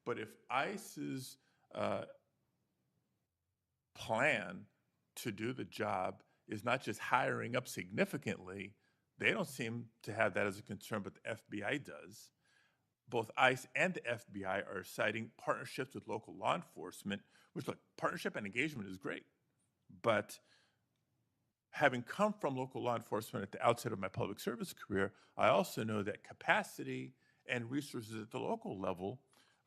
But if ICE's plan to do the job is not just hiring up significantly, they don't seem to have that as a concern, but the FBI does. Both ICE and the FBI are citing partnerships with local law enforcement, which, look, partnership and engagement is great. But having come from local law enforcement at the outset of my public service career, I also know that capacity and resources at the local level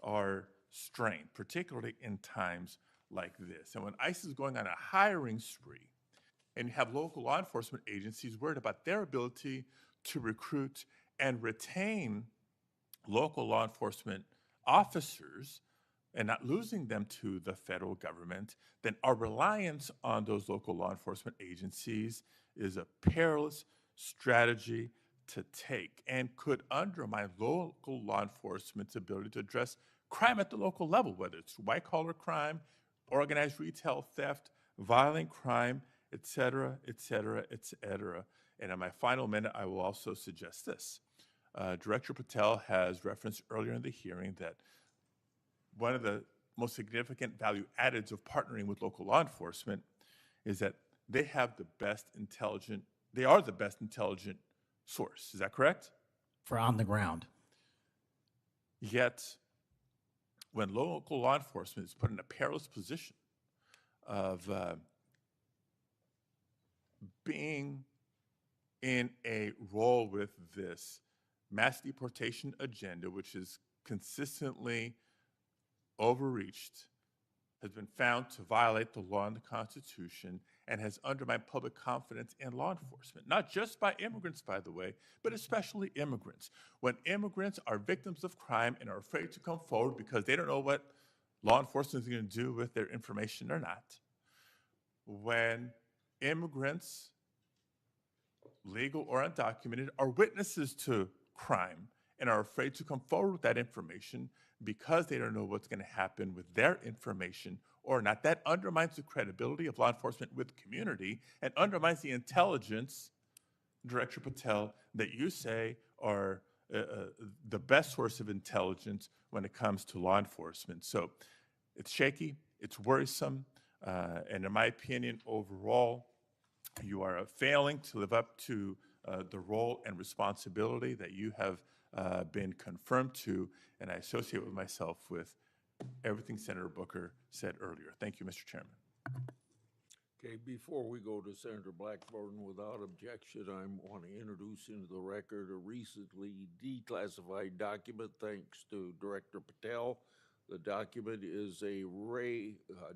are strained, particularly in times like this. And when ICE is going on a hiring spree, and you have local law enforcement agencies worried about their ability to recruit and retain local law enforcement officers and not losing them to the federal government, then our reliance on those local law enforcement agencies is a perilous strategy to take and could undermine local law enforcement's ability to address crime at the local level, whether it's white-collar crime, organized retail theft, violent crime, et cetera, et cetera, et cetera. And in my final minute, I will also suggest this. Director Patel has referenced earlier in the hearing that one of the most significant value addeds of partnering with local law enforcement is that they are the best intelligent source. Is that correct? For on the ground. Yet, when local law enforcement is put in a perilous position of being in a role with this mass deportation agenda, which is consistently overreached, has been found to violate the law and the Constitution, and has undermined public confidence in law enforcement, not just by immigrants, by the way, but especially immigrants. When immigrants are victims of crime and are afraid to come forward because they don't know what law enforcement is going to do with their information or not, when immigrants, legal or undocumented, are witnesses to crime and are afraid to come forward with that information because they don't know what's going to happen with their information or not, that undermines the credibility of law enforcement with the community and undermines the intelligence, Director Patel, that you say are the best source of intelligence when it comes to law enforcement. So it's shaky, it's worrisome, and in my opinion, overall, you are failing to live up to the role and responsibility that you have been confirmed to, and I associate with myself with everything Senator Booker said earlier. Thank you, Mr. Chairman. Okay, before we go to Senator Blackburn, without objection, I want to introduce into the record a recently declassified document thanks to Director Patel. The document is a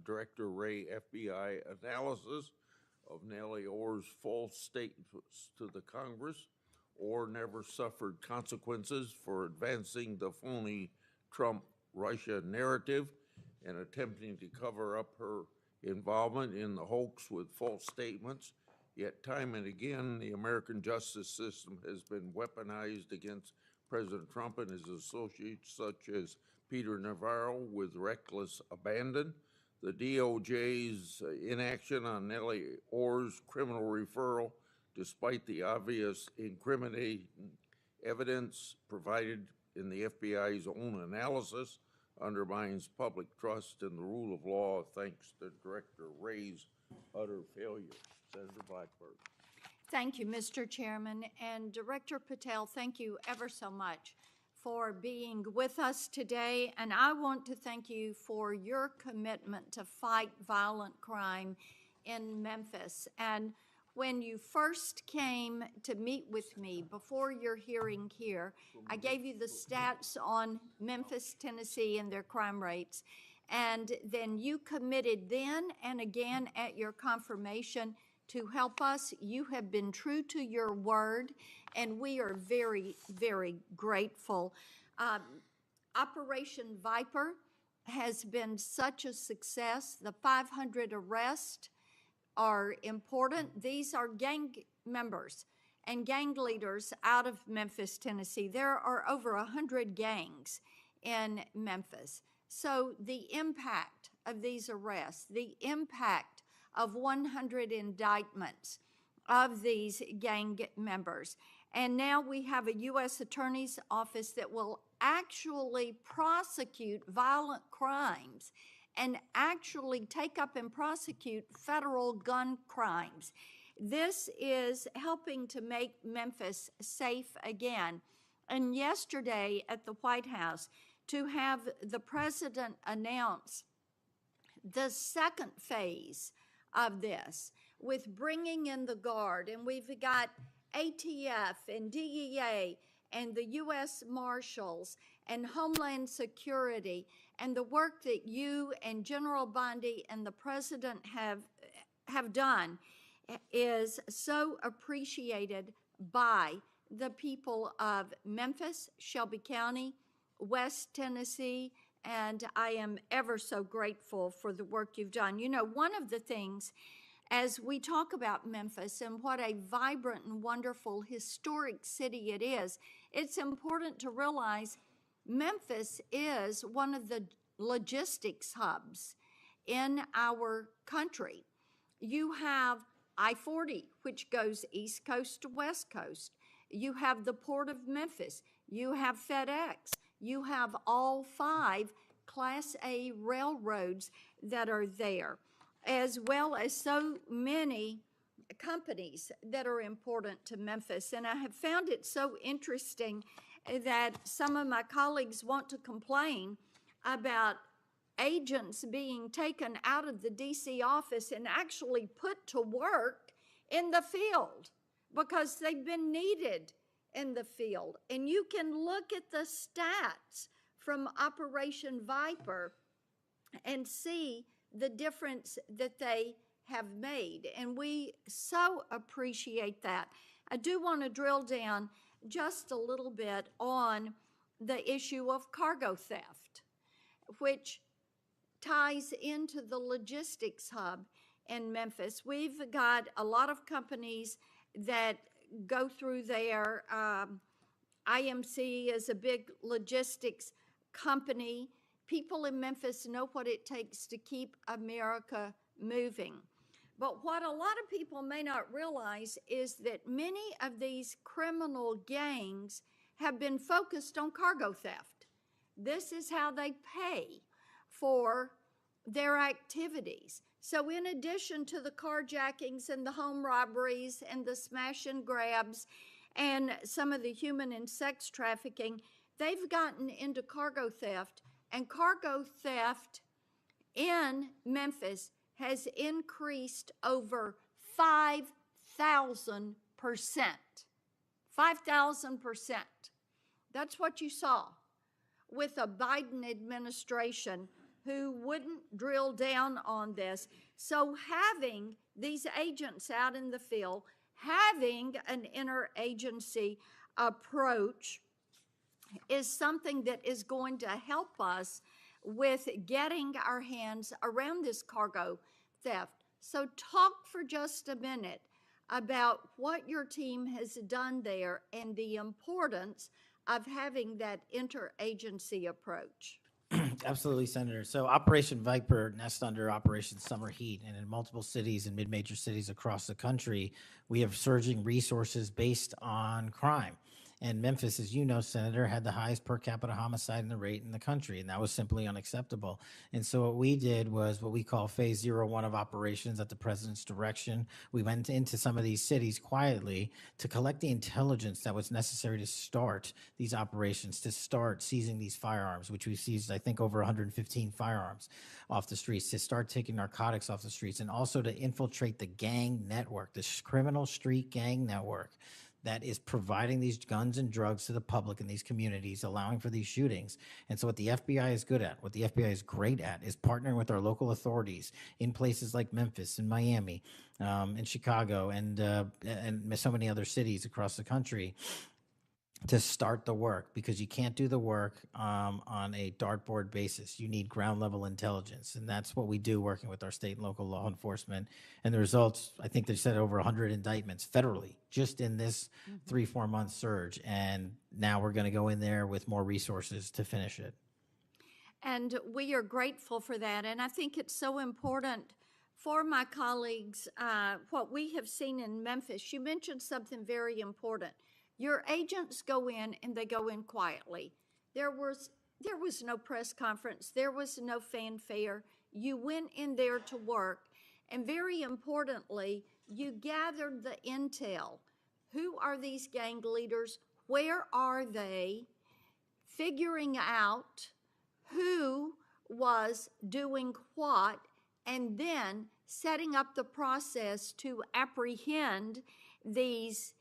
Director Wray FBI analysis of Nellie Orr's false statements to the Congress. Orr never suffered consequences for advancing the phony Trump-Russia narrative and attempting to cover up her involvement in the hoax with false statements. Yet time and again, the American justice system has been weaponized against President Trump and his associates, such as Peter Navarro, with reckless abandon. The DOJ's inaction on Nellie Orr's criminal referral, despite the obvious incriminating evidence provided in the FBI's own analysis, undermines public trust in the rule of law thanks to Director Wray's utter failure. Senator Blackburn. Thank you, Mr. Chairman. And Director Patel, thank you ever so much for being with us today. And I want to thank you for your commitment to fight violent crime in Memphis. And when you first came to meet with me before your hearing here, I gave you the stats on Memphis, Tennessee, and their crime rates. And then you committed then and again at your confirmation to help us. You have been true to your word, and we are very, very grateful. Operation Viper has been such a success. The 500 arrests are important. These are gang members and gang leaders out of Memphis, Tennessee. There are over 100 gangs in Memphis. So the impact of these arrests, the impact of 100 indictments of these gang members, And now we have a U.S. Attorney's Office that will actually prosecute violent crimes and actually take up and prosecute federal gun crimes. This is helping to make Memphis safe again. And yesterday at the White House, to have the president announce the second phase of this with bringing in the Guard, and we've got ATF and DEA and the U.S. Marshals and Homeland Security, and the work that you and General Bondi and the president have done is so appreciated by the people of Memphis, Shelby County, West Tennessee, and I am ever so grateful for the work you've done. You know, one of the things as we talk about Memphis and what a vibrant and wonderful historic city it is, it's important to realize Memphis is one of the logistics hubs in our country. You have I-40, which goes East Coast to West Coast. You have the Port of Memphis. You have FedEx. You have all 5 Class A railroads that are there, as well as so many companies that are important to Memphis. And I have found it so interesting that some of my colleagues want to complain about agents being taken out of the DC office and actually put to work in the field because they've been needed in the field. And you can look at the stats from Operation Viper and see the difference that they have made. And we so appreciate that. I do want to drill down just a little bit on the issue of cargo theft, which ties into the logistics hub in Memphis. We've got a lot of companies that go through there. IMC is a big logistics company. People in Memphis know what it takes to keep America moving. But what a lot of people may not realize is that many of these criminal gangs have been focused on cargo theft. This is how they pay for their activities. So in addition to the carjackings and the home robberies and the smash and grabs and some of the human and sex trafficking, they've gotten into cargo theft. And cargo theft in Memphis has increased over 5,000%. 5,000%. That's what you saw with a Biden administration who wouldn't drill down on this. So having these agents out in the field, having an interagency approach is something that is going to help us with getting our hands around this cargo theft. So talk for just a minute about what your team has done there and the importance of having that interagency approach. Absolutely, Senator. So Operation Viper nests under Operation Summer Heat, and in multiple cities and mid-major cities across the country, we have surging resources based on crime. And Memphis, as you know, Senator, had the highest per capita homicide rate in the country, and that was simply unacceptable. And so what we did was what we call phase 01 of operations at the president's direction. We went into some of these cities quietly to collect the intelligence that was necessary to start these operations, to start seizing these firearms, which we seized, I think, over 115 firearms off the streets, to start taking narcotics off the streets, and also to infiltrate the gang network, the criminal street gang network that is providing these guns and drugs to the public in these communities, allowing for these shootings. And so what the FBI is good at, what the FBI is great at, is partnering with our local authorities in places like Memphis and Miami, and Chicago, and so many other cities across the country to start the work, because you can't do the work on a dartboard basis. You need ground level intelligence, and that's what we do working with our state and local law enforcement. And the results, I think they said over 100 indictments federally just in this 3-4 month surge, and now we're going to go in there with more resources to finish it. And we are grateful for that, and I think it's so important for my colleagues, what we have seen in Memphis. You mentioned something very important. Your agents go in and they go in quietly. There was no press conference. There was no fanfare. You went in there to work. And very importantly, you gathered the intel. Who are these gang leaders? Where are they? Figuring out who was doing what, and then setting up the process to apprehend these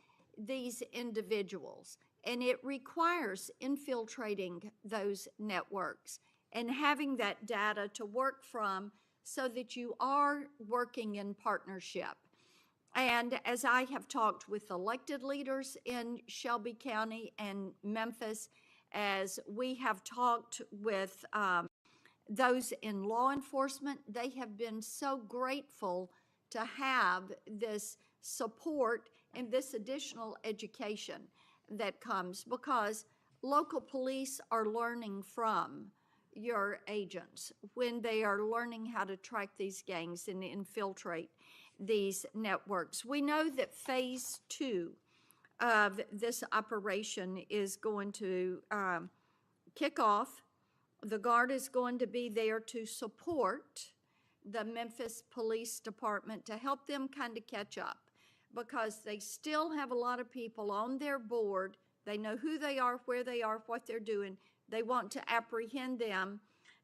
individuals. And it requires infiltrating those networks and having that data to work from so that you are working in partnership. And as I have talked with elected leaders in Shelby County and Memphis, as we have talked with those in law enforcement, they have been so grateful to have this support and this additional education that comes, because local police are learning from your agents when they are learning how to track these gangs and infiltrate these networks. We know that phase 2 of this operation is going to kick off. The Guard is going to be there to support the Memphis Police Department to help them kind of catch up, because they still have a lot of people on their board. They know who they are, where they are, what they're doing. They want to apprehend them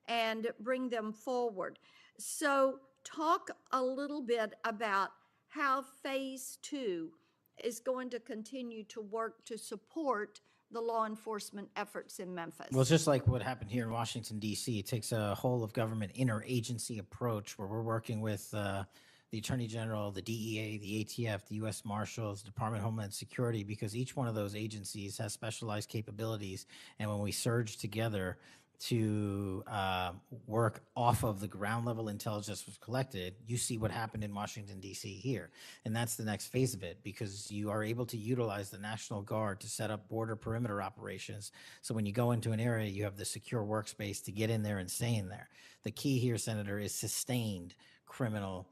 and bring them forward. So talk a little bit about how phase 2 is going to continue to work to support the law enforcement efforts in Memphis. Well, it's just like what happened here in Washington, D.C. It takes a whole of government interagency approach where we're working with the Attorney General, the DEA, the ATF, the U.S. Marshals, Department of Homeland Security, because each one of those agencies has specialized capabilities. And when we surge together to work off of the ground level intelligence was collected, you see what happened in Washington, D.C. here. And that's the next phase of it, because you are able to utilize the National Guard to set up border perimeter operations. So when you go into an area, you have the secure workspace to get in there and stay in there. The key here, Senator, is sustained criminal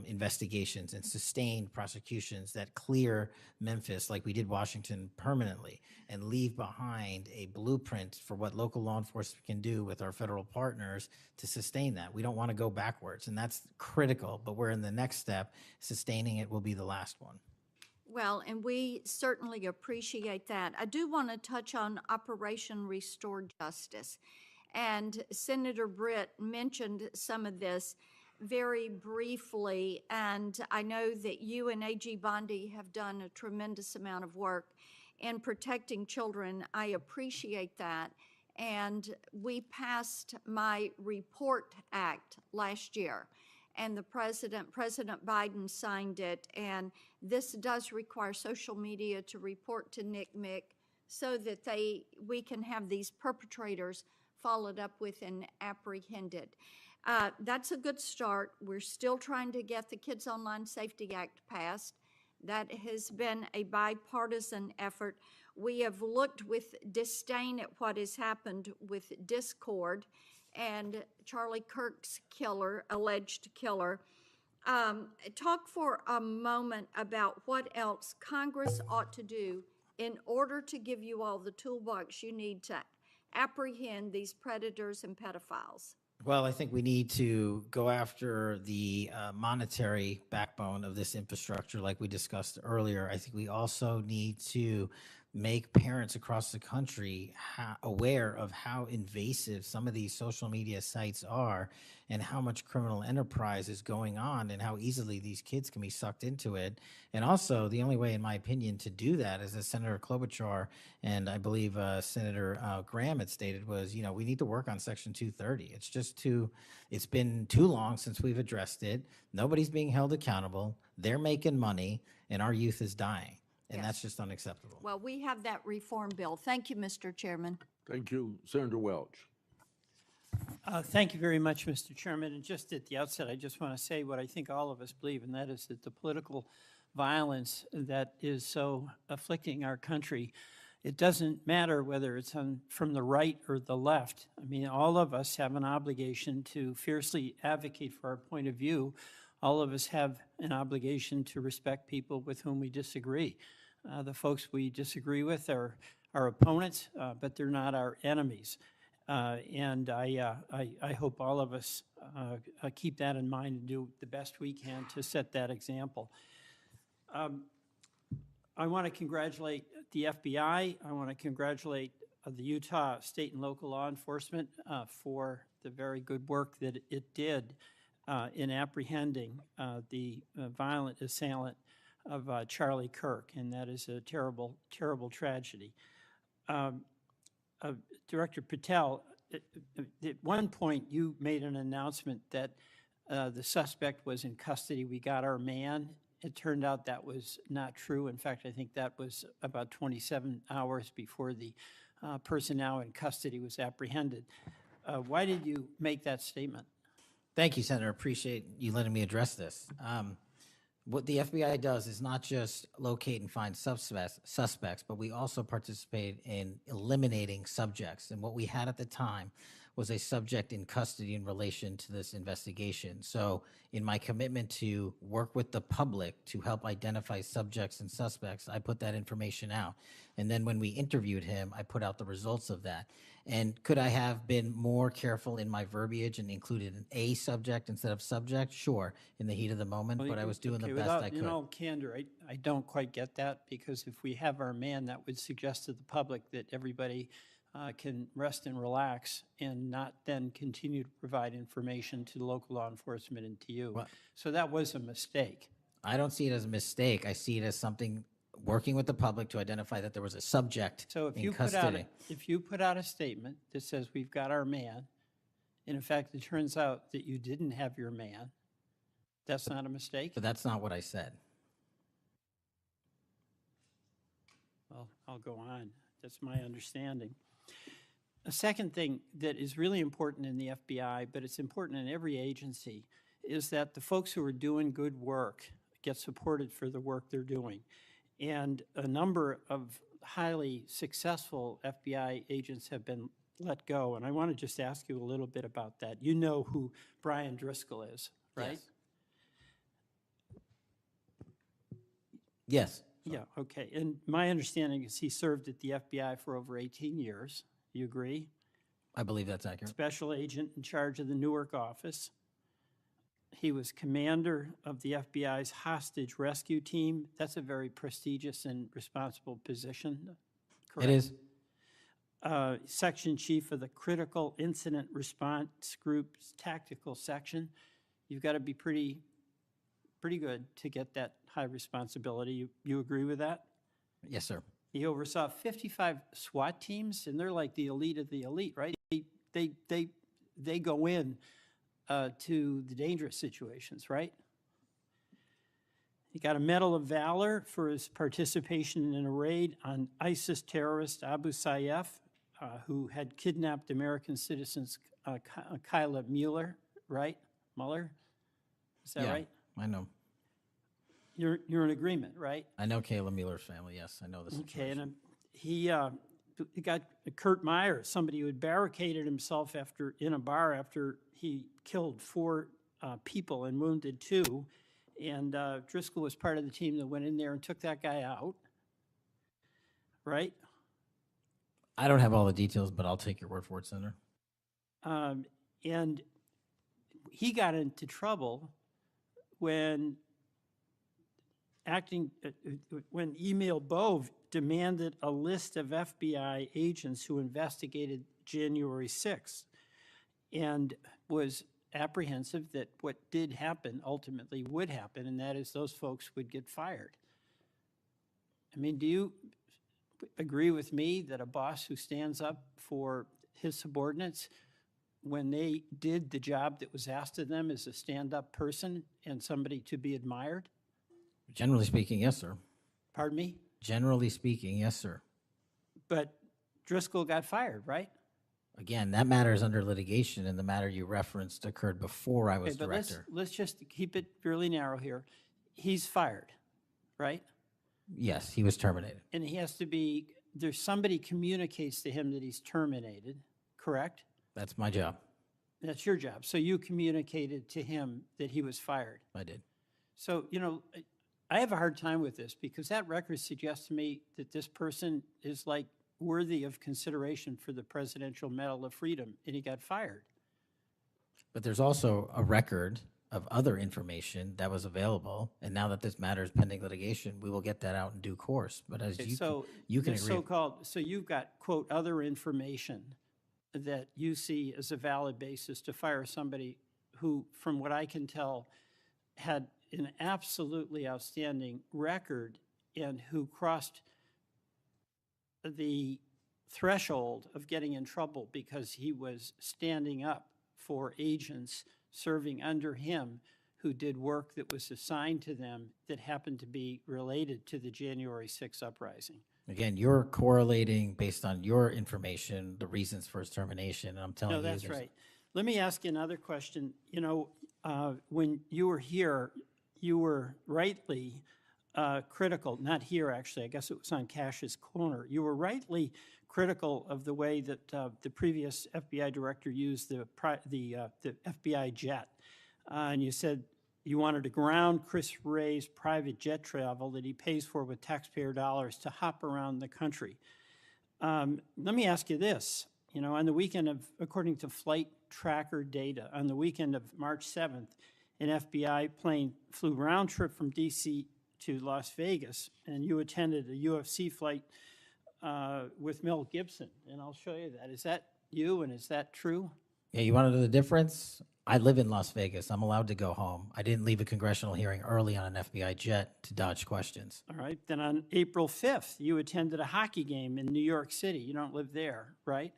investigations and sustained prosecutions that clear Memphis, like we did Washington, permanently, and leave behind a blueprint for what local law enforcement can do with our federal partners to sustain that. We don't want to go backwards, and that's critical, but we're in the next step. Sustaining it will be the last one. Well, and we certainly appreciate that. I do want to touch on Operation Restore Justice. And Senator Britt mentioned some of this very briefly, and I know that you and A.G. Bondi have done a tremendous amount of work in protecting children. I appreciate that. And we passed my Report Act last year, and President Biden signed it, and this does require social media to report to NCMEC so that we can have these perpetrators followed up with and apprehended. That's a good start. We're still trying to get the Kids Online Safety Act passed. That has been a bipartisan effort. We have looked with disdain at what has happened with Discord and Charlie Kirk's alleged killer. Talk for a moment about what else Congress ought to do in order to give you all the toolbox you need to apprehend these predators and pedophiles. Well, I think we need to go after the monetary backbone of this infrastructure like we discussed earlier. I think we also need to make parents across the country aware of how invasive some of these social media sites are and how much criminal enterprise is going on and how easily these kids can be sucked into it. And also, the only way, in my opinion, to do that, as Senator Klobuchar and I believe Senator Graham had stated, was, we need to work on Section 230. It's been too long since we've addressed it. Nobody's being held accountable. They're making money, and our youth is dying. And that's just unacceptable. Well, we have that reform bill. Thank you, Mr. Chairman. Thank you. Senator Welch. Thank you very much, Mr. Chairman. And just at the outset, I just want to say what I think all of us believe, and that is that the political violence that is so afflicting our country, it doesn't matter whether it's from the right or the left. I mean, all of us have an obligation to fiercely advocate for our point of view. All of us have an obligation to respect people with whom we disagree. The folks we disagree with are our opponents, but they're not our enemies. And I hope all of us keep that in mind and do the best we can to set that example. I want to congratulate the FBI. I want to congratulate the Utah state and local law enforcement for the very good work that it did in apprehending the violent assailant of Charlie Kirk, and that is a terrible, terrible tragedy. Director Patel, at one point you made an announcement that the suspect was in custody. We got our man. It turned out that was not true. In fact, I think that was about 27 hours before the person now in custody was apprehended. Why did you make that statement? Thank you, Senator. Appreciate you letting me address this. What the FBI does is not just locate and find suspects, but we also participate in eliminating subjects. And what we had at the time was a subject in custody in relation to this investigation. So in my commitment to work with the public to help identify subjects and suspects, I put that information out. And then when we interviewed him, I put out the results of that. And could I have been more careful in my verbiage and included an A subject instead of subject? Sure, in the heat of the moment, but I was doing the best I could. In all candor, I don't quite get that, because if we have our man, that would suggest to the public that everybody can rest and relax and not then continue to provide information to local law enforcement and to you. Well, so that was a mistake. I don't see it as a mistake. I see it as something working with the public to identify that there was a subject So if in you custody. put out a statement that says we've got our man, and in fact it turns out that you didn't have your man, that's not a mistake? But that's not what I said. Well, I'll go on. That's my understanding. A second thing that is really important in the FBI, but it's important in every agency, is that the folks who are doing good work get supported for the work they're doing. And a number of highly successful FBI agents have been let go. And I want to just ask you a little bit about that. You know who Brian Driscoll is, right? Yes. Yeah, okay. And my understanding is he served at the FBI for over 18 years. You agree? I believe that's accurate. Special agent in charge of the Newark office. He was commander of the FBI's hostage rescue team. That's a very prestigious and responsible position, correct? It is. Section chief of the Critical Incident Response Group's tactical section. You've got to be pretty good to get that high responsibility. You agree with that? Yes, sir. He oversaw 55 SWAT teams, and they're like the elite of the elite, right? They go in to the dangerous situations, right? He got a Medal of Valor for his participation in a raid on ISIS terrorist Abu Sayyaf, who had kidnapped American citizens Kyla Mueller, right? Mueller? Is that Yeah, right? I know. You're in agreement, right? I know Kayla Mueller's family. Yes, I know this. Okay, and he got Kurt Meyer, somebody who had barricaded himself in a bar after he killed 4 people and wounded 2. And Driscoll was part of the team that went in there and took that guy out, right? I don't have all the details, but I'll take your word for it, Senator. And he got into trouble when when Emil Bove demanded a list of FBI agents who investigated January 6th and was apprehensive that what did happen ultimately would happen, and that is those folks would get fired. I mean, do you agree with me that a boss who stands up for his subordinates when they did the job that was asked of them is a stand-up person and somebody to be admired? Generally speaking, yes, sir. Pardon me? Generally speaking, yes, sir. But Driscoll got fired, right? Again, that matter is under litigation, and the matter you referenced occurred before I was Okay, but director. let's just keep it fairly narrow here. He's fired, right? Yes, he was terminated. And he has to be, there's somebody communicates to him that he's terminated, correct? That's my job. That's your job. So you communicated to him that he was fired. I did. So, I have a hard time with this because that record suggests to me that this person is like worthy of consideration for the Presidential Medal of Freedom, and he got fired. But there's also a record of other information that was available, and now that this matter is pending litigation, we will get that out in due course. But as Okay, you so you can the agree. so-called, so you've got, quote, other information that you see as a valid basis to fire somebody who, from what I can tell, had an absolutely outstanding record and who crossed the threshold of getting in trouble because he was standing up for agents serving under him who did work that was assigned to them that happened to be related to the January 6th uprising. Again, you're correlating based on your information the reasons for his termination, and I'm telling No, you. that's there's- right. Let me ask you another question. You know, when you were here, you were rightly critical, not here actually, I guess it was on Cash's corner. You were rightly critical of the way that the previous FBI director used the FBI jet. And you said you wanted to ground Chris Wray's private jet travel that he pays for with taxpayer dollars to hop around the country. Let me ask you this. You know, on the weekend of, according to flight tracker data, on the weekend of March 7th, an FBI plane flew round trip from DC to Las Vegas, and you attended a UFC fight with Mel Gibson, and I'll show you that. Is that you, and is that true? Yeah, you want to know the difference? I live in Las Vegas. I'm allowed to go home. I didn't leave a congressional hearing early on an FBI jet to dodge questions. All right, then on April 5th, you attended a hockey game in New York City. You don't live there, right?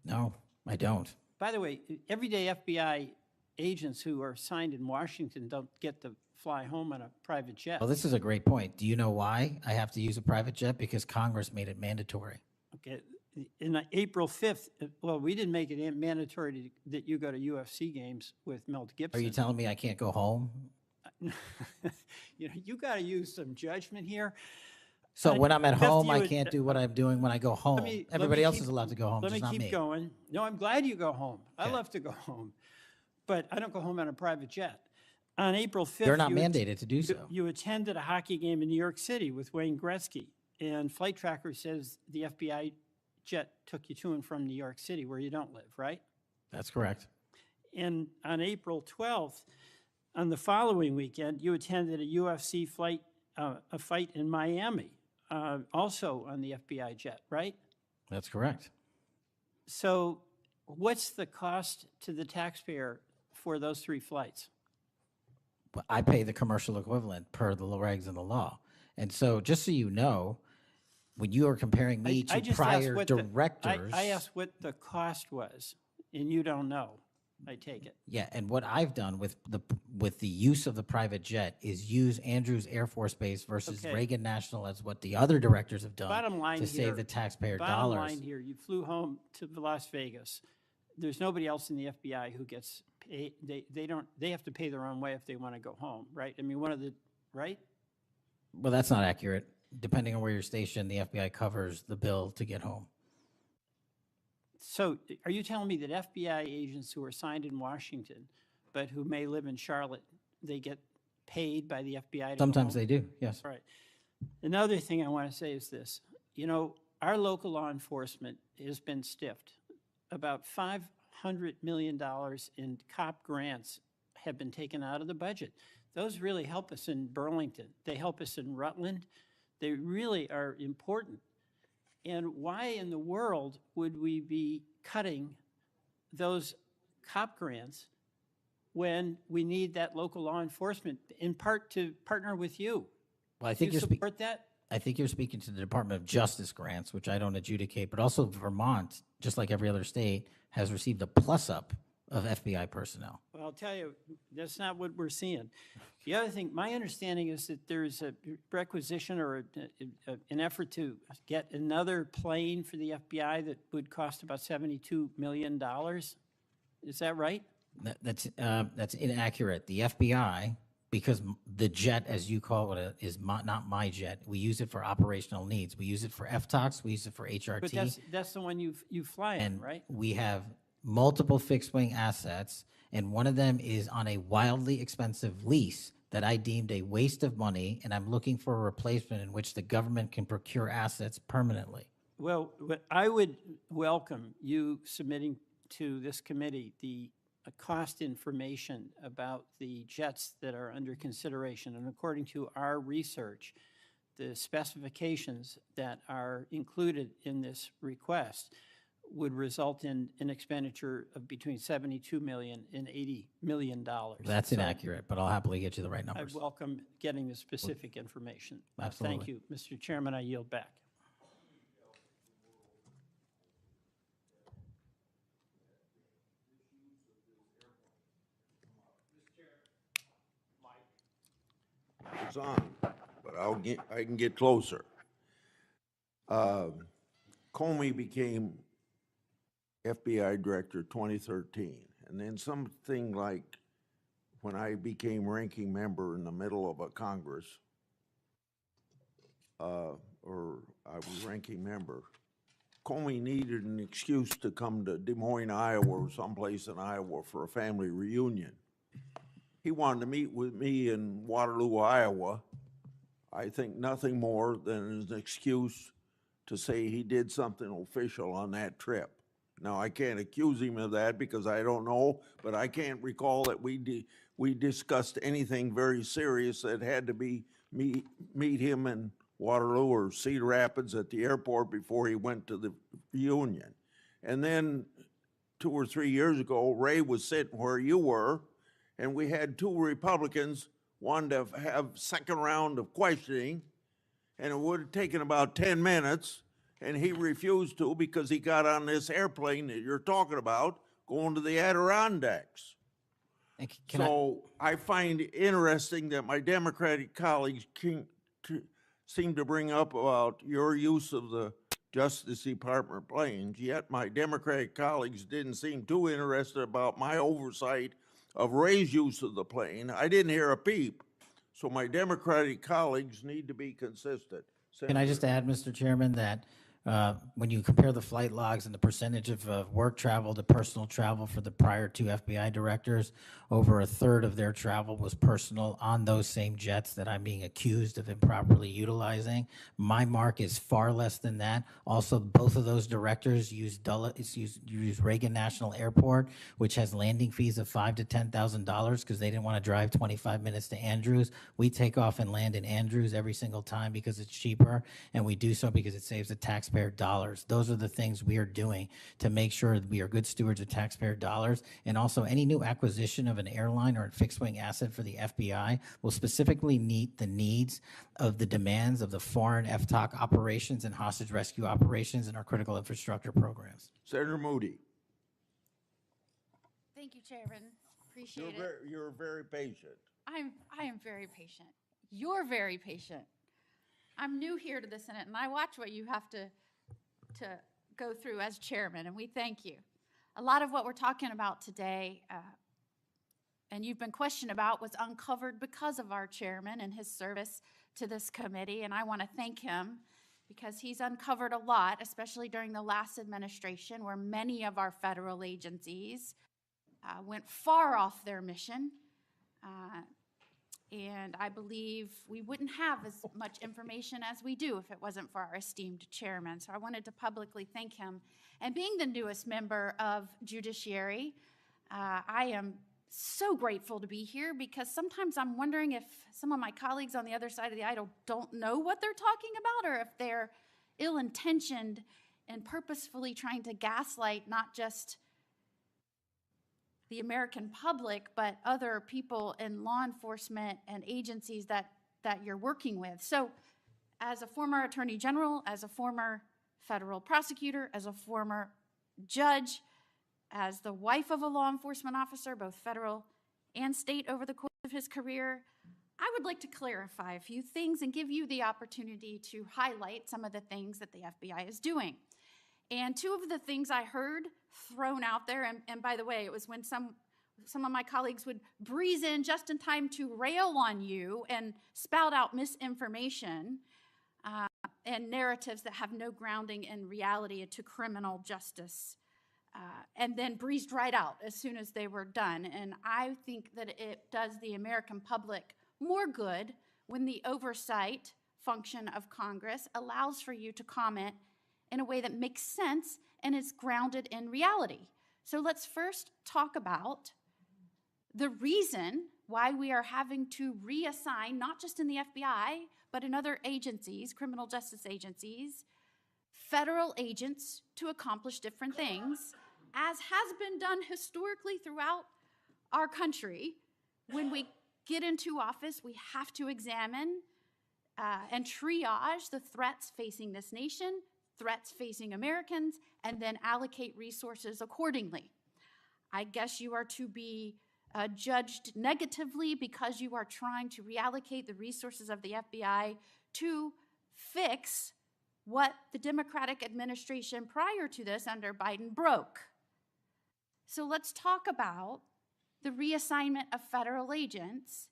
No, I don't. By the way, everyday FBI agents who are assigned in Washington don't get to fly home on a private jet. Well, this is a great point. Do you know why I have to use a private jet? Because Congress made it mandatory. Okay, in April 5th, well, we didn't make it mandatory that you go to UFC games with Mel Are Gibson. you telling me I can't go home? You know, you got to use some judgment here. So when I'm at Beth, home, you I would- can't do what I'm doing when I go home. me Everybody else keep- is allowed to go home, Let me just not keep me. going. No, I'm glad you go home. I Okay. love to go home, but I don't go home on a private jet. On April 5th, They're not you mandated to do so. You attended a hockey game in New York City with Wayne Gretzky, and Flight Tracker says the FBI jet took you to and from New York City, where you don't live, right? That's correct. And on April 12th, on the following weekend, you attended a UFC a fight in Miami, also on the FBI jet, right? That's correct. So what's the cost to the taxpayer for those 3 flights? But I pay the commercial equivalent per the regs and the law. And so just so you know, when you are comparing me I to just asked prior what directors. I asked what the cost was, and you don't know, I take it. Yeah, and what I've done with the use of the private jet is use Andrews Air Force Base versus Okay. Reagan National as what the other directors have done Bottom line to here, save the taxpayer Bottom dollars. line here, you flew home to Las Vegas. There's nobody else in the FBI who gets paid. They have to pay their own way if they want to go home, right? I mean, right? Well, that's not accurate. Depending on where you're stationed, the FBI covers the bill to get home. So are you telling me that FBI agents who are assigned in Washington, but who may live in Charlotte, they get paid by the FBI to go Sometimes home? they do, yes. Right. Another thing I want to say is this. You know, our local law enforcement has been stiffed. About $500 million in cop grants have been taken out of the budget. Those really help us in Burlington. They help us in Rutland. They really are important. And why in the world would we be cutting those cop grants when we need that local law enforcement, in part to partner with you? Well, I Do think you you're speaking. support that? I think you're speaking to the Department of Justice grants, which I don't adjudicate, but also Vermont, just like every other state, has received a plus-up of FBI personnel. Well, I'll tell you, that's not what we're seeing. The other thing, my understanding is that there's a requisition or an effort to get another plane for the FBI that would cost about $72 million. Is that right? That's inaccurate. The FBI, because the jet, as you call it, is not my jet. We use it for operational needs. We use it for FTOX. We use it for HRT. But that's the one you fly in, and right? we have multiple fixed wing assets, and one of them is on a wildly expensive lease that I deemed a waste of money, and I'm looking for a replacement in which the government can procure assets permanently. Well, I would welcome you submitting to this committee the cost information about the jets that are under consideration. And according to our research, the specifications that are included in this request would result in an expenditure of between $72 million and $80 million. That's So inaccurate, but I'll happily get you the right I numbers. welcome getting the specific information. Thank Absolutely. you, Mr. Chairman. I yield back. It's on, but I can get closer. Comey became FBI director 2013, and then something like when I became ranking member in the middle of a Congress, or I was ranking member, Comey needed an excuse to come to Des Moines, Iowa, or someplace in Iowa for a family reunion. He wanted to meet with me in Waterloo, Iowa. I think nothing more than an excuse to say he did something official on that trip. Now, I can't accuse him of that because I don't know, but I can't recall that we discussed anything very serious that had to be meet him in Waterloo or Cedar Rapids at the airport before he went to the reunion. And then 2 or 3 years ago, Ray was sitting where you were, and we had 2 Republicans wanted to have second round of questioning, and it would have taken about 10 minutes, and he refused to because he got on this airplane that you're talking about going to the Adirondacks. And So I find interesting that my Democratic colleagues seem to bring up about your use of the Justice Department planes, yet my Democratic colleagues didn't seem too interested about my oversight of Ray's use of the plane. I didn't hear a peep. So my Democratic colleagues need to be consistent. Can I just add, Mr. Chairman, that when you compare the flight logs and the percentage of work travel to personal travel for the prior 2 FBI directors, over a third of their travel was personal on those same jets that I'm being accused of improperly utilizing. My mark is far less than that. Also, both of those directors use Reagan National Airport, which has landing fees of $5,000 to $10,000 because they didn't want to drive 25 minutes to Andrews. We take off and land in Andrews every single time because it's cheaper, and we do so because it saves the taxpayer dollars. Those are the things we are doing to make sure that we are good stewards of taxpayer dollars. And also, any new acquisition of an airline or a fixed-wing asset for the FBI will specifically meet the needs of the demands of the foreign FTOC operations and hostage rescue operations in our critical infrastructure programs. Senator Moody, Thank you, Chairman. Appreciate it. you're very patient. I am very patient. You're very patient. I'm new here to the Senate, and I watch what you have to go through as chairman, and we thank you. A lot of what we're talking about today, and you've been questioned about, was uncovered because of our chairman and his service to this committee, and I want to thank him because he's uncovered a lot, especially during the last administration, where many of our federal agencies went far off their mission. And I believe we wouldn't have as much information as we do if it wasn't for our esteemed chairman. So I wanted to publicly thank him. And being the newest member of Judiciary, I am so grateful to be here because sometimes I'm wondering if some of my colleagues on the other side of the aisle don't know what they're talking about, or if they're ill-intentioned and purposefully trying to gaslight not just the American public, but other people in law enforcement and agencies that you're working with. So as a former attorney general, as a former federal prosecutor, as a former judge, as the wife of a law enforcement officer, both federal and state over the course of his career, I would like to clarify a few things and give you the opportunity to highlight some of the things that the FBI is doing. And 2 of the things I heard thrown out there, and by the way, it was when some of my colleagues would breeze in just in time to rail on you and spout out misinformation and narratives that have no grounding in reality to criminal justice, and then breezed right out as soon as they were done. And I think that it does the American public more good when the oversight function of Congress allows for you to comment in a way that makes sense and is grounded in reality. So let's first talk about the reason why we are having to reassign, not just in the FBI, but in other agencies, criminal justice agencies, federal agents to accomplish different things, as has been done historically throughout our country. When we get into office, we have to examine and triage the threats facing this nation, threats facing Americans, and then allocate resources accordingly. I guess you are to be judged negatively because you are trying to reallocate the resources of the FBI to fix what the Democratic administration prior to this under Biden broke. So let's talk about the reassignment of federal agents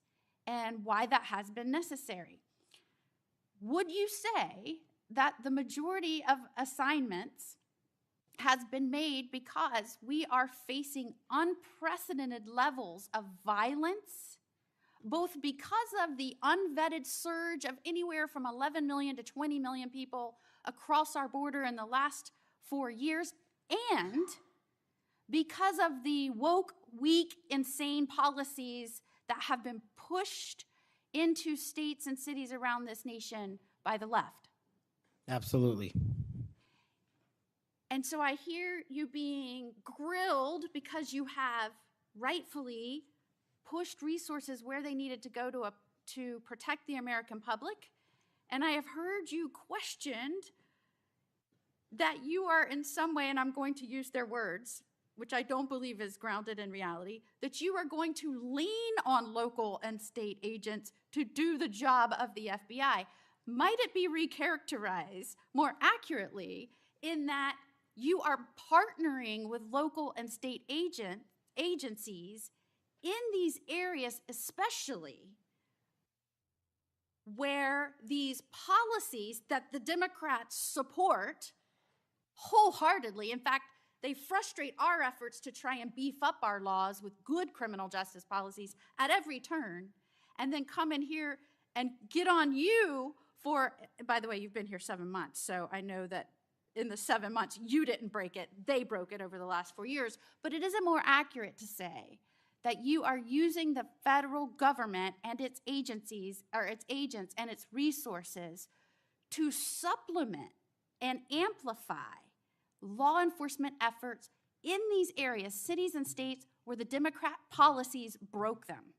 and why that has been necessary. Would you say that the majority of assignments has been made because we are facing unprecedented levels of violence, both because of the unvetted surge of anywhere from 11 million to 20 million people across our border in the last 4 years, and because of the woke, weak, insane policies that have been pushed into states and cities around this nation by the left? Absolutely. And so I hear you being grilled because you have rightfully pushed resources where they needed to go to protect the American public. And I have heard you questioned that you are in some way, and I'm going to use their words, which I don't believe is grounded in reality, that you are going to lean on local and state agents to do the job of the FBI. Might it be recharacterized more accurately in that you are partnering with local and state agencies in these areas, especially where these policies that the Democrats support wholeheartedly, in fact, they frustrate our efforts to try and beef up our laws with good criminal justice policies at every turn, and then come in here and get on you for, by the way, you've been here 7 months, so I know that in the 7 months, you didn't break it, they broke it over the last 4 years, but it isn't more accurate to say that you are using the federal government and its agencies, or its agents and its resources to supplement and amplify law enforcement efforts in these areas, cities and states, where the Democrat policies broke them.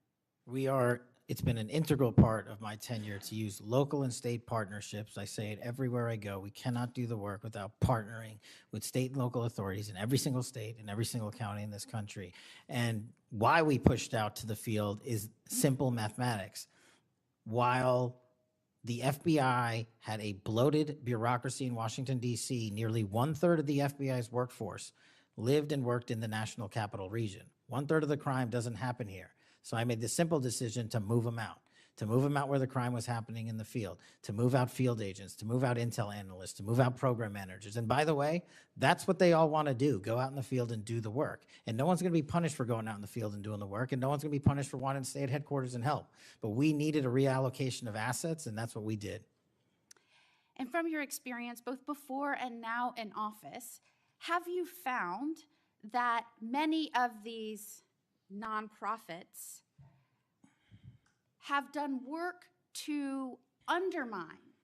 It's been an integral part of my tenure to use local and state partnerships. I say it everywhere I go. We cannot do the work without partnering with state and local authorities in every single state and every single county in this country. And why we pushed out to the field is simple mathematics. While the FBI had a bloated bureaucracy in Washington, D.C., nearly 1/3 of the FBI's workforce lived and worked in the national capital region. 1/3 of the crime doesn't happen here. So I made the simple decision to move them out where the crime was happening in the field, to move out field agents, to move out intel analysts, to move out program managers. And by the way, that's what they all want to do, go out in the field and do the work. And no one's going to be punished for going out in the field and doing the work, and no one's going to be punished for wanting to stay at headquarters and help. But we needed a reallocation of assets, and that's what we did. And from your experience, both before and now in office, have you found that many of these nonprofits have done work to undermine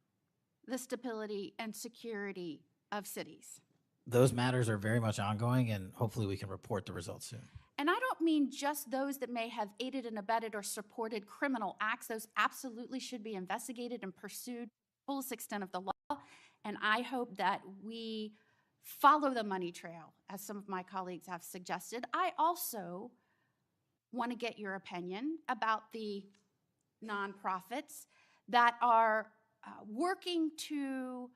the stability and security of cities? Those matters are very much ongoing, and hopefully we can report the results soon. And I don't mean just those that may have aided and abetted or supported criminal acts. Those absolutely should be investigated and pursued to the fullest extent of the law. And I hope that we follow the money trail, as some of my colleagues have suggested. I also want to get your opinion about the nonprofits that are working to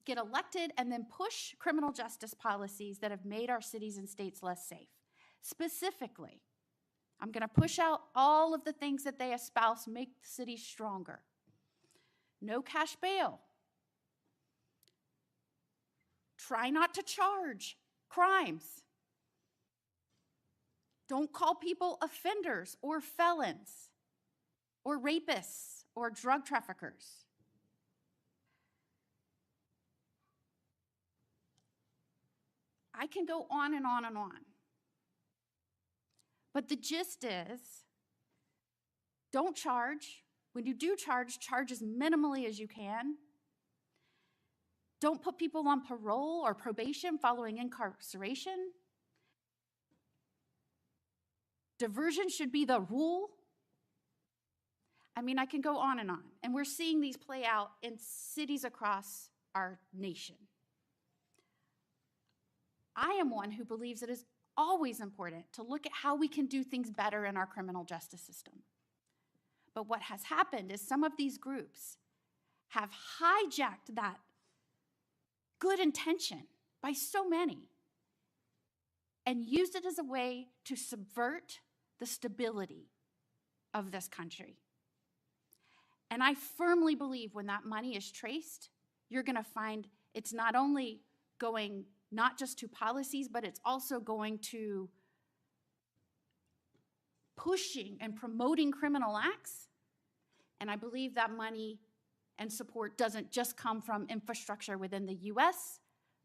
get elected and then push criminal justice policies that have made our cities and states less safe. Specifically, I'm going to push out all of the things that they espouse make the city stronger. No cash bail. Try not to charge crimes. Don't call people offenders or felons or rapists or drug traffickers. I can go on and on and on. But the gist is, don't charge. When you do charge, charge as minimally as you can. Don't put people on parole or probation following incarceration. Diversion should be the rule. I mean, I can go on. And we're seeing these play out in cities across our nation. I am one who believes it is always important to look at how we can do things better in our criminal justice system. But what has happened is some of these groups have hijacked that good intention by so many and used it as a way to subvert the stability of this country. And I firmly believe when that money is traced, you're going to find it's not only going not just to policies, but it's also going to pushing and promoting criminal acts. And I believe that money and support doesn't just come from infrastructure within the US,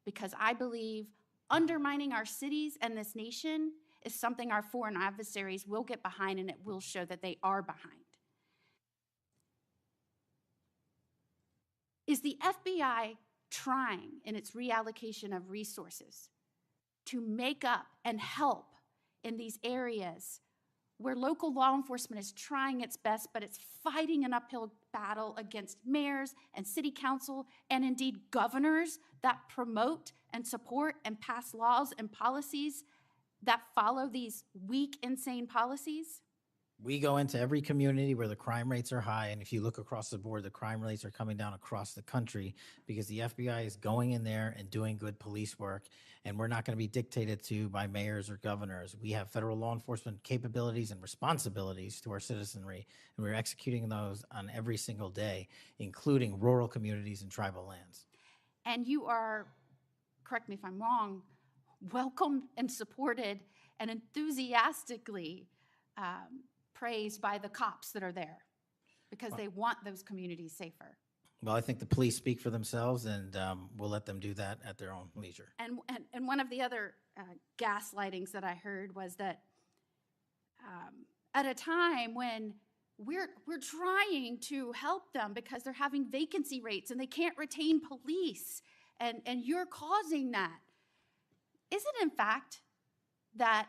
because I believe undermining our cities and this nation is something our foreign adversaries will get behind, and it will show that they are behind. Is the FBI trying in its reallocation of resources to make up and help in these areas where local law enforcement is trying its best, but it's fighting an uphill battle against mayors and city council and indeed governors that promote and support and pass laws and policies that follow these weak, insane policies? We go into every community where the crime rates are high, and if you look across the board, the crime rates are coming down across the country because the FBI is going in there and doing good police work, and we're not going to be dictated to by mayors or governors. We have federal law enforcement capabilities and responsibilities to our citizenry, and we're executing those on every single day, including rural communities and tribal lands. And you are, correct me if I'm wrong, welcomed and supported and enthusiastically praised by the cops that are there because they want those communities safer. Well, I think the police speak for themselves, and we'll let them do that at their own leisure. And one of the other gaslightings that I heard was that at a time when we're trying to help them because they're having vacancy rates and they can't retain police, and you're causing that. Is it in fact that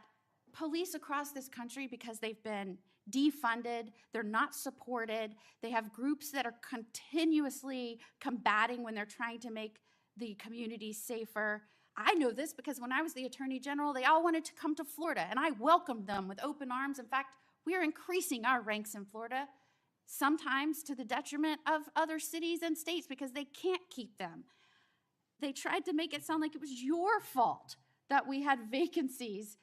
police across this country, because they've been defunded, they're not supported, they have groups that are continuously combating when they're trying to make the communities safer? I know this because when I was the Attorney General, they all wanted to come to Florida, and I welcomed them with open arms. In fact, we are increasing our ranks in Florida, sometimes to the detriment of other cities and states because they can't keep them. They tried to make it sound like it was your fault that we had vacancies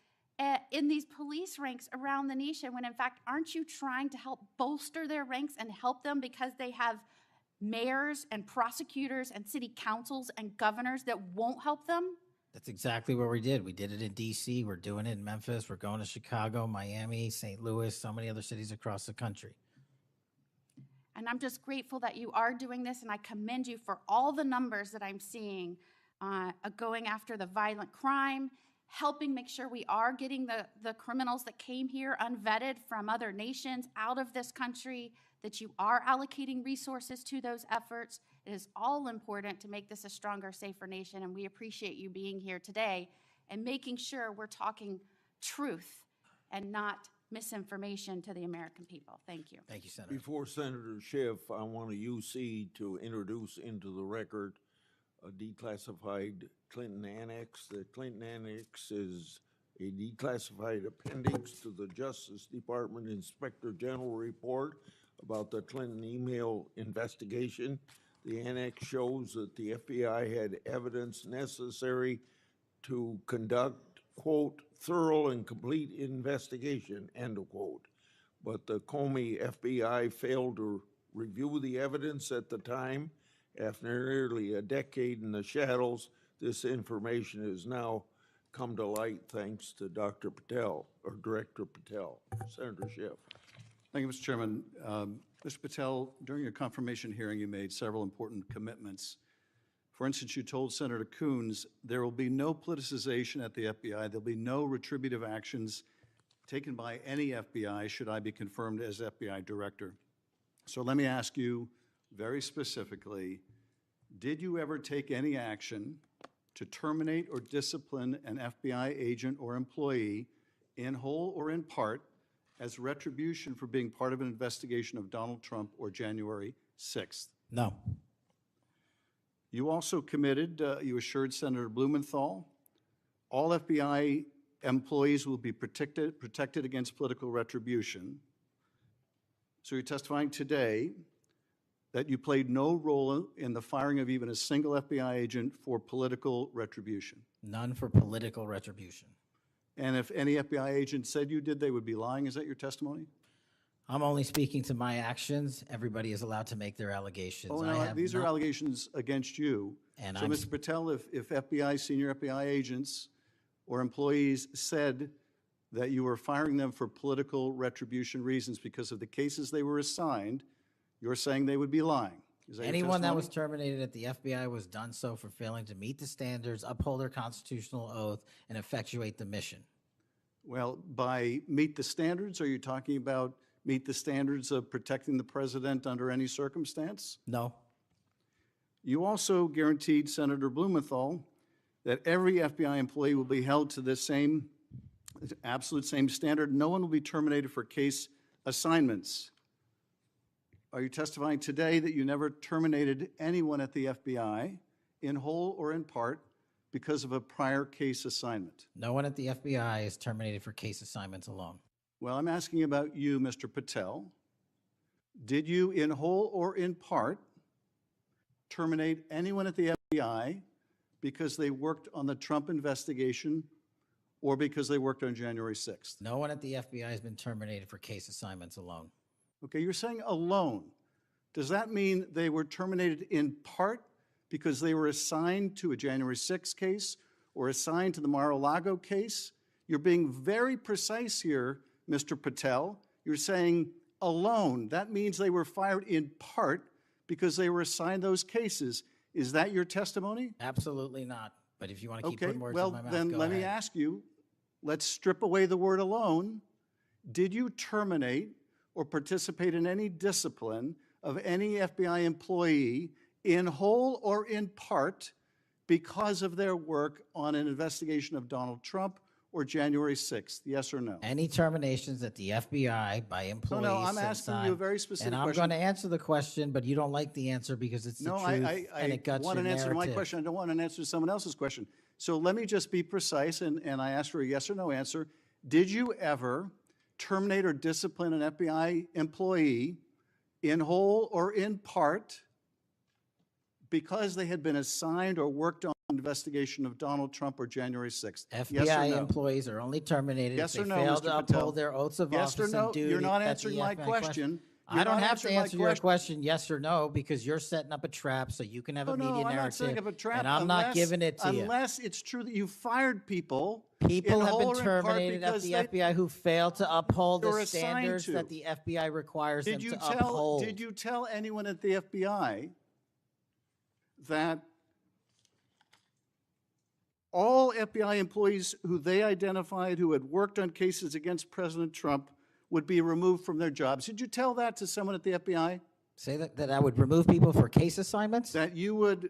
in these police ranks around the nation, when in fact, aren't you trying to help bolster their ranks and help them because they have mayors and prosecutors and city councils and governors that won't help them? That's exactly what we did. We did it in D.C., we're doing it in Memphis, we're going to Chicago, Miami, St. Louis, so many other cities across the country. And I'm just grateful that you are doing this, and I commend you for all the numbers that I'm seeing going after the violent crime, helping make sure we are getting the criminals that came here unvetted from other nations out of this country, that you are allocating resources to those efforts. It is all important to make this a stronger, safer nation, and we appreciate you being here today and making sure we're talking truth and not misinformation to the American people. Thank you. Thank you, Senator. Before Senator Schiff, I want a UC to introduce into the record a declassified Clinton Annex. The Clinton Annex is a declassified appendix to the Justice Department Inspector General report about the Clinton email investigation. The annex shows that the FBI had evidence necessary to conduct, quote, thorough and complete investigation, end of quote. But the Comey FBI failed to review the evidence at the time. After nearly a decade in the shadows, this information is now come to light thanks to Dr. Patel, or Director Patel. Senator Schiff. Thank you, Mr. Chairman. Mr. Patel, during your confirmation hearing, you made several important commitments. For instance, you told Senator Coons there will be no politicization at the FBI. There'll be no retributive actions taken by any FBI should I be confirmed as FBI director. So let me ask you very specifically, did you ever take any action to terminate or discipline an FBI agent or employee in whole or in part as retribution for being part of an investigation of Donald Trump or January 6th? No. You also committed, you assured Senator Blumenthal, all FBI employees will be protected against political retribution. So you're testifying today that you played no role in the firing of even a single FBI agent for political retribution. None for political retribution. And if any FBI agent said you did, they would be lying. Is that your testimony? I'm only speaking to my actions. Everybody is allowed to make their allegations. Oh, I no, have these are not- allegations against you. And So, I'm Mr. Patel, if FBI, senior FBI agents or employees said that you were firing them for political retribution reasons because of the cases they were assigned, you're saying they would be lying. Is that your Anyone that testimony? was terminated at the FBI was done so for failing to meet the standards, uphold their constitutional oath, and effectuate the mission. Well, by meet the standards, are you talking about meet the standards of protecting the president under any circumstance? No. You also guaranteed Senator Blumenthal that every FBI employee will be held to the same, absolute same standard. No one will be terminated for case assignments. Are you testifying today that you never terminated anyone at the FBI in whole or in part because of a prior case assignment? No one at the FBI is terminated for case assignments alone. Well, I'm asking about you, Mr. Patel. Did you, in whole or in part, terminate anyone at the FBI because they worked on the Trump investigation or because they worked on January 6th? No one at the FBI has been terminated for case assignments alone. Okay, you're saying alone. Does that mean they were terminated in part because they were assigned to a January 6th case or assigned to the Mar-a-Lago case? You're being very precise here, Mr. Patel. You're saying alone. That means they were fired in part because they were assigned those cases. Is that your testimony? Absolutely not. But if you want to keep Okay, putting words well, in my mouth, then go let me ahead. ask you, let's strip away the word alone. Did you terminate or participate in any discipline of any FBI employee in whole or in part because of their work on an investigation of Donald Trump or January 6th? Yes or no? Any terminations at the FBI by employees. No, I'm since asking you a very specific And I'm question. going to answer the question, but you don't like the answer because it's the No, truth I and it guts want your an answer to my narrative. question. I don't want an answer to someone else's question. So let me just be precise, and I ask for a yes or no answer. Did you ever terminate or discipline an FBI employee in whole or in part because they had been assigned or worked on an investigation of Donald Trump or January 6th? Yes or FBI no? employees are only terminated Yes if or they no, fail Mr. to Patel? uphold their oaths of Yes or office no? and duty. You're not at the answering my FBI question. I You're don't not have to answering my answer your question yes or no because you're setting up a trap so you can have a Oh, media no, I'm not narrative. setting up a trap. And I'm not giving it to you. Unless it's true that you fired people. People in have whole been or in part terminated at because the they- FBI who fail to uphold They the were assigned standards to. that the FBI requires them Did you to tell, uphold. did you tell anyone at the FBI that all FBI employees who they identified who had worked on cases against President Trump would be removed from their jobs? Did you tell that to someone at the FBI? Say that I would remove people for case assignments? That you would,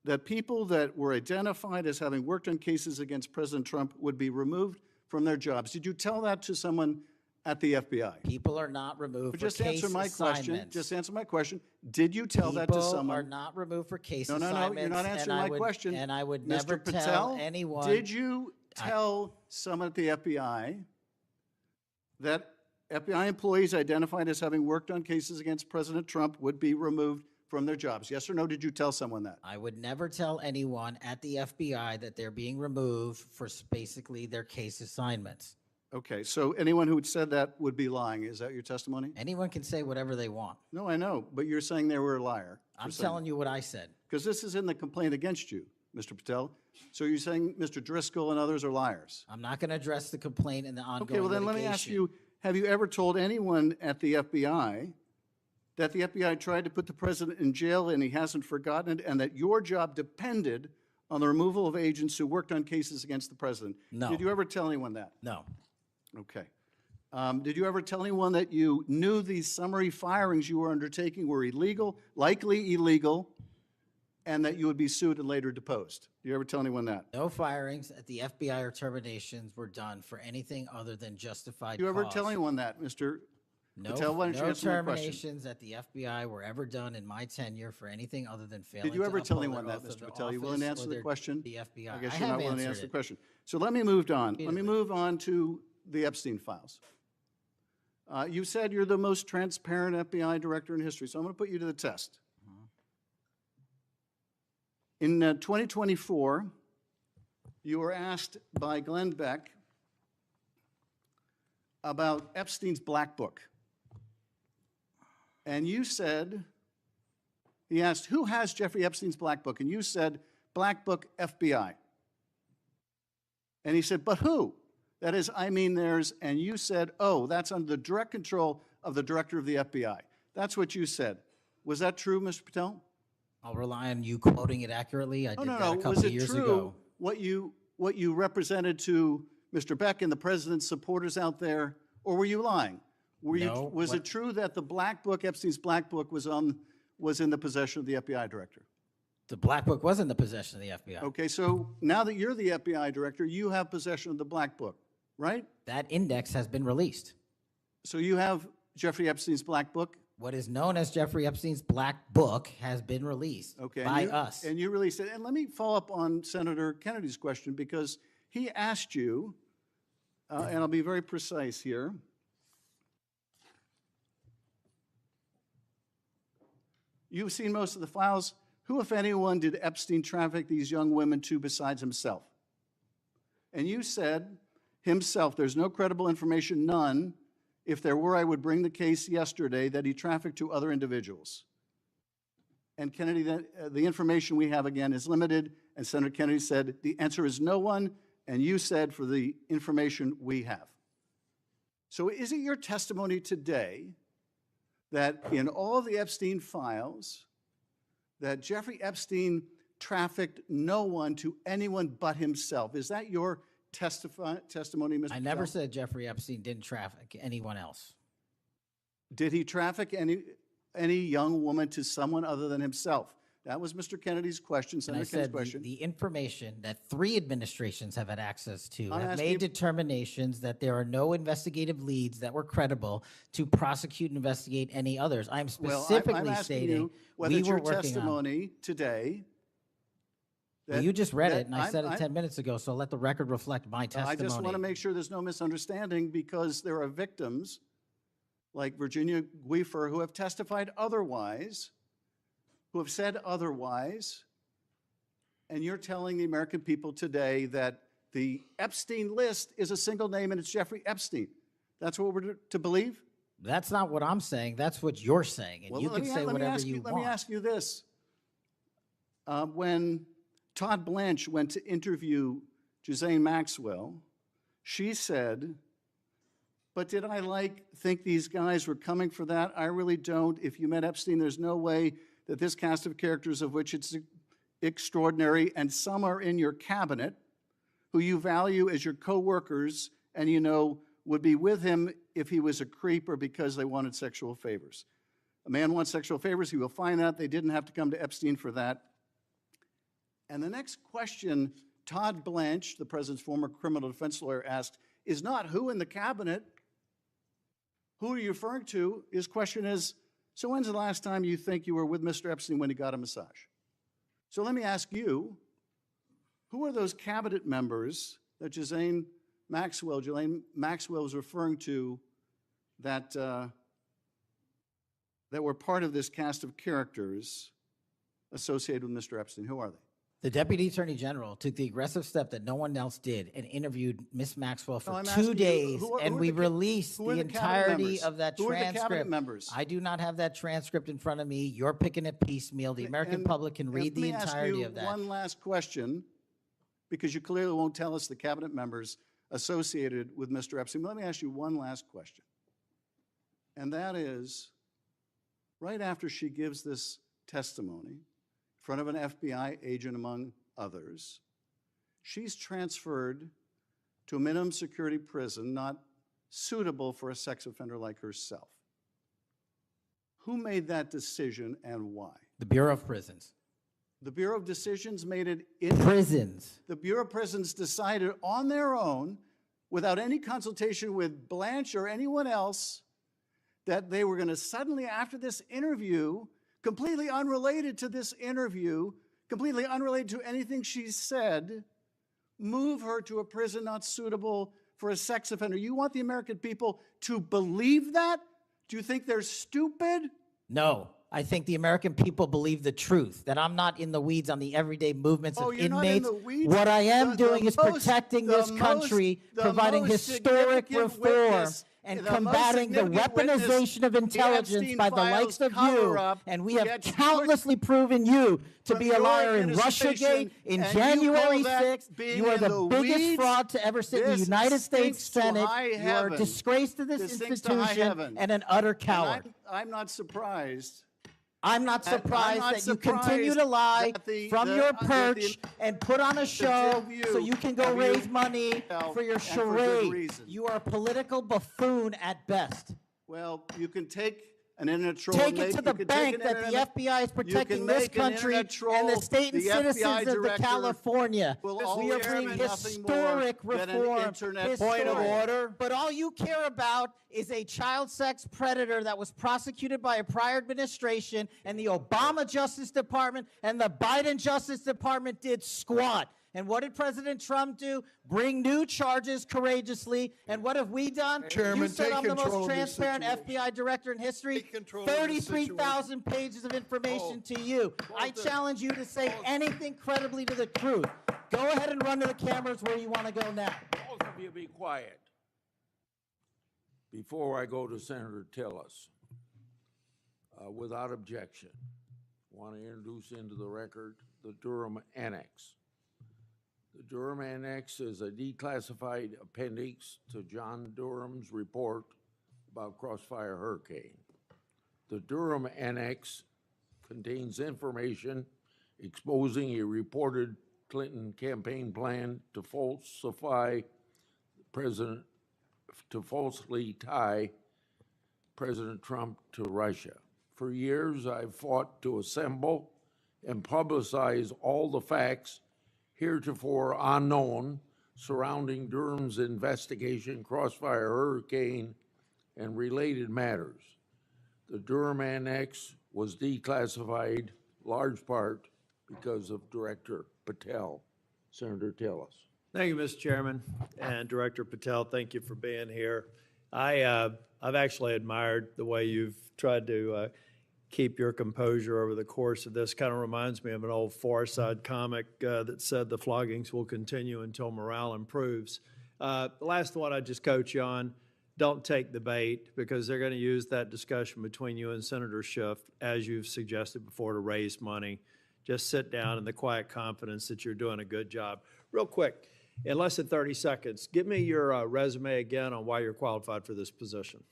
that people that were identified as having worked on cases against President Trump would be removed from their jobs? Did you tell that to someone at the FBI? People are not removed But for just case answer my question. assignments. Just answer my question. Did you tell that to People someone? are not removed for case No, assignments. you're not and answering I my would- question. And I would Mr. never Patel, tell anyone. did you tell someone at the FBI that FBI employees identified as having worked on cases against President Trump would be removed from their jobs? Yes or no, did you tell someone that? I would never tell anyone at the FBI that they're being removed for basically their case assignments. Okay, so anyone who had said that would be lying. Is that your testimony? Anyone can say whatever they want. No, I know, but you're saying they were a liar. I'm telling you what I said. Because this is in the complaint against you. Mr. Patel. So you're saying Mr. Driscoll and others are liars? I'm not going to address the complaint and the ongoing Okay, well then let me ask litigation. you, have you ever told anyone at the FBI that the FBI tried to put the president in jail and he hasn't forgotten it, and that your job depended on the removal of agents who worked on cases against the president? No. Did you ever tell anyone that? No. Okay. Did you ever tell anyone that you knew these summary firings you were undertaking were illegal, likely illegal, and that you would be sued and later deposed? Did you ever tell anyone that? No firings at the FBI or terminations were done for anything other than justified Did you ever cause. tell anyone that, Mr. No, Patel? Why don't you no answer my question? terminations at the FBI were ever done in my tenure for anything other than failing Did you to ever tell uphold anyone their that, oath of Mr. the Patel? You willing to office answer or the their- question? The FBI. I guess I you're have not willing to answered answer the it. question. So let me move on. Let me Repeatedly. move on to the Epstein files. You said you're the most transparent FBI director in history, so I'm going to put you to the test. In 2024, you were asked by Glenn Beck about Epstein's Black Book. And you said, he asked, who has Jeffrey Epstein's Black Book? And you said, Black Book, FBI. And he said, but who? That is, I mean theirs. And you said, oh, that's under the direct control of the director of the FBI. That's what you said. Was that true, Mr. Patel? I'll rely on you quoting it accurately. I No, did no, that no. a couple Was of it years true ago. what you represented to Mr. Beck and the president's supporters out there, or were you lying? No, Was what- it true that the Black Book, Epstein's Black Book, was in the possession of the FBI director? The Black Book was in the possession of the FBI. Okay, so now that you're the FBI director, you have possession of the Black Book, right? That index has been released. So you have Jeffrey Epstein's Black Book? What is known as Jeffrey Epstein's Black Book has been released Okay, by us. And you released it. And let me follow up on Senator Kennedy's question, because he asked you, and I'll be very precise here. You've seen most of the files. Who, if anyone, did Epstein traffic these young women to besides himself? And you said, himself, there's no credible information, none. If there were, I would bring the case yesterday that he trafficked to other individuals. And Kennedy, the information we have again is limited, and Senator Kennedy said, the answer is no one, and you said for the information we have. So is it your testimony today that in all the Epstein files, that Jeffrey Epstein trafficked no one to anyone but himself? Is that your testimony, Mr. I never Patel? said Jeffrey Epstein didn't traffic anyone else. Did he traffic any young woman to someone other than himself? That was Mr. Kennedy's question, And I Senator Kennedy's said question. the information that 3 administrations have had access to I'm have asking made you- determinations that there are no investigative leads that were credible to prosecute and investigate any others. I'm Well, specifically I'm asking stating you whether we it's were your working on. testimony today. Well, you just read that it, and I said it 10 minutes ago, so let the record reflect my I testimony. just want to make sure there's no misunderstanding, because there are victims like Virginia Guifer who have testified otherwise, who have said otherwise, and you're telling the American people today that the Epstein list is a single name and it's Jeffrey Epstein. That's what we're to believe? That's not what I'm saying. That's what you're saying, and Well, you let can me- say let me whatever ask you Let want. me ask you this. When Todd Blanche went to interview Ghislaine Maxwell, she said, but did I think these guys were coming for that? I really don't. If you met Epstein, there's no way that this cast of characters, of which it's extraordinary, and some are in your cabinet, who you value as your co-workers, and you know would be with him if he was a creep or because they wanted sexual favors. A man wants sexual favors, he will find that. They didn't have to come to Epstein for that. And the next question Todd Blanche, the president's former criminal defense lawyer, asked is not who in the cabinet, who are you referring to? His question is, so when's the last time you think you were with Mr. Epstein when he got a massage? So let me ask you, who are those cabinet members that Ghislaine Maxwell was referring to that, that were part of this cast of characters associated with Mr. Epstein? Who are they? The Deputy Attorney General took the aggressive step that no one else did and interviewed Miss Maxwell No, for I'm 2 asking you, days, who are and the we ca- released who are the the cabinet entirety members? of that Who are the transcript. cabinet members? I do not have that transcript in front of me. You're picking it piecemeal. The American And- public can and read the entirety of Let me ask that. you one last question, because you clearly won't tell us the cabinet members associated with Mr. Epstein. Let me ask you one last question. And that is, right after she gives this testimony in front of an FBI agent, among others, she's transferred to a minimum security prison not suitable for a sex offender like herself. Who made that decision and why? The Bureau of Prisons. The Bureau of Decisions made it in. Prisons. The Bureau of Prisons decided on their own, without any consultation with Blanche or anyone else, that they were going to suddenly, after this interview, completely unrelated to this interview, completely unrelated to anything she said, move her to a prison not suitable for a sex offender. You want the American people to believe that? Do you think they're stupid? No, I think the American people believe the truth, that I'm not in the weeds on the everyday movements Oh, of you're not in inmates. the weeds? What I am The doing is most- protecting the this country, most- the providing most historic significant reform, witness- and the most combating the significant witness weaponization of the intelligence Epstein by the likes files of you. cover-up And we have gets countlessly proven you to from be a your liar in administration, Russiagate, in and you January call that 6th. being You are in the the biggest weeds? fraud to ever sit in the This United States stinks to Senate. high You are a heaven. disgrace to this This stinks to high institution heaven. and an utter And coward. I'm not surprised. I'm not I'm surprised not that you continue to surprised lie that from the- your that the- perch and put on a show two of so you you can go have raise you- money well, for your and for good charade. reason. You are a political buffoon at best. Well, you can take an internet troll. Take and it make- to you the can take bank an that the internet- FBI is you protecting can this make an country internet troll. and the state and The FBI citizens of the director California. will We are always bringing be nothing more historic than an reform. internet Historic. troll. But all you care about is a child sex predator that was prosecuted by a prior administration, and the Obama Justice Department and the Biden Justice Department did squat. And what did President Trump do? Bring new charges courageously. And what have we done? Chairman, You said take I'm the most control of this transparent situation. FBI director in history. Take control of this 33,000 pages of information to you. I challenge you to say anything credibly to the truth. Go ahead and run to the cameras where you want to go now. Both of you be quiet. Before I go to Senator Tillis, without objection, want to introduce into the record the Durham Annex. The Durham Annex is a declassified appendix to John Durham's report about Crossfire Hurricane. The Durham Annex contains information exposing a reported Clinton campaign plan to falsely tie President Trump to Russia. For years, I've fought to assemble and publicize all the facts heretofore unknown surrounding Durham's investigation, Crossfire Hurricane, and related matters. The Durham Annex was declassified large part because of Director Patel. Senator Tillis. Thank you, Mr. Chairman, and Director Patel, thank you for being here. I've actually admired the way you've tried to keep your composure over the course of this. Kind of reminds me of an old Far Side comic that said the floggings will continue until morale improves. The last one I just coach you on, don't take the bait, because they're going to use that discussion between you and Senator Schiff, as you've suggested before, to raise money. Just sit down in the quiet confidence that you're doing a good job. Real quick, in less than 30 seconds, give me your resume again on why you're qualified for this position.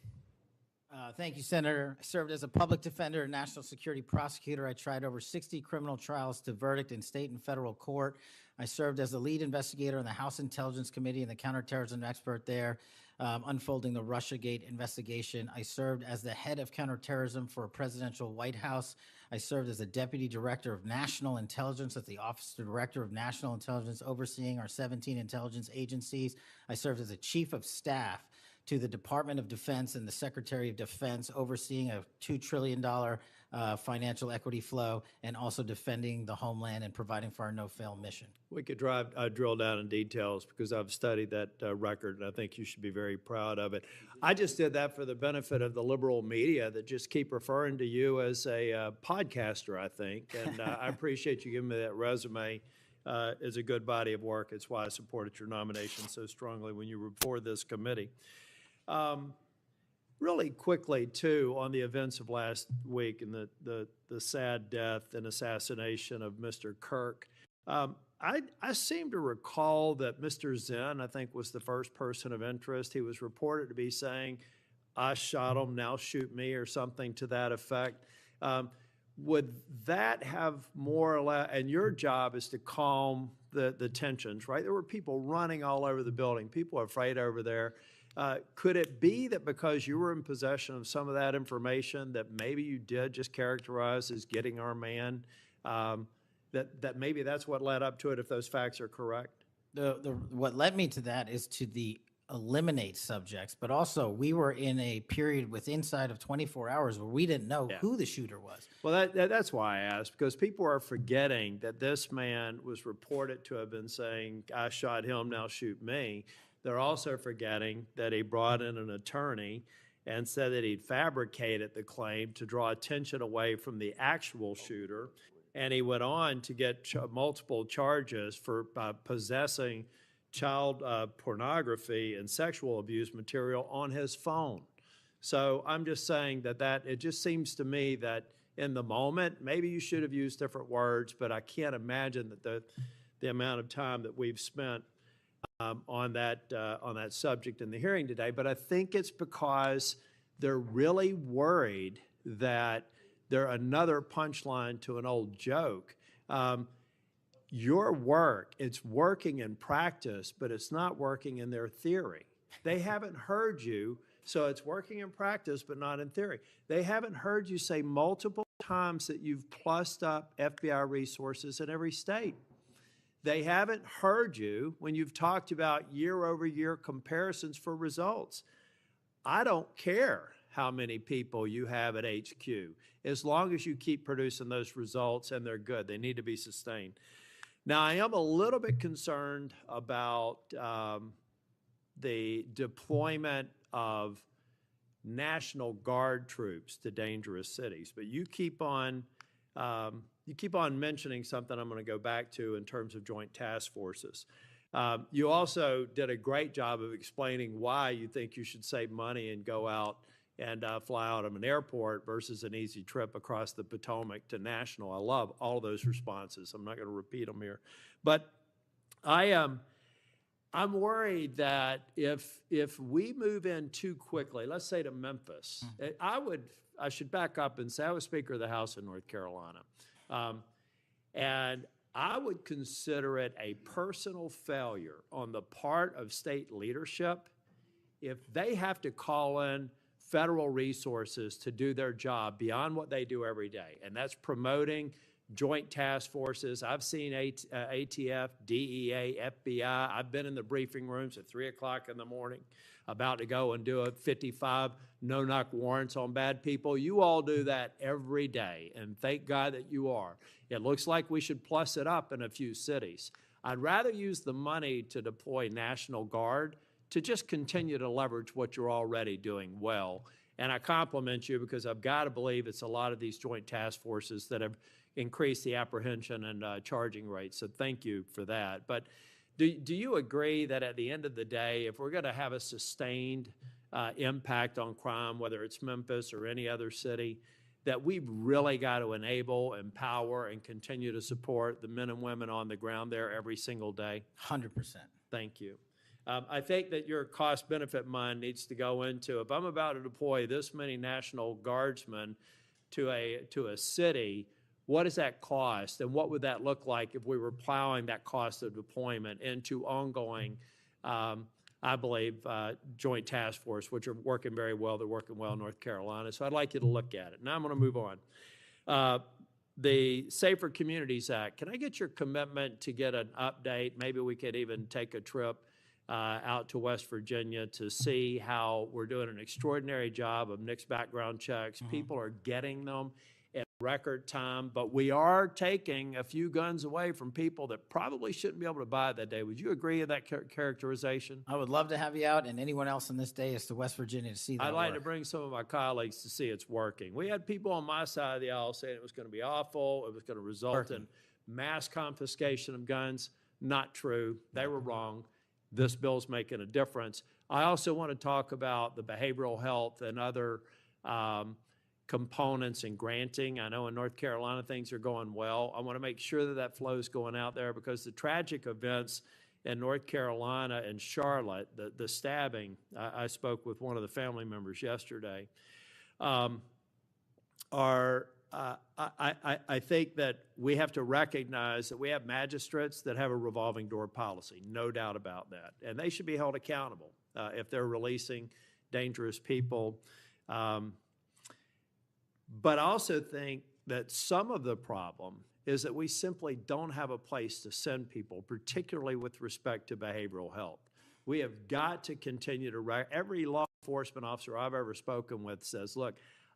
Thank you, Senator. I served as a public defender and national security prosecutor. I tried over 60 criminal trials to verdict in state and federal court. I served as the lead investigator in the House Intelligence Committee and the counterterrorism expert there, unfolding the Russiagate investigation. I served as the head of counterterrorism for a presidential White House. I served as a deputy director of national intelligence at the Office of Director of National Intelligence, overseeing our 17 intelligence agencies. I served as a chief of staff to the Department of Defense and the Secretary of Defense overseeing a $2 trillion financial equity flow, and also defending the homeland and providing for our no-fail mission. We could drill down in details because I've studied that record, and I think you should be very proud of it. I just did that for the benefit of the liberal media that just keep referring to you as a podcaster, I think, and I appreciate you giving me that resume. It's a good body of work. It's why I supported your nomination so strongly when you were before this committee. Really quickly, too, on the events of last week and the sad death and assassination of Mr. Kirk, I seem to recall that Mr. Zen, I think, was the first person of interest. He was reported to be saying, "I shot him, now shoot me," or something to that effect. Would that have more or less, and your job is to calm the tensions, right? There were people running all over the building. People are afraid over there. Could it be that because you were in possession of some of that information that maybe you did just characterize as getting our man, that maybe that's what led up to it, if those facts are correct? What led me to that is to the eliminate subjects, but also we were in a period with inside of 24 hours where we didn't know who the shooter was. Well, that's why I asked, because people are forgetting that this man was reported to have been saying, "I shot him, now shoot me." They're also forgetting that he brought in an attorney and said that he'd fabricated the claim to draw attention away from the actual shooter. And he went on to get multiple charges for possessing child pornography and sexual abuse material on his phone. So I'm just saying that it just seems to me that in the moment, maybe you should have used different words, but I can't imagine that the amount of time that we've spent on that subject in the hearing today. But I think it's because they're really worried that they're another punchline to an old joke. Your work, it's working in practice, but it's not working in their theory. They haven't heard you, so it's working in practice, but not in theory. They haven't heard you say multiple times that you've plussed up FBI resources in every state. They haven't heard you when you've talked about year-over-year comparisons for results. I don't care how many people you have at HQ, as long as you keep producing those results and they're good. They need to be sustained. Now, I am a little bit concerned about the deployment of National Guard troops to dangerous cities, but you keep on mentioning something I'm going to go back to in terms of joint task forces. You also did a great job of explaining why you think you should save money and go out and fly out of an airport versus an easy trip across the Potomac to National. I love all of those responses. I'm not going to repeat them here. But I'm worried that if we move in too quickly, let's say to Memphis, I should back up and say I was Speaker of the House in North Carolina. And I would consider it a personal failure on the part of state leadership if they have to call in federal resources to do their job beyond what they do every day, and that's promoting joint task forces. I've seen ATF, DEA, FBI. I've been in the briefing rooms at 3 o'clock in the morning about to go and do a 55 no-knock warrants on bad people. You all do that every day, and thank God that you are. It looks like we should plus it up in a few cities. I'd rather use the money to deploy National Guard to just continue to leverage what you're already doing well. And I compliment you because I've got to believe it's a lot of these joint task forces that have increased the apprehension and charging rates. So thank you for that. But do you agree that at the end of the day, if we're going to have a sustained impact on crime, whether it's Memphis or any other city, that we've really got to enable, empower, and continue to support the men and women on the ground there every single day? 100%. Thank you. I think that your cost-benefit mind needs to go into, if I'm about to deploy this many National Guardsmen to a city, what does that cost? And what would that look like if we were plowing that cost of deployment into ongoing, I believe, joint task force, which are working very well. They're working well in North Carolina. So I'd like you to look at it. Now I'm going to move on. The Safer Communities Act, can I get your commitment to get an update? Maybe we could even take a trip out to West Virginia to see how we're doing an extraordinary job of NICS background checks. People are getting them in record time, but we are taking a few guns away from people that probably shouldn't be able to buy it that day. Would you agree with that characterization? I would love to have you out and anyone else on this day is to West Virginia to see that I'd like to work. bring some of my colleagues to see it's working. We had people on my side of the aisle saying it was going to be awful, it was going to result in mass confiscation of guns. Not true. They were wrong. This bill's making a difference. I also want to talk about the behavioral health and other components in granting. I know in North Carolina things are going well. I want to make sure that that flow is going out there because the tragic events in North Carolina and Charlotte, the stabbing, I spoke with one of the family members yesterday, I think that we have to recognize that we have magistrates that have a revolving door policy, no doubt about that. And they should be held accountable if they're releasing dangerous people. But I also think that some of the problem is that we simply don't have a place to send people, particularly with respect to behavioral health. We have got to continue to, every law enforcement officer I've ever spoken with says, look,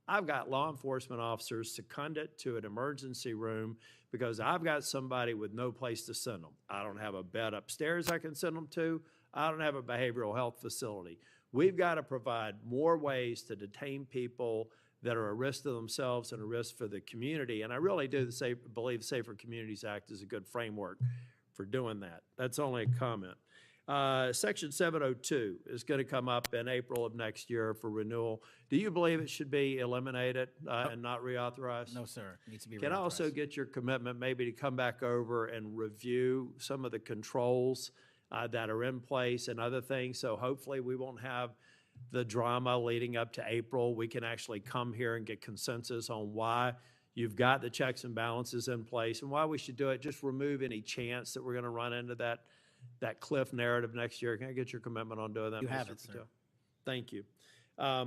I've got law enforcement officers seconded to an emergency room because I've got somebody with no place to send them. I don't have a bed upstairs I can send them to. I don't have a behavioral health facility. We've got to provide more ways to detain people that are a risk to themselves and a risk for the community. And I really do believe the Safer Communities Act is a good framework for doing that. That's only a comment. Section 702 is going to come up in April of next year for renewal. Do you believe it should be eliminated and not reauthorized? No, sir. It needs to be Can I also reauthorized. get your commitment maybe to come back over and review some of the controls that are in place and other things? So hopefully we won't have the drama leading up to April. We can actually come here and get consensus on why you've got the checks and balances in place and why we should do it. Just remove any chance that we're going to run into that cliff narrative next year. Can I get your commitment on doing that, You Mr. have it, sir. Patel? Thank you. I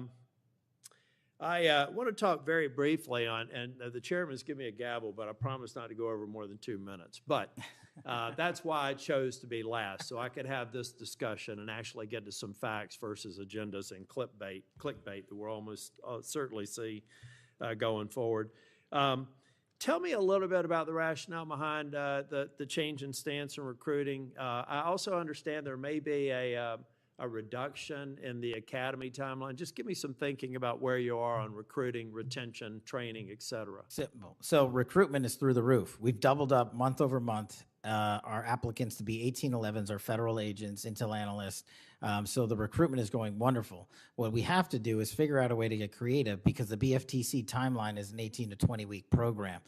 want to talk very briefly on, and the chairman's given me a gavel, but I promise not to go over more than 2 minutes. But that's why I chose to be last, so I could have this discussion and actually get to some facts versus agendas and clickbait that we'll almost certainly see going forward. Tell me a little bit about the rationale behind the change in stance in recruiting. I also understand there may be a reduction in the academy timeline. Just give me some thinking about where you are on recruiting, retention, training, et cetera. Simple. So recruitment is through the roof. We've doubled up month over month our applicants to be 1811s, our federal agents, intel analysts. So the recruitment is going wonderful. What we have to do is figure out a way to get creative because the BFTC timeline is an 18 to 20 week program.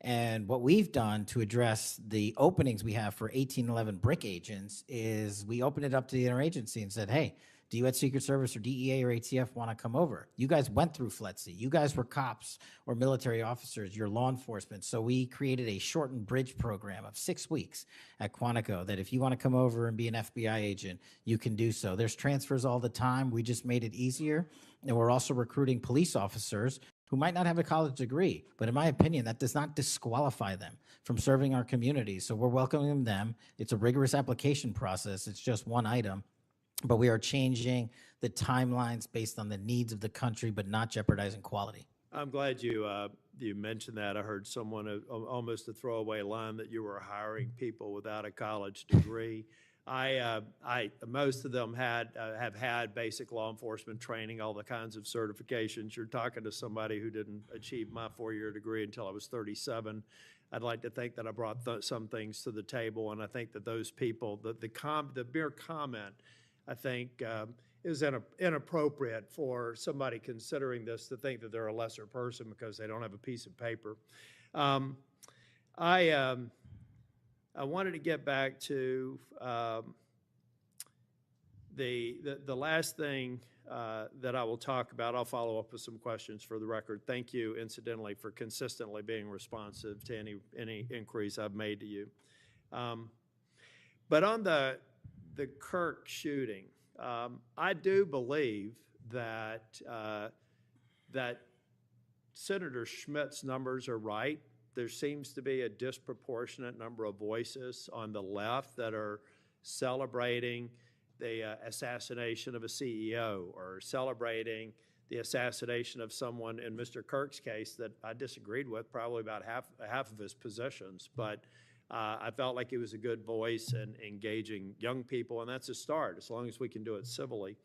And what we've done to address the openings we have for 1811 BRIC agents is we opened it up to the interagency and said, hey, do you at Secret Service or DEA or ATF want to come over? You guys went through FLETC. You guys were cops or military officers. You're law enforcement. So we created a shortened bridge program of 6 weeks at Quantico that if you want to come over and be an FBI agent, you can do so. There's transfers all the time. We just made it easier. And we're also recruiting police officers who might not have a college degree, but in my opinion, that does not disqualify them from serving our community. So we're welcoming them. It's a rigorous application process. It's just one item. But we are changing the timelines based on the needs of the country, but not jeopardizing quality. I'm glad you mentioned that. I heard someone almost a throwaway line that you were hiring people without a college degree. Most of them have had basic law enforcement training, all the kinds of certifications. You're talking to somebody who didn't achieve my 4-year degree until I was 37. I'd like to think that I brought some things to the table, and I think that those people, the mere comment, I think is inappropriate for somebody considering this to think that they're a lesser person because they don't have a piece of paper. I wanted to get back to the last thing that I will talk about. I'll follow up with some questions for the record. Thank you, incidentally, for consistently being responsive to any inquiries I've made to you. But on the Kirk shooting, I do believe that that Senator Schmidt's numbers are right. There seems to be a disproportionate number of voices on the left that are celebrating the assassination of a CEO or celebrating the assassination of someone in Mr. Kirk's case that I disagreed with probably about half of his positions. But I felt like he was a good voice in engaging young people, and that's a start, as long as we can do it civilly.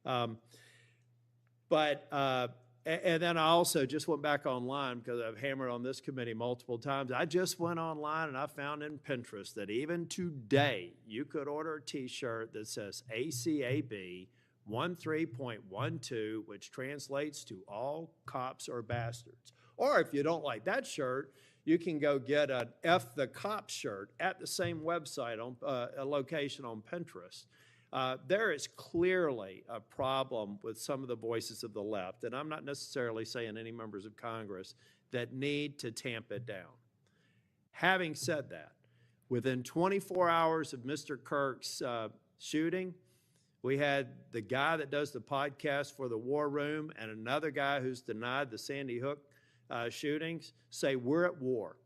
And then I also just went back online because I've hammered on this committee multiple times. I just went online and I found in Pinterest that even today you could order a t-shirt that says ACAB 13.12, which translates to all cops are bastards. Or if you don't like that shirt, you can go get an F the Cop shirt at the same website on a location on Pinterest. There is clearly a problem with some of the voices of the left, and I'm not necessarily saying any members of Congress, that need to tamp it down. Having said that, within 24 hours of Mr. Kirk's shooting, we had the guy that does the podcast for the War Room and another guy who's denied the Sandy Hook shootings say we're at war.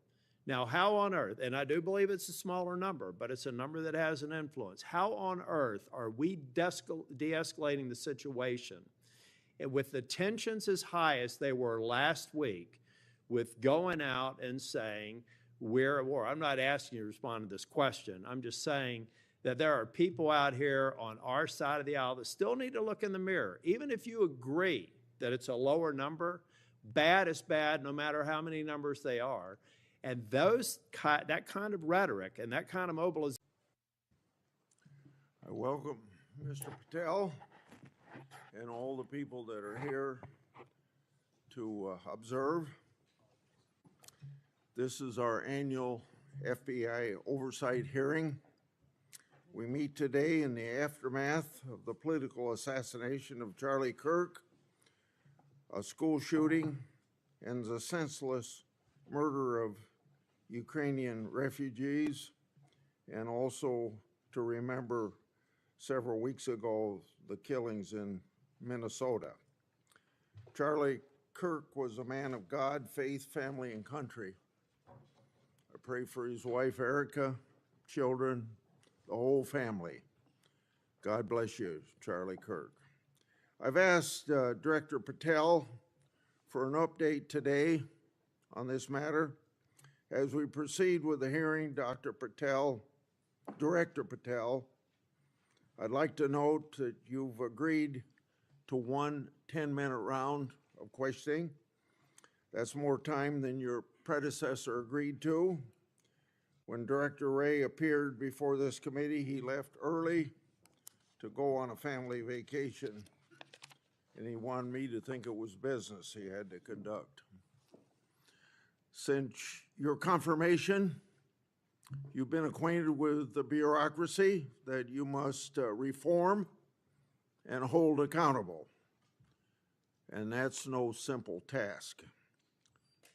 Now, how on earth, and I do believe it's a smaller number, but it's a number that has an influence. How on earth are we de-escalating the situation with the tensions as high as they were last week with going out and saying we're at war? I'm not asking you to respond to this question. I'm just saying that there are people out here on our side of the aisle that still need to look in the mirror. Even if you agree that it's a lower number, bad is bad no matter how many numbers they are. And that kind of rhetoric and that kind of mobilization. I welcome Mr. Patel and all the people that are here to observe. This is our annual FBI Oversight hearing. We meet today in the aftermath of the political assassination of Charlie Kirk, a school shooting, and the senseless murder of Ukrainian refugees, and also to remember several weeks ago the killings in Minnesota. Charlie Kirk was a man of God, faith, family, and country. I pray for his wife, Erica, children, the whole family. God bless you, Charlie Kirk. I've asked Director Patel for an update today on this matter. As we proceed with the hearing, Director Patel, I'd like to note that you've agreed to one 10-minute round of questioning. That's more time than your predecessor agreed to. When Director Wray appeared before this committee, he left early to go on a family vacation, and he wanted me to think it was business he had to conduct. Since your confirmation, you've been acquainted with the bureaucracy that you must reform and hold accountable, and that's no simple task.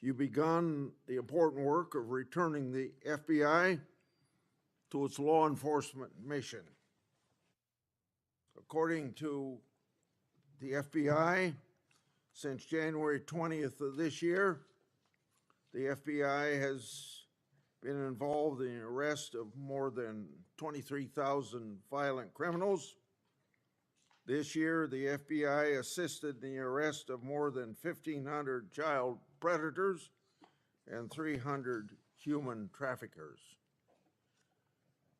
You've begun the important work of returning the FBI to its law enforcement mission. According to the FBI, since January 20th of this year, the FBI has been involved in the arrest of more than 23,000 violent criminals. This year, the FBI assisted in the arrest of more than 1,500 child predators and 300 human traffickers.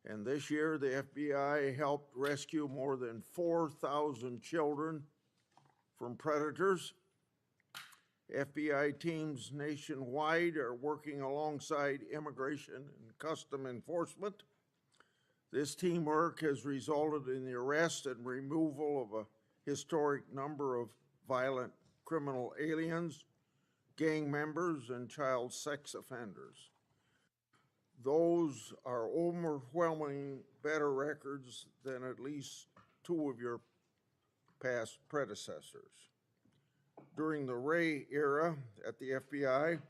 And this year, the FBI helped rescue more than 4,000 children from predators. FBI teams nationwide are working alongside immigration and custom enforcement. This teamwork has resulted in the arrest and removal of a historic number of violent criminal aliens, gang members, and child sex offenders. Those are overwhelming better records than at least two of your past predecessors. During the Wray era at the FBI,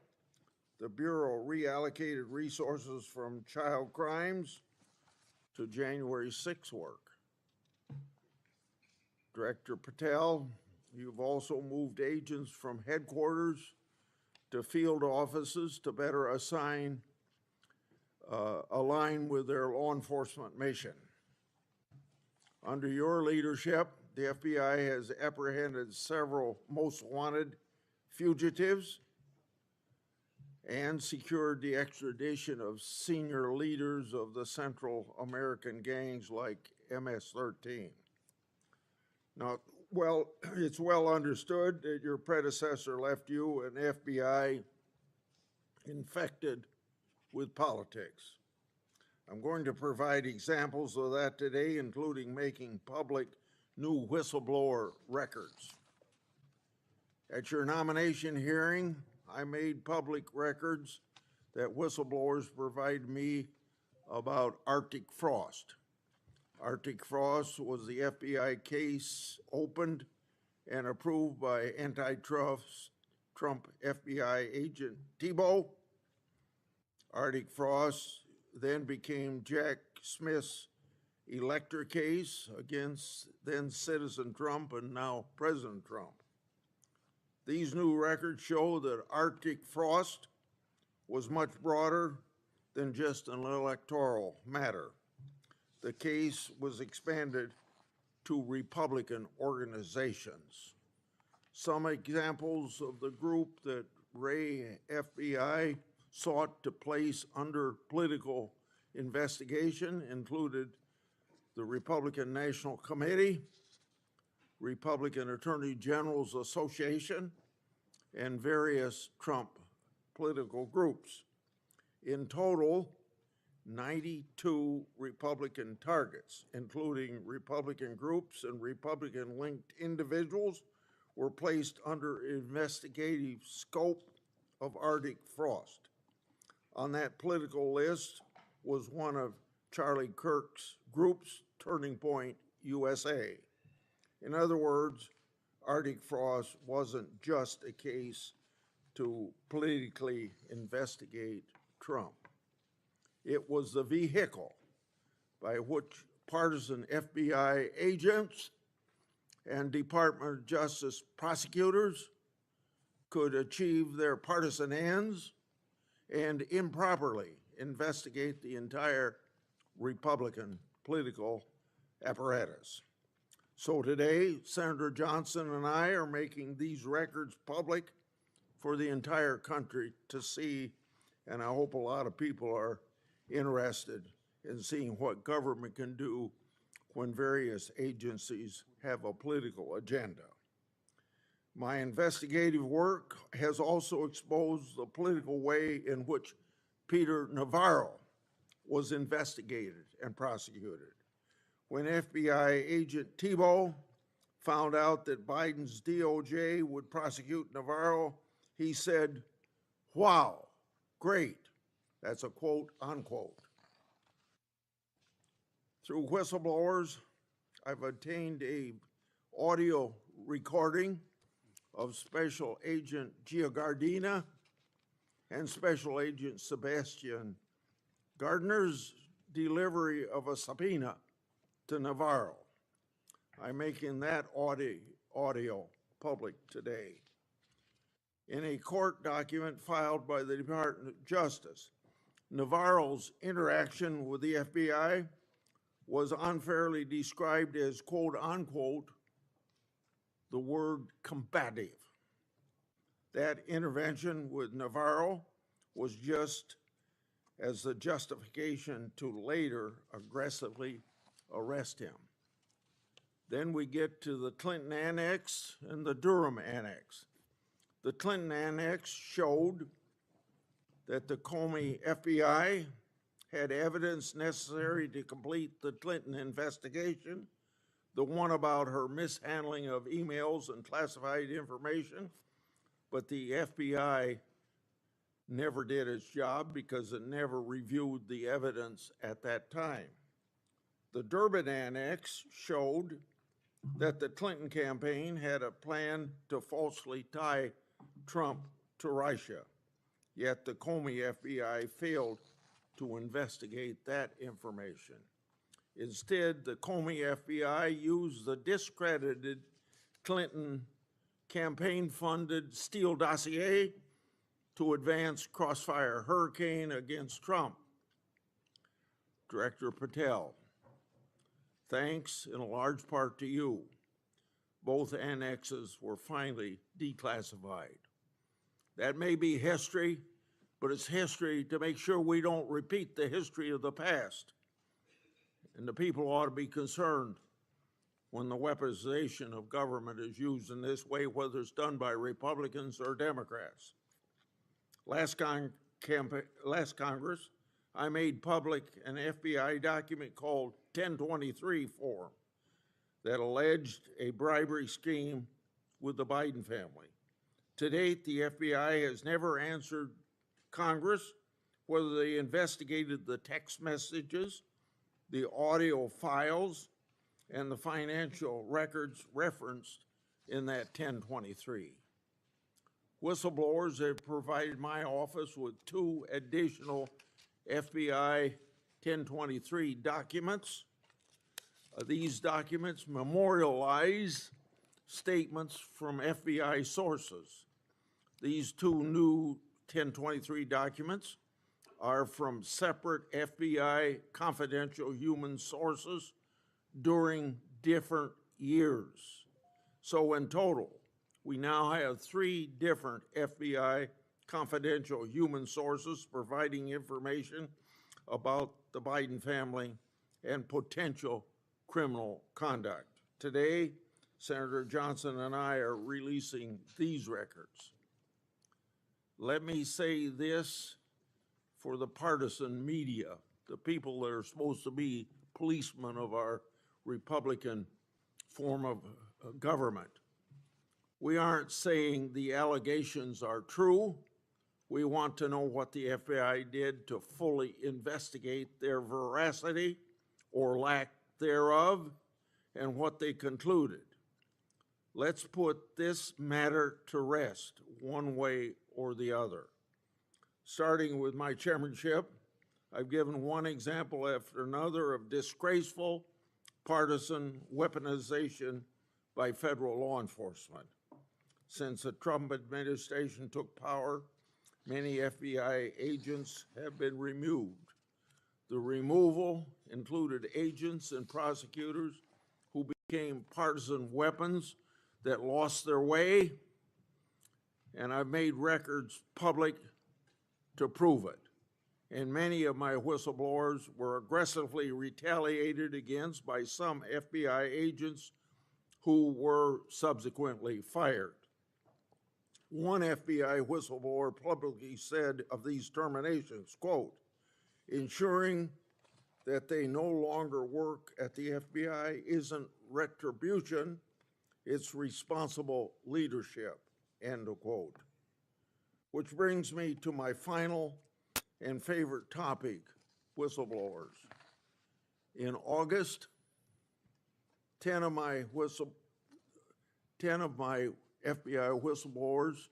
the Bureau reallocated resources from child crimes to January 6 work. Director Patel, you've also moved agents from headquarters to field offices to better align with their law enforcement mission. Under your leadership, the FBI has apprehended several most wanted fugitives and secured the extradition of senior leaders of the Central American gangs like MS-13. Now, well, it's well understood that your predecessor left you an FBI infected with politics. I'm going to provide examples of that today, including making public new whistleblower records. At your nomination hearing, I made public records that whistleblowers provide me about Arctic Frost. Arctic Frost was the FBI case opened and approved by antitrust Trump FBI agent Thibault. Arctic Frost then became Jack Smith's elector case against then citizen Trump and now President Trump. These new records show that Arctic Frost was much broader than just an electoral matter. The case was expanded to Republican organizations. Some examples of the group that Ray FBI sought to place under political investigation included the Republican National Committee, Republican Attorney General's Association, and various Trump political groups. In total, 92 Republican targets, including Republican groups and Republican-linked individuals, were placed under investigative scope of Arctic Frost. On that political list was one of Charlie Kirk's groups, Turning Point USA. In other words, Arctic Frost wasn't just a case to politically investigate Trump. It was the vehicle by which partisan FBI agents and Department of Justice prosecutors could achieve their partisan ends and improperly investigate the entire Republican political apparatus. So today, Senator Johnson and I are making these records public for the entire country to see, and I hope a lot of people are interested in seeing what government can do when various agencies have a political agenda. My investigative work has also exposed the political way in which Peter Navarro was investigated and prosecuted. When FBI agent Thibault found out that Biden's DOJ would prosecute Navarro, he said, "Wow, great." That's a quote, unquote. Through whistleblowers, I've obtained an audio recording of Special Agent Giordina and Special Agent Sebastian Gardner's delivery of a subpoena to Navarro. I'm making that audio public today. In a court document filed by the Department of Justice, Navarro's interaction with the FBI was unfairly described as, quote unquote, the word combative. That intervention with Navarro was just as the justification to later aggressively arrest him. Then we get to the Clinton Annex and the Durham Annex. The Clinton Annex showed that the Comey FBI had evidence necessary to complete the Clinton investigation, the one about her mishandling of emails and classified information, but the FBI never did its job because it never reviewed the evidence at that time. The Durbin Annex showed that the Clinton campaign had a plan to falsely tie Trump to Russia, yet the Comey FBI failed to investigate that information. Instead, the Comey FBI used the discredited Clinton campaign-funded Steele dossier to advance Crossfire Hurricane against Trump. Director Patel, thanks in a large part to you. Both annexes were finally declassified. That may be history, but it's history to make sure we don't repeat the history of the past. And the people ought to be concerned when the weaponization of government is used in this way, whether it's done by Republicans or Democrats. Last Congress, I made public an FBI document called 1023 form that alleged a bribery scheme with the Biden family. To date, the FBI has never answered Congress whether they investigated the text messages, the audio files, and the financial records referenced in that 1023. Whistleblowers have provided my office with 2 additional FBI 1023 documents. These documents memorialize statements from FBI sources. These 2 new 1023 documents are from separate FBI confidential human sources during different years. So in total, we now have 3 different FBI confidential human sources providing information about the Biden family and potential criminal conduct. Today, Senator Johnson and I are releasing these records. Let me say this for the partisan media, the people that are supposed to be policemen of our Republican form of government. We aren't saying the allegations are true. We want to know what the FBI did to fully investigate their veracity or lack thereof and what they concluded. Let's put this matter to rest one way or the other. Starting with my chairmanship, I've given one example after another of disgraceful partisan weaponization by federal law enforcement. Since the Trump administration took power, many FBI agents have been removed. The removal included agents and prosecutors who became partisan weapons that lost their way, and I've made records public to prove it. And many of my whistleblowers were aggressively retaliated against by some FBI agents who were subsequently fired. One FBI whistleblower publicly said of these terminations, quote, ensuring that they no longer work at the FBI isn't retribution, it's responsible leadership, end of quote. Which brings me to my final and favorite topic, whistleblowers. In August, 10 of my FBI whistleblowers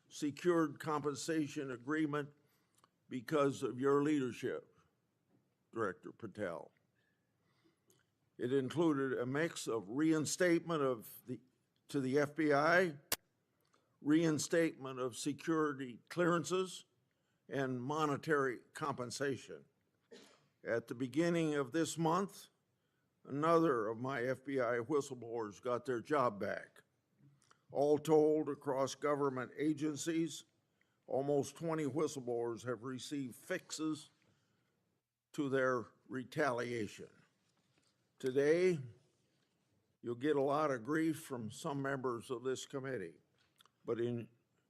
secured compensation agreement because of your leadership, Director Patel. It included a mix of reinstatement to the FBI, reinstatement of security clearances, and monetary compensation. At the beginning of this month, another of my FBI whistleblowers got their job back. All told, across government agencies, almost 20 whistleblowers have received fixes to their retaliation. Today, you'll get a lot of grief from some members of this committee, but in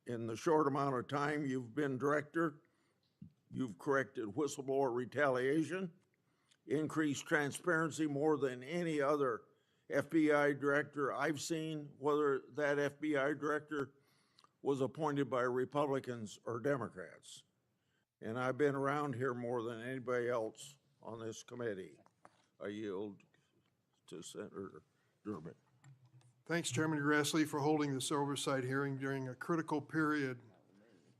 the short amount of time you've been director, you've corrected whistleblower retaliation, increased transparency more than any other FBI director I've seen, whether that FBI director was appointed by Republicans or Democrats. And I've been around here more than anybody else on this committee. I yield to Senator Durbin. Thanks, Chairman Grassley, for holding this oversight hearing during a critical period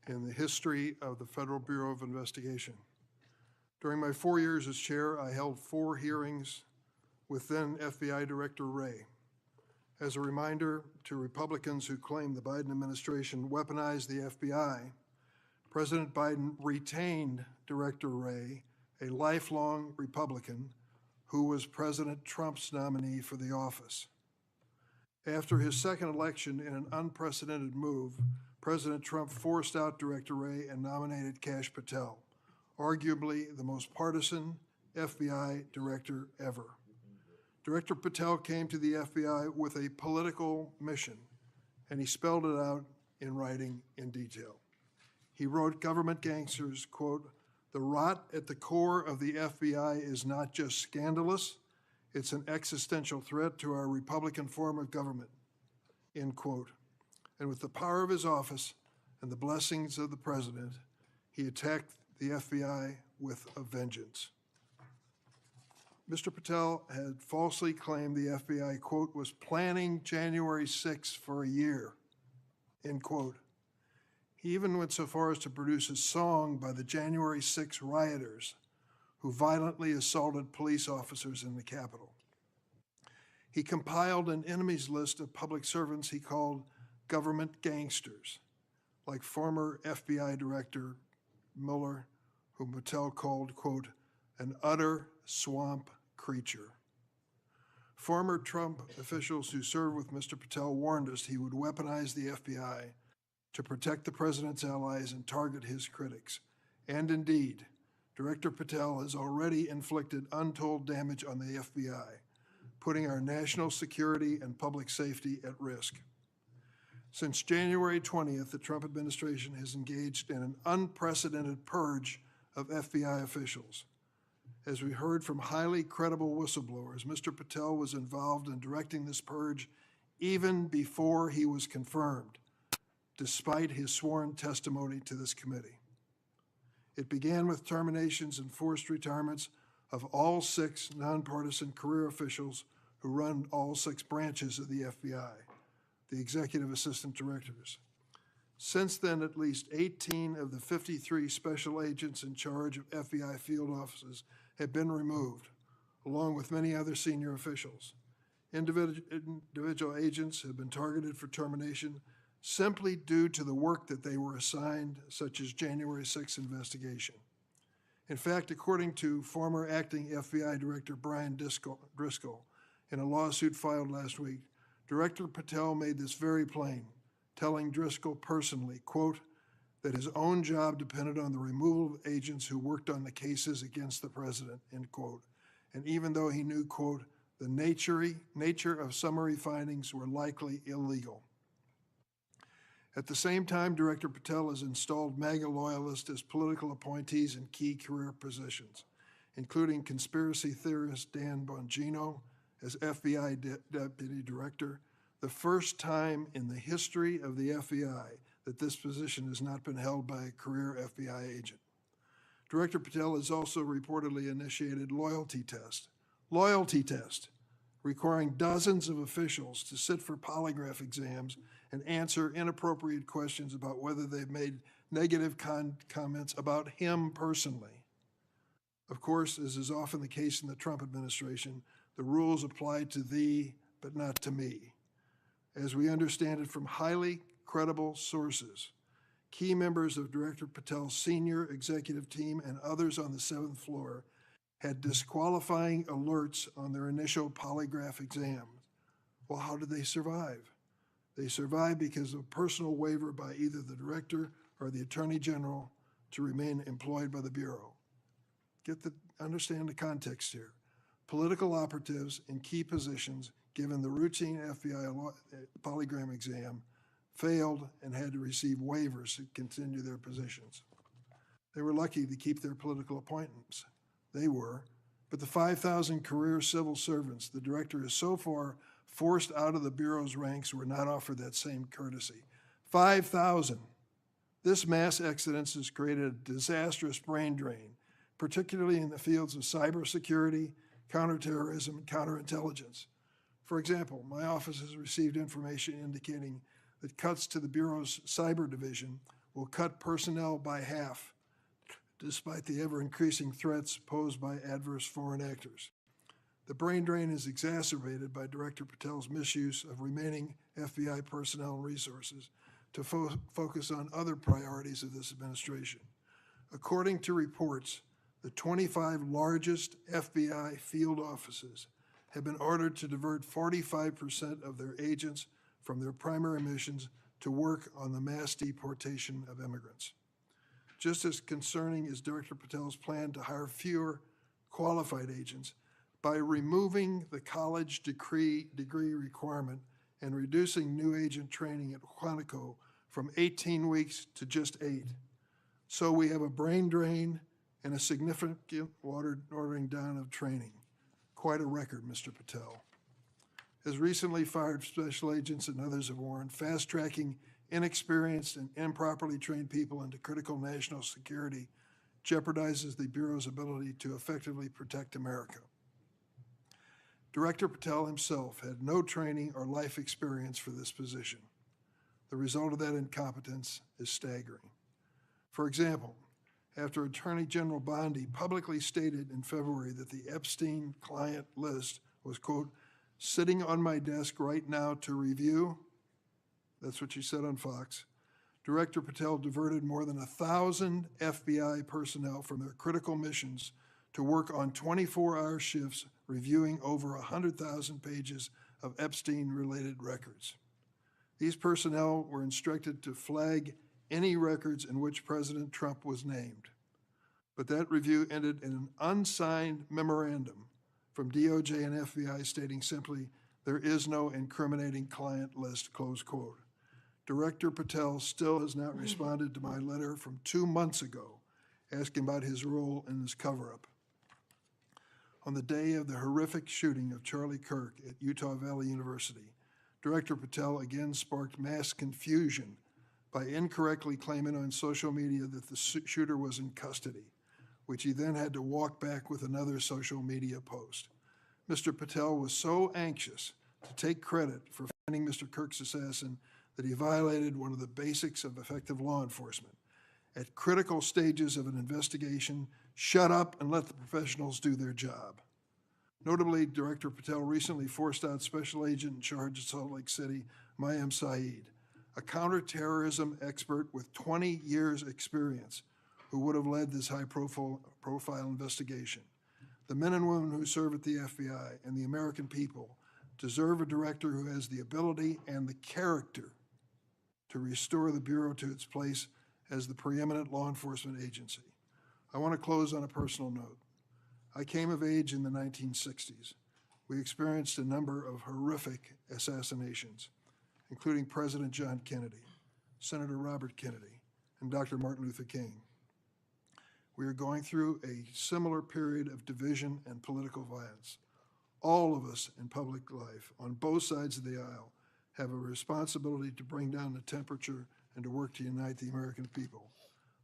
in the history of the Federal Bureau of Investigation. During my 4 years as chair, I held 4 hearings with then FBI Director Wray. As a reminder to Republicans who claim the Biden administration weaponized the FBI, President Biden retained Director Wray, a lifelong Republican, who was President Trump's nominee for the office. After his second election in an unprecedented move, President Trump forced out Director Wray and nominated Kash Patel, arguably the most partisan FBI director ever. Director Patel came to the FBI with a political mission, and he spelled it out in writing in detail. He wrote, "Government gangsters, quote, the rot at the core of the FBI is not just scandalous, it's an existential threat to our Republican form of government," end quote. And with the power of his office and the blessings of the president, he attacked the FBI with a vengeance. Mr. Patel had falsely claimed the FBI, quote, was planning January 6th for a year, end quote. He even went so far as to produce a song by the January 6 rioters who violently assaulted police officers in the Capitol. He compiled an enemies list of public servants he called government gangsters, like former FBI Director Mueller, whom Patel called, quote, an utter swamp creature. Former Trump officials who served with Mr. Patel warned us he would weaponize the FBI to protect the president's allies and target his critics. And indeed, Director Patel has already inflicted untold damage on the FBI, putting our national security and public safety at risk. Since January 20th, the Trump administration has engaged in an unprecedented purge of FBI officials. As we heard from highly credible whistleblowers, Mr. Patel was involved in directing this purge even before he was confirmed, despite his sworn testimony to this committee. It began with terminations and forced retirements of all 6 nonpartisan career officials who run all 6 branches of the FBI, the executive assistant directors. Since then, at least 18 of the 53 special agents in charge of FBI field offices have been removed, along with many other senior officials. Individual agents have been targeted for termination simply due to the work that they were assigned, such as January 6th investigation. In fact, according to former acting FBI Director Brian Driscoll, in a lawsuit filed last week, Director Patel made this very plain, telling Driscoll personally, quote, that his own job depended on the removal of agents who worked on the cases against the president, end quote. And even though he knew, quote, the nature of summary findings were likely illegal. At the same time, Director Patel has installed MAGA loyalists as political appointees in key career positions, including conspiracy theorist Dan Bongino as FBI Deputy Director, the first time in the history of the FBI that this position has not been held by a career FBI agent. Director Patel has also reportedly initiated loyalty test, requiring dozens of officials to sit for polygraph exams and answer inappropriate questions about whether they've made negative comments about him personally. Of course, as is often the case in the Trump administration, the rules apply to thee, but not to me. As we understand it from highly credible sources, key members of Director Patel's senior executive team and others on the 7th floor had disqualifying alerts on their initial polygraph exams. Well, how did they survive? They survived because of a personal waiver by either the director or the attorney general to remain employed by the Bureau. Understand the context here. Political operatives in key positions, given the routine FBI polygraph exam, failed and had to receive waivers to continue their positions. They were lucky to keep their political appointments. They were, but the 5,000 career civil servants the director has so far forced out of the Bureau's ranks were not offered that same courtesy. 5,000. This mass exodus has created a disastrous brain drain, particularly in the fields of cybersecurity, counterterrorism, and counterintelligence. For example, my office has received information indicating that cuts to the Bureau's cyber division will cut personnel by half, despite the ever-increasing threats posed by adverse foreign actors. The brain drain is exacerbated by Director Patel's misuse of remaining FBI personnel and resources to focus on other priorities of this administration. According to reports, the 25 largest FBI field offices have been ordered to divert 45% of their agents from their primary missions to work on the mass deportation of immigrants. Just as concerning is Director Patel's plan to hire fewer qualified agents by removing the college degree requirement and reducing new agent training at Quantico from 18 weeks to just 8. So we have a brain drain and a significant watering down of training. Quite a record, Mr. Patel. As recently fired special agents and others have warned, fast-tracking inexperienced and improperly trained people into critical national security jeopardizes the Bureau's ability to effectively protect America. Director Patel himself had no training or life experience for this position. The result of that incompetence is staggering. For example, after Attorney General Bondi publicly stated in February that the Epstein client list was, quote, sitting on my desk right now to review, that's what she said on Fox, Director Patel diverted more than 1,000 FBI personnel from their critical missions to work on 24-hour shifts reviewing over 100,000 pages of Epstein-related records. These personnel were instructed to flag any records in which President Trump was named. But that review ended in an unsigned memorandum from DOJ and FBI stating simply, there is no incriminating client list, close quote. Director Patel still has not responded to my letter from 2 months ago asking about his role in this cover-up. On the day of the horrific shooting of Charlie Kirk at Utah Valley University, Director Patel again sparked mass confusion by incorrectly claiming on social media that the shooter was in custody, which he then had to walk back with another social media post. Mr. Patel was so anxious to take credit for finding Mr. Kirk's assassin that he violated one of the basics of effective law enforcement. At critical stages of an investigation, shut up and let the professionals do their job. Notably, Director Patel recently forced out Special Agent in charge of Salt Lake City, Mayim Saeed, a counterterrorism expert with 20 years experience, who would have led this high-profile investigation. The men and women who serve at the FBI and the American people deserve a director who has the ability and the character to restore the Bureau to its place as the preeminent law enforcement agency. I want to close on a personal note. I came of age in the 1960s. We experienced a number of horrific assassinations, including President John Kennedy, Senator Robert Kennedy, and Dr. Martin Luther King. We are going through a similar period of division and political violence. All of us in public life, on both sides of the aisle, have a responsibility to bring down the temperature and to work to unite the American people.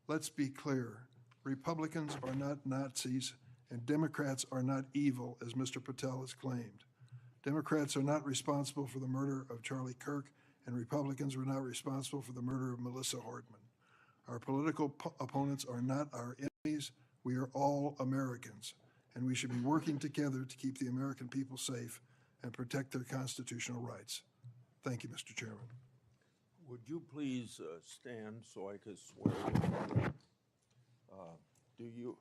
Let's be clear, Republicans are not Nazis and Democrats are not evil, as Mr. Patel has claimed. Democrats are not responsible for the murder of Charlie Kirk, and Republicans were not responsible for the murder of Melissa Hortman. Our political opponents are not our enemies. We are all Americans, and we should be working together to keep the American people safe and protect their constitutional rights. Thank you, Mr. Chairman. Would you please stand so I could swear you?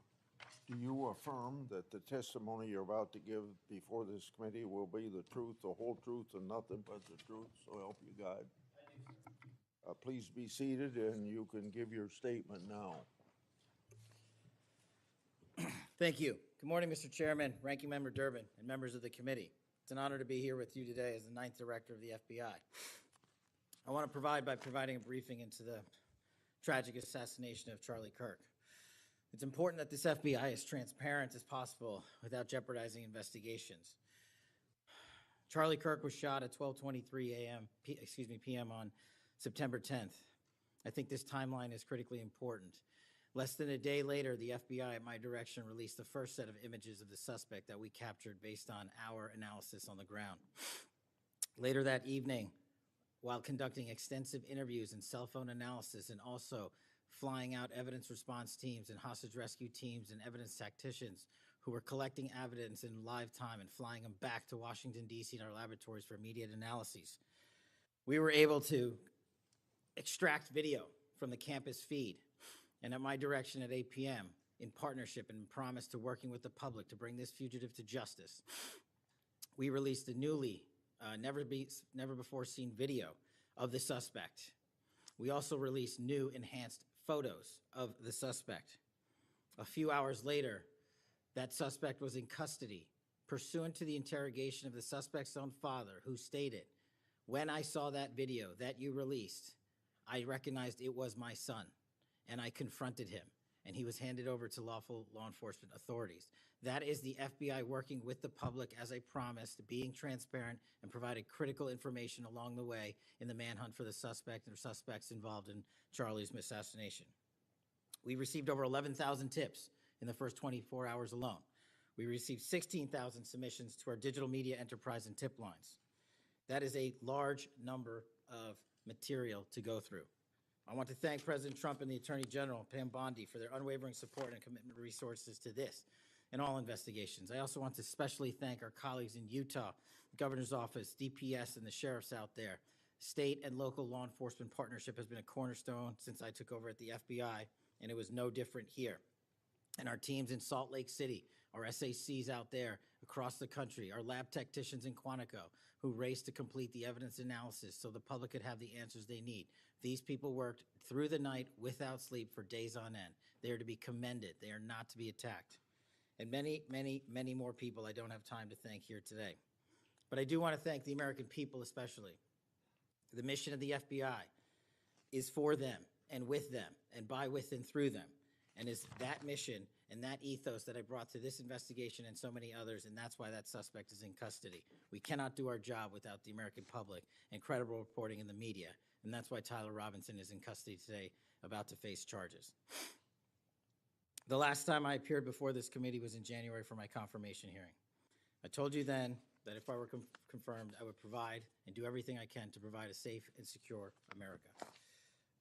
Do you affirm that the testimony you're about to give before this committee will be the truth, the whole truth, and nothing but the truth? So help you God. Please be seated, and you can give your statement now. Thank you. Good morning, Mr. Chairman, Ranking Member Durbin, and members of the committee. It's an honor to be here with you today as the 9th Director of the FBI. I want to providing a briefing into the tragic assassination of Charlie Kirk. It's important that this FBI is transparent as possible without jeopardizing investigations. Charlie Kirk was shot at 12:23 p.m. on September 10th. I think this timeline is critically important. Less than a day later, the FBI, at my direction, released the first set of images of the suspect that we captured based on our analysis on the ground. Later that evening, while conducting extensive interviews and cell phone analysis and also flying out evidence response teams and hostage rescue teams and evidence tacticians who were collecting evidence in live time and flying them back to Washington, D.C. in our laboratories for immediate analyses, we were able to extract video from the campus feed. And at my direction at 8 p.m., in partnership and in promise to working with the public to bring this fugitive to justice, we released a newly, never before seen video of the suspect. We also released new enhanced photos of the suspect. A few hours later, that suspect was in custody, pursuant to the interrogation of the suspect's own father, who stated, "When I saw that video that you released, I recognized it was my son, and I confronted him, and he was handed over to lawful law enforcement authorities." That is the FBI working with the public, as I promised, being transparent and providing critical information along the way in the manhunt for the suspect and suspects involved in Charlie's assassination. We received over 11,000 tips in the first 24 hours alone. We received 16,000 submissions to our digital media enterprise and tip lines. That is a large number of material to go through. I want to thank President Trump and the Attorney General, Pam Bondi, for their unwavering support and commitment of resources to this and all investigations. I also want to especially thank our colleagues in Utah, the Governor's Office, DPS, and the sheriffs out there. State and local law enforcement partnership has been a cornerstone since I took over at the FBI, and it was no different here. And our teams in Salt Lake City, our SACs out there across the country, our lab technicians in Quantico, who raced to complete the evidence analysis so the public could have the answers they need. These people worked through the night without sleep for days on end. They are to be commended. They are not to be attacked. And many, many, many more people I don't have time to thank here today. But I do want to thank the American people especially. The mission of the FBI is for them and with them and by, with, and through them. And it's that mission and that ethos that I brought to this investigation and so many others, and that's why that suspect is in custody. We cannot do our job without the American public and credible reporting in the media, and that's why Tyler Robinson is in custody today, about to face charges. The last time I appeared before this committee was in January for my confirmation hearing. I told you then that if I were confirmed, I would provide and do everything I can to provide a safe and secure America.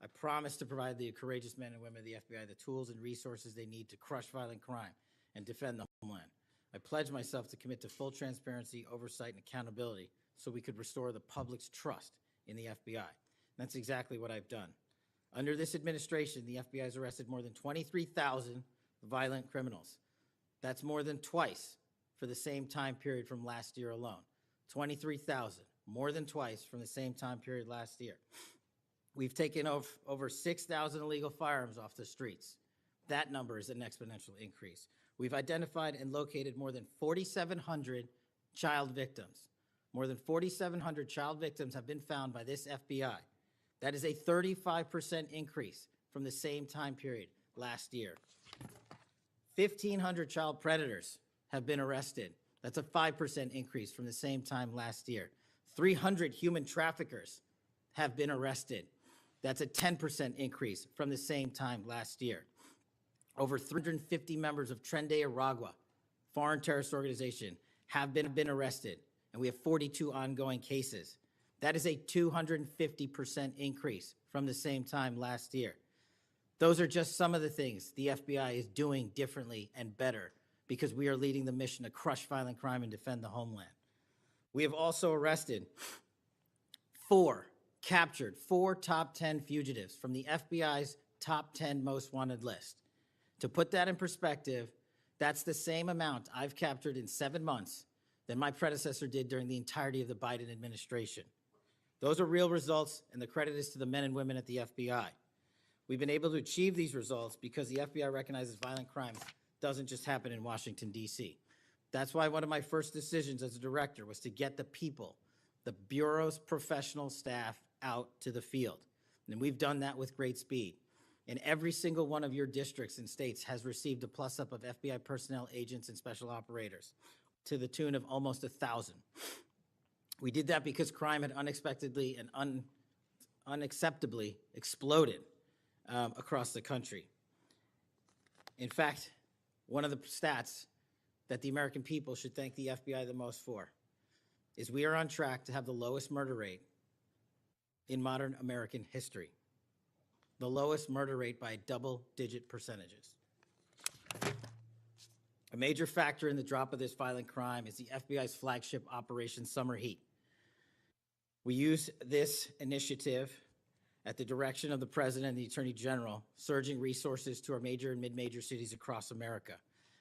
I promise to provide the courageous men and women of the FBI the tools and resources they need to crush violent crime and defend the homeland. I pledge myself to commit to full transparency, oversight, and accountability so we could restore the public's trust in the FBI. And that's exactly what I've done. Under this administration, the FBI has arrested more than 23,000 violent criminals. That's more than twice for the same time period from last year alone. 23,000, more than twice from the same time period last year. We've taken over 6,000 illegal firearms off the streets. That number is an exponential increase. We've identified and located more than 4,700 child victims. More than 4,700 child victims have been found by this FBI. That is a 35% increase from the same time period last year. 1,500 child predators have been arrested. That's a 5% increase from the same time last year. 300 human traffickers have been arrested. That's a 10% increase from the same time last year. Over 350 members of Tren de Aragua, foreign terrorist organization, have been arrested, and we have 42 ongoing cases. That is a 250% increase from the same time last year. Those are just some of the things the FBI is doing differently and better because we are leading the mission to crush violent crime and defend the homeland. We have also captured four top 10 fugitives from the FBI's top 10 most wanted list. To put that in perspective, that's the same amount I've captured in 7 months than my predecessor did during the entirety of the Biden administration. Those are real results, and the credit is to the men and women at the FBI. We've been able to achieve these results because the FBI recognizes violent crime doesn't just happen in Washington, D.C. That's why one of my first decisions as a director was to get the people, the Bureau's professional staff, out to the field. And we've done that with great speed. And every single one of your districts and states has received a plus-up of FBI personnel, agents, and special operators to the tune of almost 1,000. We did that because crime had unexpectedly and unacceptably exploded across the country. In fact, one of the stats that the American people should thank the FBI the most for is we are on track to have the lowest murder rate in modern American history. The lowest murder rate by double-digit percentages. A major factor in the drop of this violent crime is the FBI's flagship Operation Summer Heat. We use this initiative at the direction of the President and the Attorney General, surging resources to our major and mid-major cities across America,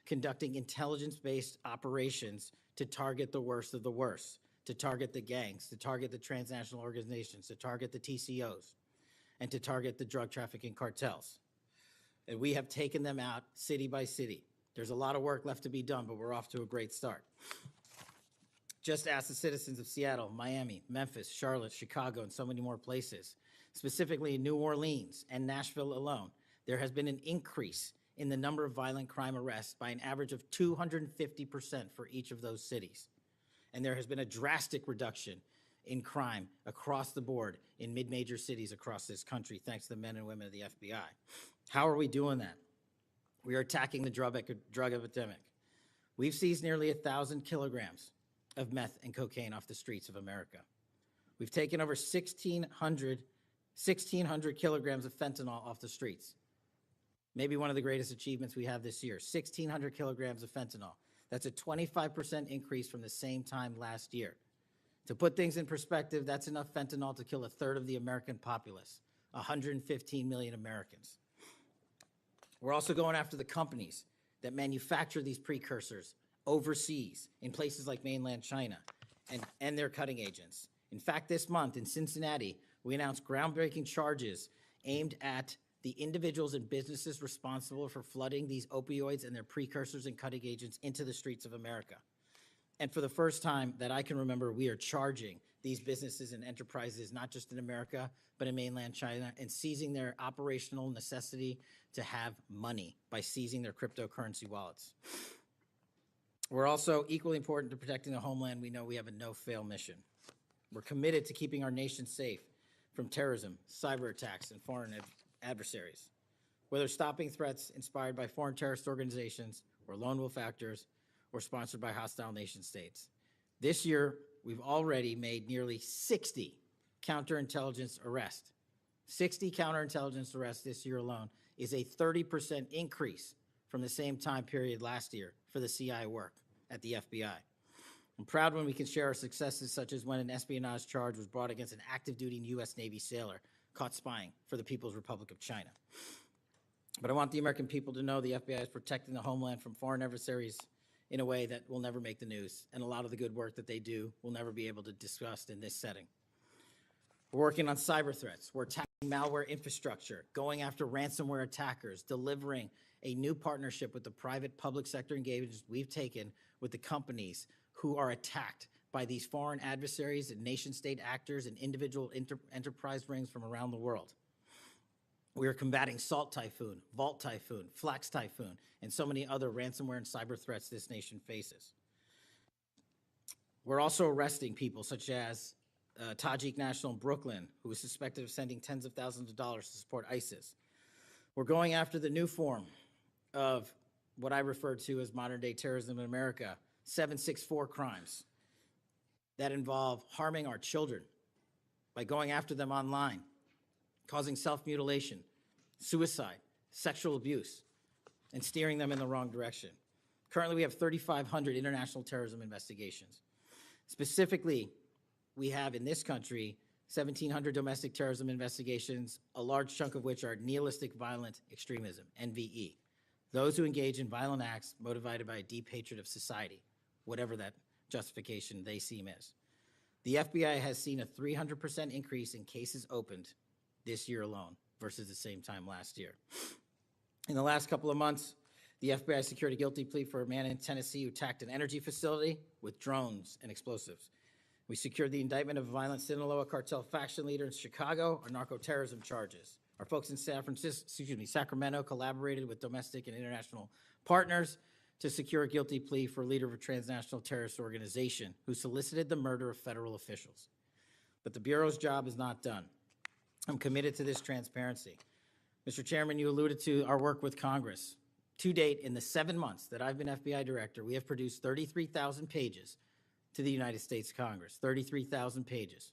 conducting intelligence-based operations to target the worst of the worst, to target the gangs, to target the transnational organizations, to target the TCOs, and to target the drug trafficking cartels. And we have taken them out city by city. There's a lot of work left to be done, but we're off to a great start. Just ask the citizens of Seattle, Miami, Memphis, Charlotte, Chicago, and so many more places. Specifically in New Orleans and Nashville alone, there has been an increase in the number of violent crime arrests by an average of 250% for each of those cities. And there has been a drastic reduction in crime across the board in mid-major cities across this country, thanks to the men and women of the FBI. How are we doing that? We are attacking the drug epidemic. We've seized nearly 1,000 kilograms of meth and cocaine off the streets of America. We've taken over 1,600 kilograms of fentanyl off the streets. Maybe one of the greatest achievements we have this year, 1,600 kilograms of fentanyl. That's a 25% increase from the same time last year. To put things in perspective, that's enough fentanyl to kill a third of the American populace, 115 million Americans. We're also going after the companies that manufacture these precursors overseas in places like mainland China and their cutting agents. In fact, this month in Cincinnati, we announced groundbreaking charges aimed at the individuals and businesses responsible for flooding these opioids and their precursors and cutting agents into the streets of America. And for the first time that I can remember, we are charging these businesses and enterprises, not just in America, but in mainland China, and seizing their operational necessity to have money by seizing their cryptocurrency wallets. We're also equally important to protecting the homeland. We know we have a no-fail mission. We're committed to keeping our nation safe from terrorism, cyber attacks, and foreign adversaries. Whether stopping threats inspired by foreign terrorist organizations or lone wolf actors or sponsored by hostile nation states. This year, we've already made nearly 60 counterintelligence arrests. 60 counterintelligence arrests this year alone is a 30% increase from the same time period last year for the CI work at the FBI. I'm proud when we can share our successes, such as when an espionage charge was brought against an active-duty U.S. Navy sailor caught spying for the People's Republic of China. But I want the American people to know the FBI is protecting the homeland from foreign adversaries in a way that will never make the news, and a lot of the good work that they do will never be able to discuss in this setting. We're working on cyber threats. We're attacking malware infrastructure, going after ransomware attackers, delivering a new partnership with the private public sector engagements we've taken with the companies who are attacked by these foreign adversaries and nation-state actors and individual enterprise rings from around the world. We are combating Salt Typhoon, Vault Typhoon, Flax Typhoon, and so many other ransomware and cyber threats this nation faces. We're also arresting people such as Tajik national in Brooklyn, who is suspected of sending tens of thousands of dollars to support ISIS. We're going after the new form of what I refer to as modern-day terrorism in America, 764 crimes that involve harming our children by going after them online, causing self-mutilation, suicide, sexual abuse, and steering them in the wrong direction. Currently, we have 3,500 international terrorism investigations. Specifically, we have in this country 1,700 domestic terrorism investigations, a large chunk of which are nihilistic violent extremism, NVE. Those who engage in violent acts motivated by a deep hatred of society, whatever that justification they seem is. The FBI has seen a 300% increase in cases opened this year alone versus the same time last year. In the last couple of months, the FBI secured a guilty plea for a man in Tennessee who attacked an energy facility with drones and explosives. We secured the indictment of a violent Sinaloa cartel faction leader in Chicago on narco-terrorism charges. Our folks in Sacramento collaborated with domestic and international partners to secure a guilty plea for a leader of a transnational terrorist organization who solicited the murder of federal officials. But the Bureau's job is not done. I'm committed to this transparency. Mr. Chairman, you alluded to our work with Congress. To date, in the 7 months that I've been FBI director, we have produced 33,000 pages to the United States Congress, 33,000 pages.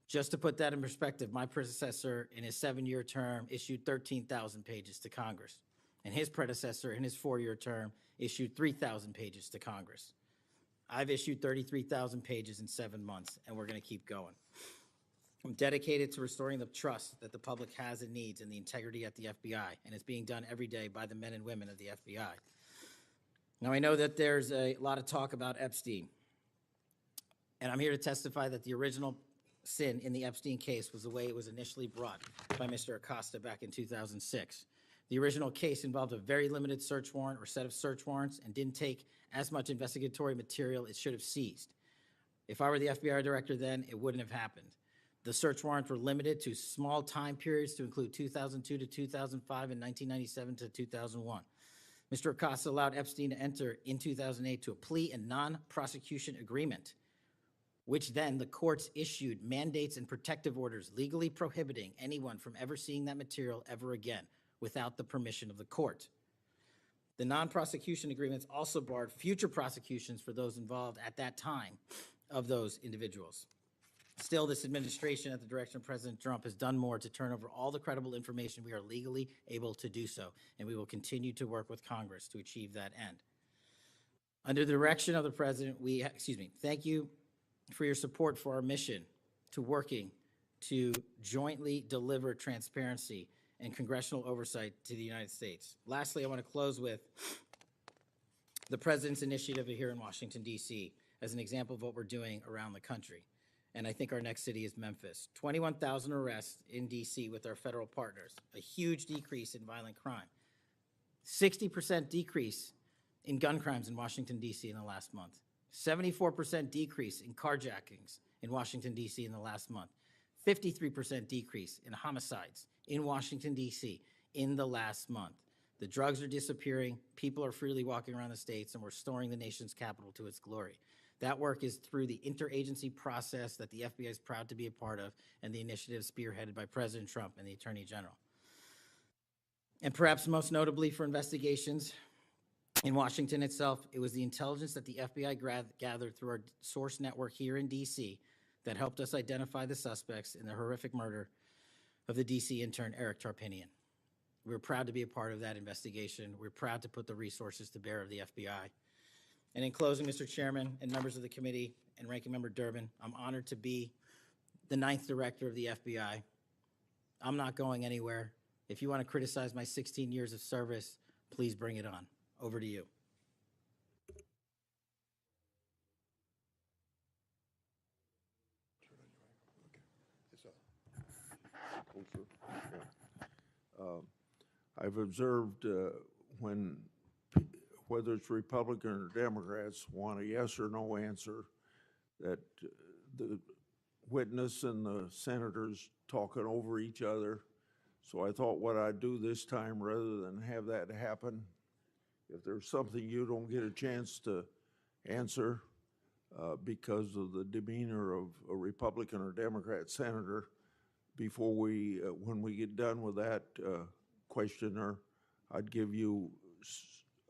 Just to put that in perspective, my predecessor in his 7-year term issued 13,000 pages to Congress, and his predecessor in his 4-year term issued 3,000 pages to Congress. I've issued 33,000 pages in 7 months, and we're going to keep going. I'm dedicated to restoring the trust that the public has and needs in the integrity at the FBI, and it's being done every day by the men and women of the FBI. Now, I know that there's a lot of talk about Epstein, and I'm here to testify that the original sin in the Epstein case was the way it was initially brought by Mr. Acosta back in 2006. The original case involved a very limited search warrant or set of search warrants and didn't take as much investigatory material it should have seized. If I were the FBI director then, it wouldn't have happened. The search warrants were limited to small time periods to include 2002 to 2005 and 1997 to 2001. Mr. Acosta allowed Epstein to enter in 2008 to a plea and non-prosecution agreement, which then the courts issued mandates and protective orders legally prohibiting anyone from ever seeing that material ever again without the permission of the court. The non-prosecution agreements also barred future prosecutions for those involved at that time of those individuals. Still, this administration, at the direction of President Trump, has done more to turn over all the credible information we are legally able to do so, and we will continue to work with Congress to achieve that end. Under the direction of the President, thank you for your support for our mission to working to jointly deliver transparency and congressional oversight to the United States. Lastly, I want to close with the President's initiative here in Washington, D.C. as an example of what we're doing around the country. And I think our next city is Memphis. 21,000 arrests in D.C. with our federal partners, a huge decrease in violent crime, 60% decrease in gun crimes in Washington, D.C. in the last month, 74% decrease in carjackings in Washington, D.C. in the last month, 53% decrease in homicides in Washington, D.C. in the last month. The drugs are disappearing, people are freely walking around the states, and we're restoring the nation's capital to its glory. That work is through the interagency process that the FBI is proud to be a part of, and the initiative spearheaded by President Trump and the Attorney General. And perhaps most notably for investigations in Washington itself, it was the intelligence that the FBI gathered through our source network here in D.C. that helped us identify the suspects in the horrific murder of the D.C. intern Eric Tarpinian. We're proud to be a part of that investigation. We're proud to put the resources to bear of the FBI. And in closing, Mr. Chairman and members of the committee and Ranking Member Durbin, I'm honored to be the 9th director of the FBI. I'm not going anywhere. If you want to criticize my 16 years of service, please bring it on. Over to you. I've observed when whether it's Republican or Democrats want a yes or no answer, that the witness and the senators talking over each other. So I thought what I'd do this time, rather than have that happen, if there's something you don't get a chance to answer because of the demeanor of a Republican or Democrat senator, before we, when we get done with that questioner, I'd give you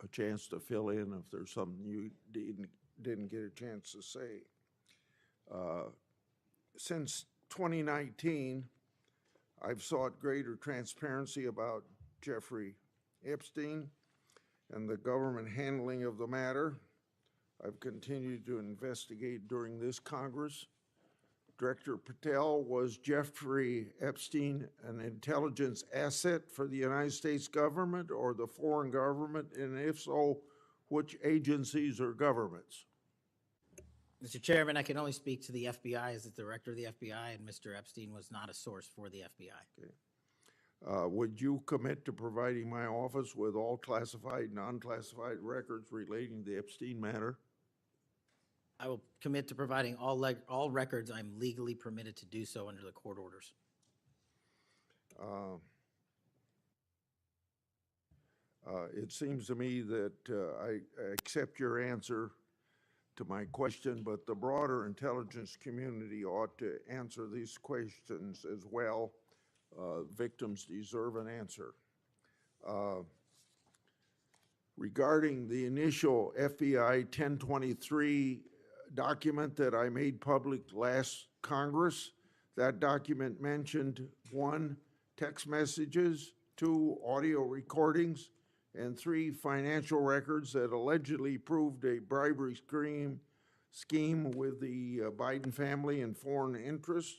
a chance to fill in if there's something you didn't get a chance to say. Since 2019, I've sought greater transparency about Jeffrey Epstein and the government handling of the matter. I've continued to investigate during this Congress. Director Patel, was Jeffrey Epstein an intelligence asset for the United States government or the foreign government? And if so, which agencies or governments? Mr. Chairman, I can only speak to the FBI as the director of the FBI, and Mr. Epstein was not a source for the FBI. Okay. Would you commit to providing my office with all classified, non-classified records relating to the Epstein matter? I will commit to providing all records I'm legally permitted to do so under the court orders. It seems to me that I accept your answer to my question, but the broader intelligence community ought to answer these questions as well. Victims deserve an answer. Regarding the initial FBI 1023 document that I made public last Congress, that document mentioned 1, text messages, 2, audio recordings, and 3, financial records that allegedly proved a bribery scheme with the Biden family and foreign interests.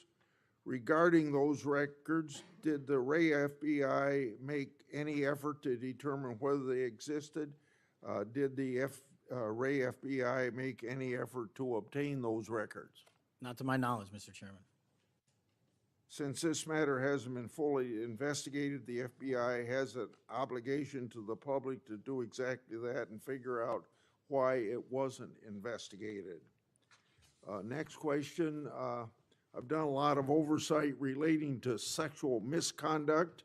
Regarding those records, did the Ray FBI make any effort to determine whether they existed? Did the Ray FBI make any effort to obtain those records? Not to my knowledge, Mr. Chairman. Since this matter hasn't been fully investigated, the FBI has an obligation to the public to do exactly that and figure out why it wasn't investigated. Next question. I've done a lot of oversight relating to sexual misconduct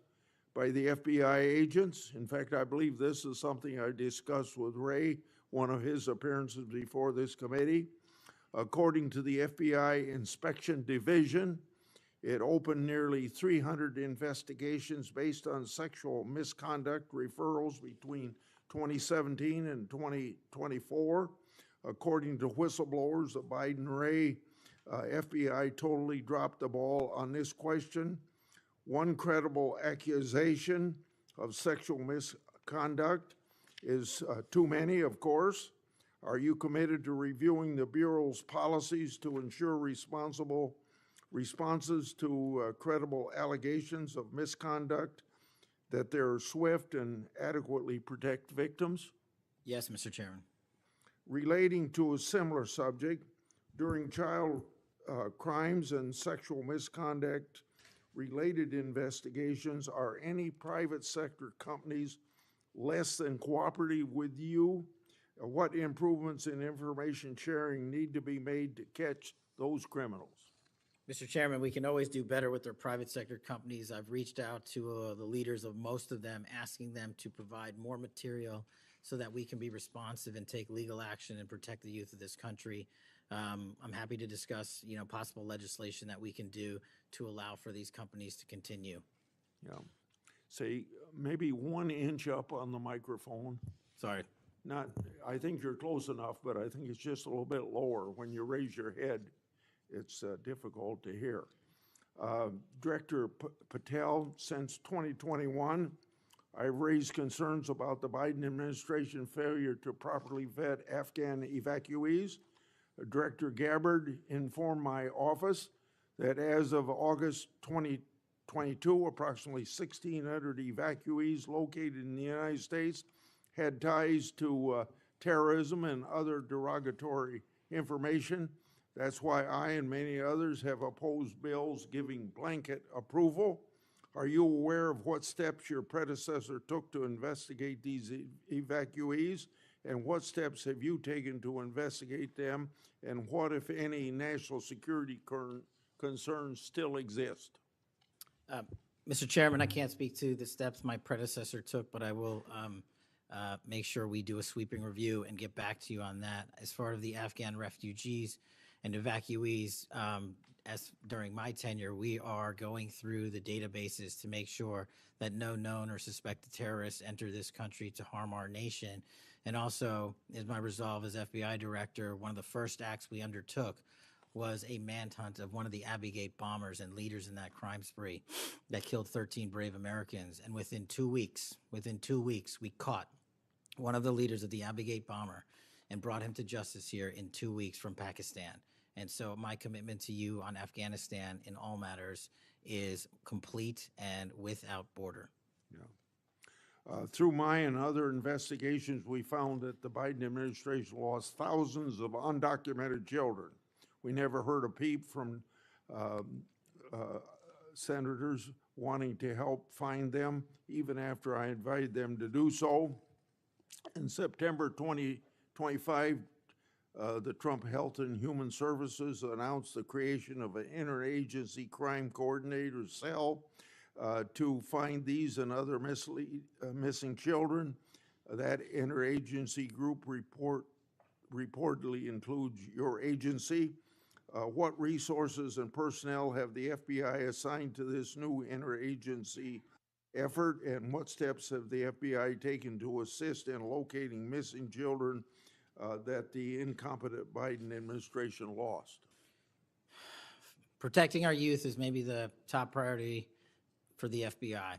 by the FBI agents. In fact, I believe this is something I discussed with Ray, one of his appearances before this committee. According to the FBI Inspection Division, it opened nearly 300 investigations based on sexual misconduct referrals between 2017 and 2024. According to whistleblowers, the Biden-Ray FBI totally dropped the ball on this question. One credible accusation of sexual misconduct is too many, of course. Are you committed to reviewing the Bureau's policies to ensure responsible responses to credible allegations of misconduct, that they're swift and adequately protect victims? Yes, Mr. Chairman. Relating to a similar subject, during child crimes and sexual misconduct related investigations, are any private sector companies less than cooperative with you? What improvements in information sharing need to be made to catch those criminals? Mr. Chairman, we can always do better with our private sector companies. I've reached out to the leaders of most of them, asking them to provide more material so that we can be responsive and take legal action and protect the youth of this country. I'm happy to discuss, possible legislation that we can do to allow for these companies to continue. Yeah. Say, maybe 1 inch up on the microphone. Sorry. I think you're close enough, but I think it's just a little bit lower. When you raise your head, it's difficult to hear. Director Patel, since 2021, I've raised concerns about the Biden administration failure to properly vet Afghan evacuees. Director Gabbard informed my office that as of August 2022, approximately 1,600 evacuees located in the United States had ties to terrorism and other derogatory information. That's why I and many others have opposed bills giving blanket approval. Are you aware of what steps your predecessor took to investigate these evacuees? And what steps have you taken to investigate them? And what, if any, national security concerns still exist? Mr. Chairman, I can't speak to the steps my predecessor took, but I will make sure we do a sweeping review and get back to you on that. As far as the Afghan refugees and evacuees, as during my tenure, we are going through the databases to make sure that no known or suspected terrorists enter this country to harm our nation. And also, as my resolve as FBI director, one of the first acts we undertook was a manhunt of one of the Abbey Gate bombers and leaders in that crime spree that killed 13 brave Americans. And within 2 weeks, we caught one of the leaders of the Abbey Gate bomber and brought him to justice here in 2 weeks from Pakistan. And so my commitment to you on Afghanistan in all matters is complete and without border. Yeah. Through my and other investigations, we found that the Biden administration lost thousands of undocumented children. We never heard a peep from senators wanting to help find them, even after I invited them to do so. In September 2025, the Trump Health and Human Services announced the creation of an interagency crime coordinator cell to find these and other missing children. That interagency group reportedly includes your agency. What resources and personnel have the FBI assigned to this new interagency effort, and what steps have the FBI taken to assist in locating missing children that the incompetent Biden administration lost? Protecting our youth is maybe the top priority for the FBI.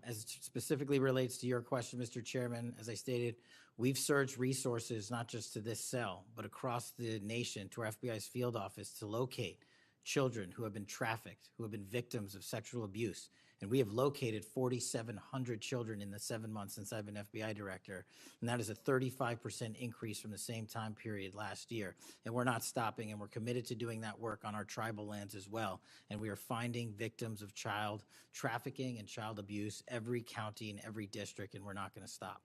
As it specifically relates to your question, Mr. Chairman, as I stated, we've surged resources not just to this cell, but across the nation to our FBI's field office to locate children who have been trafficked, who have been victims of sexual abuse. And we have located 4,700 children in the 7 months since I've been FBI director. And that is a 35% increase from the same time period last year. And we're not stopping, and we're committed to doing that work on our tribal lands as well. And we are finding victims of child trafficking and child abuse every county and every district, and we're not going to stop.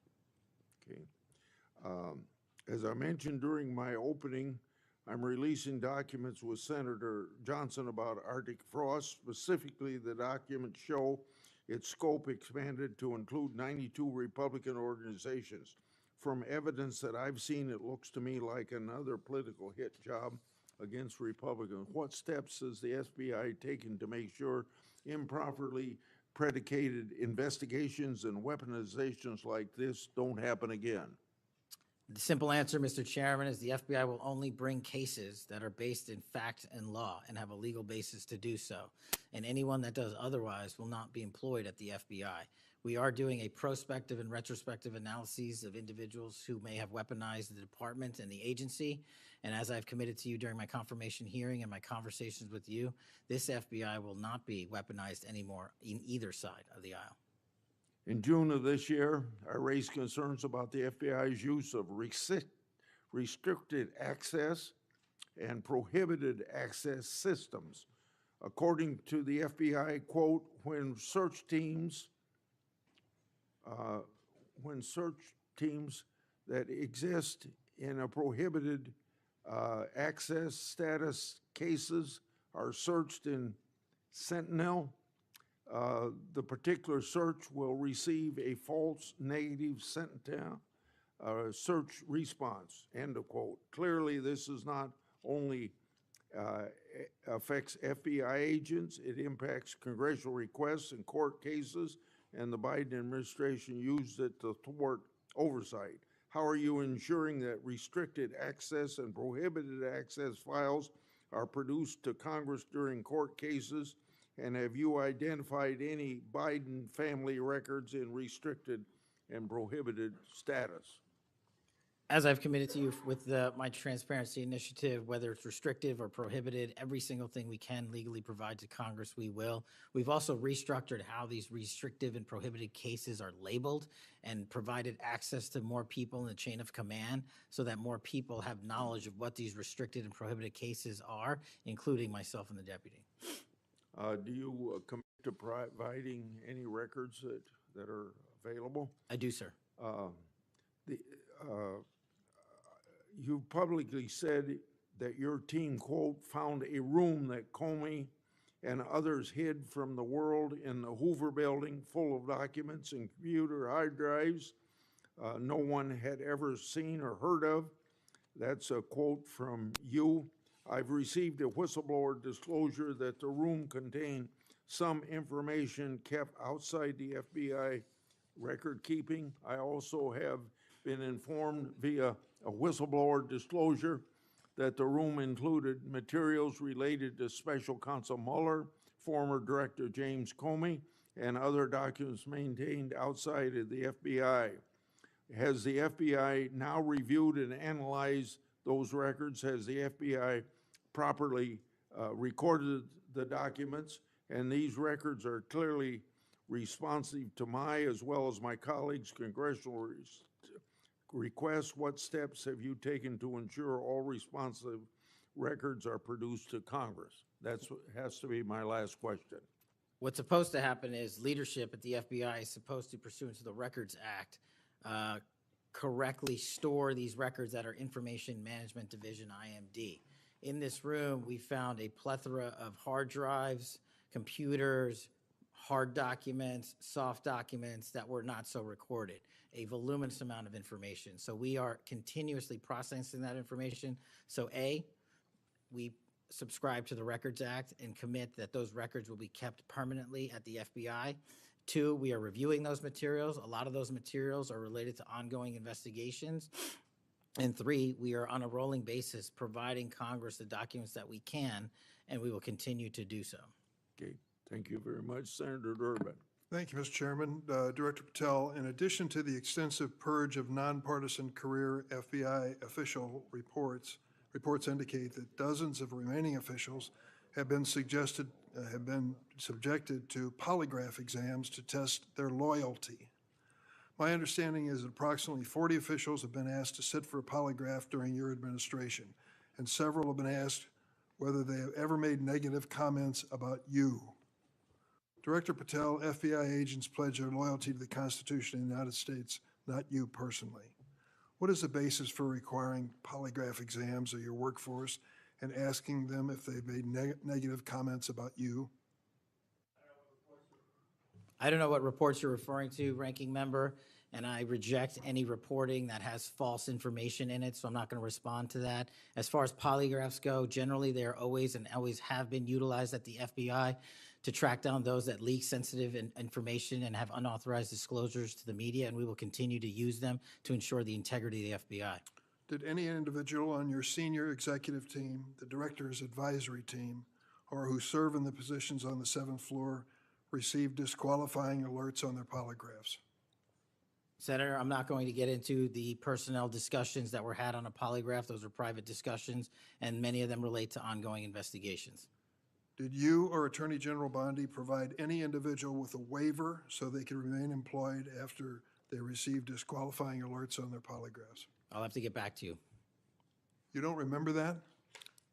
Okay. As I mentioned during my opening, I'm releasing documents with Senator Johnson about Arctic frost. Specifically, the documents show its scope expanded to include 92 Republican organizations. From evidence that I've seen, it looks to me like another political hit job against Republicans. What steps has the FBI taken to make sure improperly predicated investigations and weaponizations like this don't happen again? The simple answer, Mr. Chairman, is the FBI will only bring cases that are based in fact and law and have a legal basis to do so. And anyone that does otherwise will not be employed at the FBI. We are doing a prospective and retrospective analyses of individuals who may have weaponized the department and the agency. And as I've committed to you during my confirmation hearing and my conversations with you, this FBI will not be weaponized anymore in either side of the aisle. In June of this year, I raised concerns about the FBI's use of restricted access and prohibited access systems. According to the FBI, quote, when search teams that exist in a prohibited access status cases are searched in Sentinel, the particular search will receive a false negative Sentinel search response, end of quote. Clearly, this is not only affects FBI agents, it impacts congressional requests and court cases, and the Biden administration used it to thwart oversight. How are you ensuring that restricted access and prohibited access files are produced to Congress during court cases? And have you identified any Biden family records in restricted and prohibited status? As I've committed to you with my transparency initiative, whether it's restrictive or prohibited, every single thing we can legally provide to Congress, we will. We've also restructured how these restrictive and prohibited cases are labeled and provided access to more people in the chain of command so that more people have knowledge of what these restricted and prohibited cases are, including myself and the deputy. Do you commit to providing any records that are available? I do, sir. You publicly said that your team, quote, found a room that Comey and others hid from the world in the Hoover building full of documents and computer hard drives no one had ever seen or heard of. That's a quote from you. I've received a whistleblower disclosure that the room contained some information kept outside the FBI record keeping. I also have been informed via a whistleblower disclosure that the room included materials related to Special Counsel Mueller, former Director James Comey, and other documents maintained outside of the FBI. Has the FBI now reviewed and analyzed those records? Has the FBI properly recorded the documents? And these records are clearly responsive to my, as well as my colleagues' congressional requests. What steps have you taken to ensure all responsive records are produced to Congress? That has to be my last question. What's supposed to happen is leadership at the FBI is supposed to, pursuant to the Records Act, correctly store these records at our Information Management Division, IMD. In this room, we found a plethora of hard drives, computers, hard documents, soft documents that were not so recorded, a voluminous amount of information. So we are continuously processing that information. So A, we subscribe to the Records Act and commit that those records will be kept permanently at the FBI. 2, we are reviewing those materials. A lot of those materials are related to ongoing investigations. And 3, we are on a rolling basis providing Congress the documents that we can, and we will continue to do so. Okay, thank you very much, Senator Durbin. Thank you, Mr. Chairman. Director Patel, in addition to the extensive purge of nonpartisan career FBI official reports indicate that dozens of remaining officials have been subjected to polygraph exams to test their loyalty. My understanding is that approximately 40 officials have been asked to sit for a polygraph during your administration, and several have been asked whether they have ever made negative comments about you. Director Patel, FBI agents pledge their loyalty to the Constitution of the United States, not you personally. What is the basis for requiring polygraph exams of your workforce and asking them if they've made negative comments about you? I don't know what reports you're referring to, Ranking Member, and I reject any reporting that has false information in it, so I'm not going to respond to that. As far as polygraphs go, generally they are always and always have been utilized at the FBI to track down those that leak sensitive information and have unauthorized disclosures to the media, and we will continue to use them to ensure the integrity of the FBI. Did any individual on your senior executive team, the director's advisory team, or who serve in the positions on the 7th floor receive disqualifying alerts on their polygraphs? Senator, I'm not going to get into the personnel discussions that were had on a polygraph. Those are private discussions, and many of them relate to ongoing investigations. Did you or Attorney General Bondi provide any individual with a waiver so they could remain employed after they received disqualifying alerts on their polygraphs? I'll have to get back to you. You don't remember that?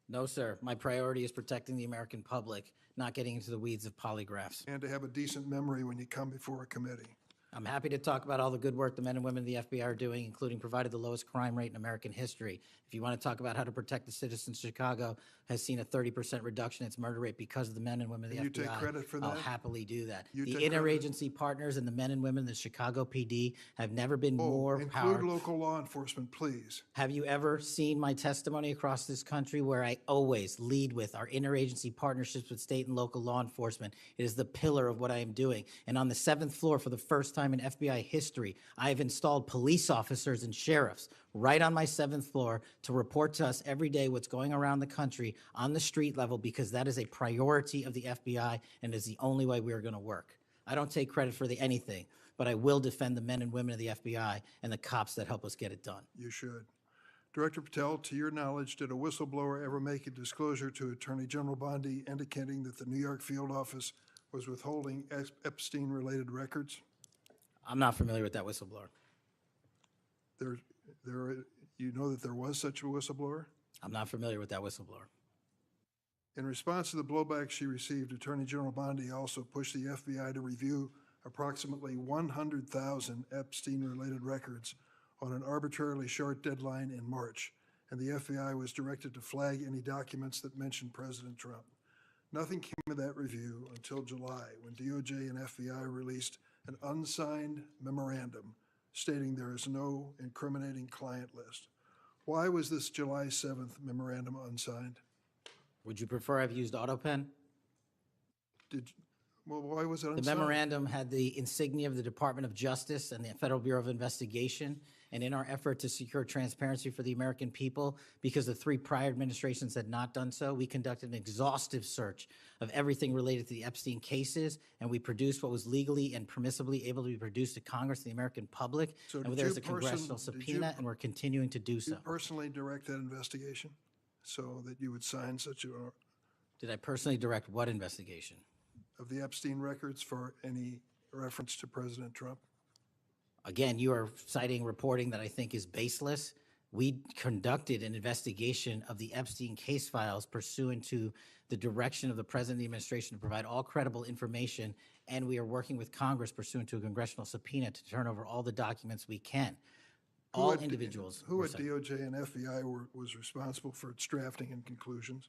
No, sir. My priority is protecting the American public, not getting into the weeds of polygraphs. And to have a decent memory when you come before a committee. I'm happy to talk about all the good work the men and women of the FBI are doing, including provided the lowest crime rate in American history. If you want to talk about how to protect the citizens, Chicago has seen a 30% reduction in its murder rate because of the men and women of the And you FBI. take credit for I'll that? happily do that. You The take credit? interagency partners and the men and women of the Chicago PD have never been more Include powerful. local law enforcement, please. Have you ever seen my testimony across this country where I always lead with our interagency partnerships with state and local law enforcement? It is the pillar of what I am doing. And on the 7th floor, for the first time in FBI history, I have installed police officers and sheriffs right on my 7th floor to report to us every day what's going around the country on the street level, because that is a priority of the FBI and is the only way we are going to work. I don't take credit for anything, but I will defend the men and women of the FBI and the cops that help us get it done. You should. Director Patel, to your knowledge, did a whistleblower ever make a disclosure to Attorney General Bondi indicating that the New York field office was withholding Epstein-related records? I'm not familiar with that whistleblower. You know that there was such a whistleblower? I'm not familiar with that whistleblower. In response to the blowback she received, Attorney General Bondi also pushed the FBI to review approximately 100,000 Epstein-related records on an arbitrarily short deadline in March, and the FBI was directed to flag any documents that mentioned President Trump. Nothing came of that review until July, when DOJ and FBI released an unsigned memorandum stating there is no incriminating client list. Why was this July 7th memorandum unsigned? Would you prefer I've used AutoPen? Well, why was it The unsigned? memorandum had the insignia of the Department of Justice and the Federal Bureau of Investigation. And in our effort to secure transparency for the American people, because the 3 prior administrations had not done so, we conducted an exhaustive search of everything related to the Epstein cases, and we produced what was legally and permissibly able to be produced to Congress and the American public. So And did there's you a congressional did you- subpoena, and we're continuing to do You so. personally direct that investigation so that you would sign such a, Did I personally direct what investigation? of the Epstein records for any reference to President Trump? Again, you are citing reporting that I think is baseless. We conducted an investigation of the Epstein case files pursuant to the direction of the President of the administration to provide all credible information, and we are working with Congress pursuant to a congressional subpoena to turn over all the documents we can. All individuals. Who were at cited. DOJ and FBI was responsible for its drafting and conclusions?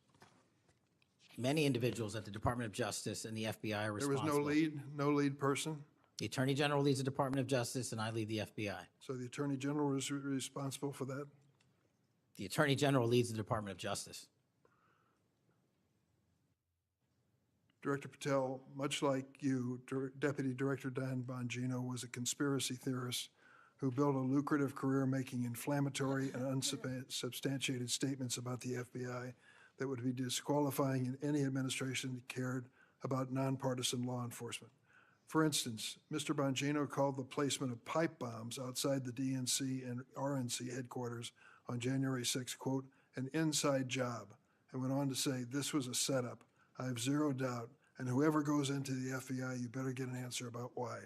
Many individuals at the Department of Justice and the FBI are There was responsible. no lead person? The Attorney General leads the Department of Justice, and I lead the FBI. So the Attorney General was responsible for that? The Attorney General leads the Department of Justice. Director Patel, much like you, Deputy Director Dan Bongino was a conspiracy theorist who built a lucrative career making inflammatory and unsubstantiated statements about the FBI that would be disqualifying in any administration that cared about nonpartisan law enforcement. For instance, Mr. Bongino called the placement of pipe bombs outside the DNC and RNC headquarters on January 6, quote, an inside job, and went on to say this was a setup, I have zero doubt, and whoever goes into the FBI, you better get an answer about why.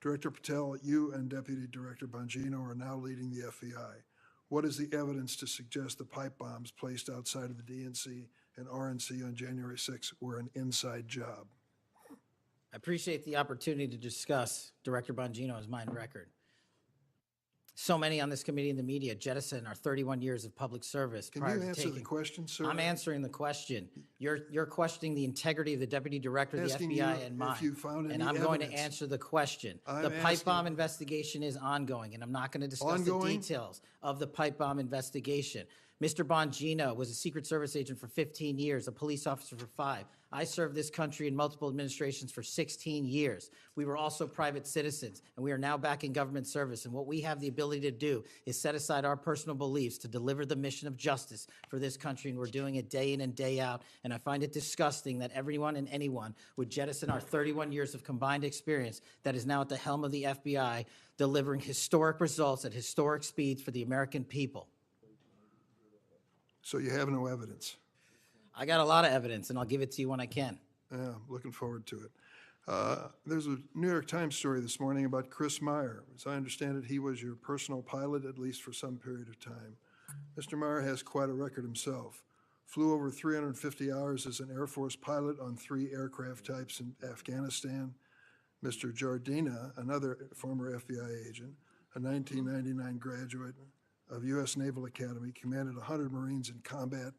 Director Patel, you and Deputy Director Bongino are now leading the FBI. What is the evidence to suggest the pipe bombs placed outside of the DNC and RNC on January 6th were an inside job? I appreciate the opportunity to discuss Director Bongino's mine record. So many on this committee and the media jettison our 31 years of public service Can prior you to answer the taking. question, sir? I'm answering the question. You're questioning the integrity of the Deputy Director of the Asking FBI you and mine. if you found And any I'm going to evidence. answer the question. I'm The pipe bomb asking- investigation is ongoing, and I'm not going to discuss the Ongoing? details of the pipe bomb investigation. Mr. Bongino was a Secret Service agent for 15 years, a police officer for 5. I served this country in multiple administrations for 16 years. We were also private citizens, and we are now back in government service. And what we have the ability to do is set aside our personal beliefs to deliver the mission of justice for this country, and we're doing it day in and day out. And I find it disgusting that everyone and anyone would jettison our 31 years of combined experience that is now at the helm of the FBI, delivering historic results at historic speeds for the American people. So you have no evidence? I got a lot of evidence, and I'll give it to you when I can. Yeah, I'm looking forward to it. There's a New York Times story this morning about Chris Meyer. As I understand it, he was your personal pilot, at least for some period of time. Mr. Meyer has quite a record himself. Flew over 350 hours as an Air Force pilot on 3 aircraft types in Afghanistan. Mr. Jardina, another former FBI agent, a 1999 graduate of U.S. Naval Academy, commanded 100 Marines in combat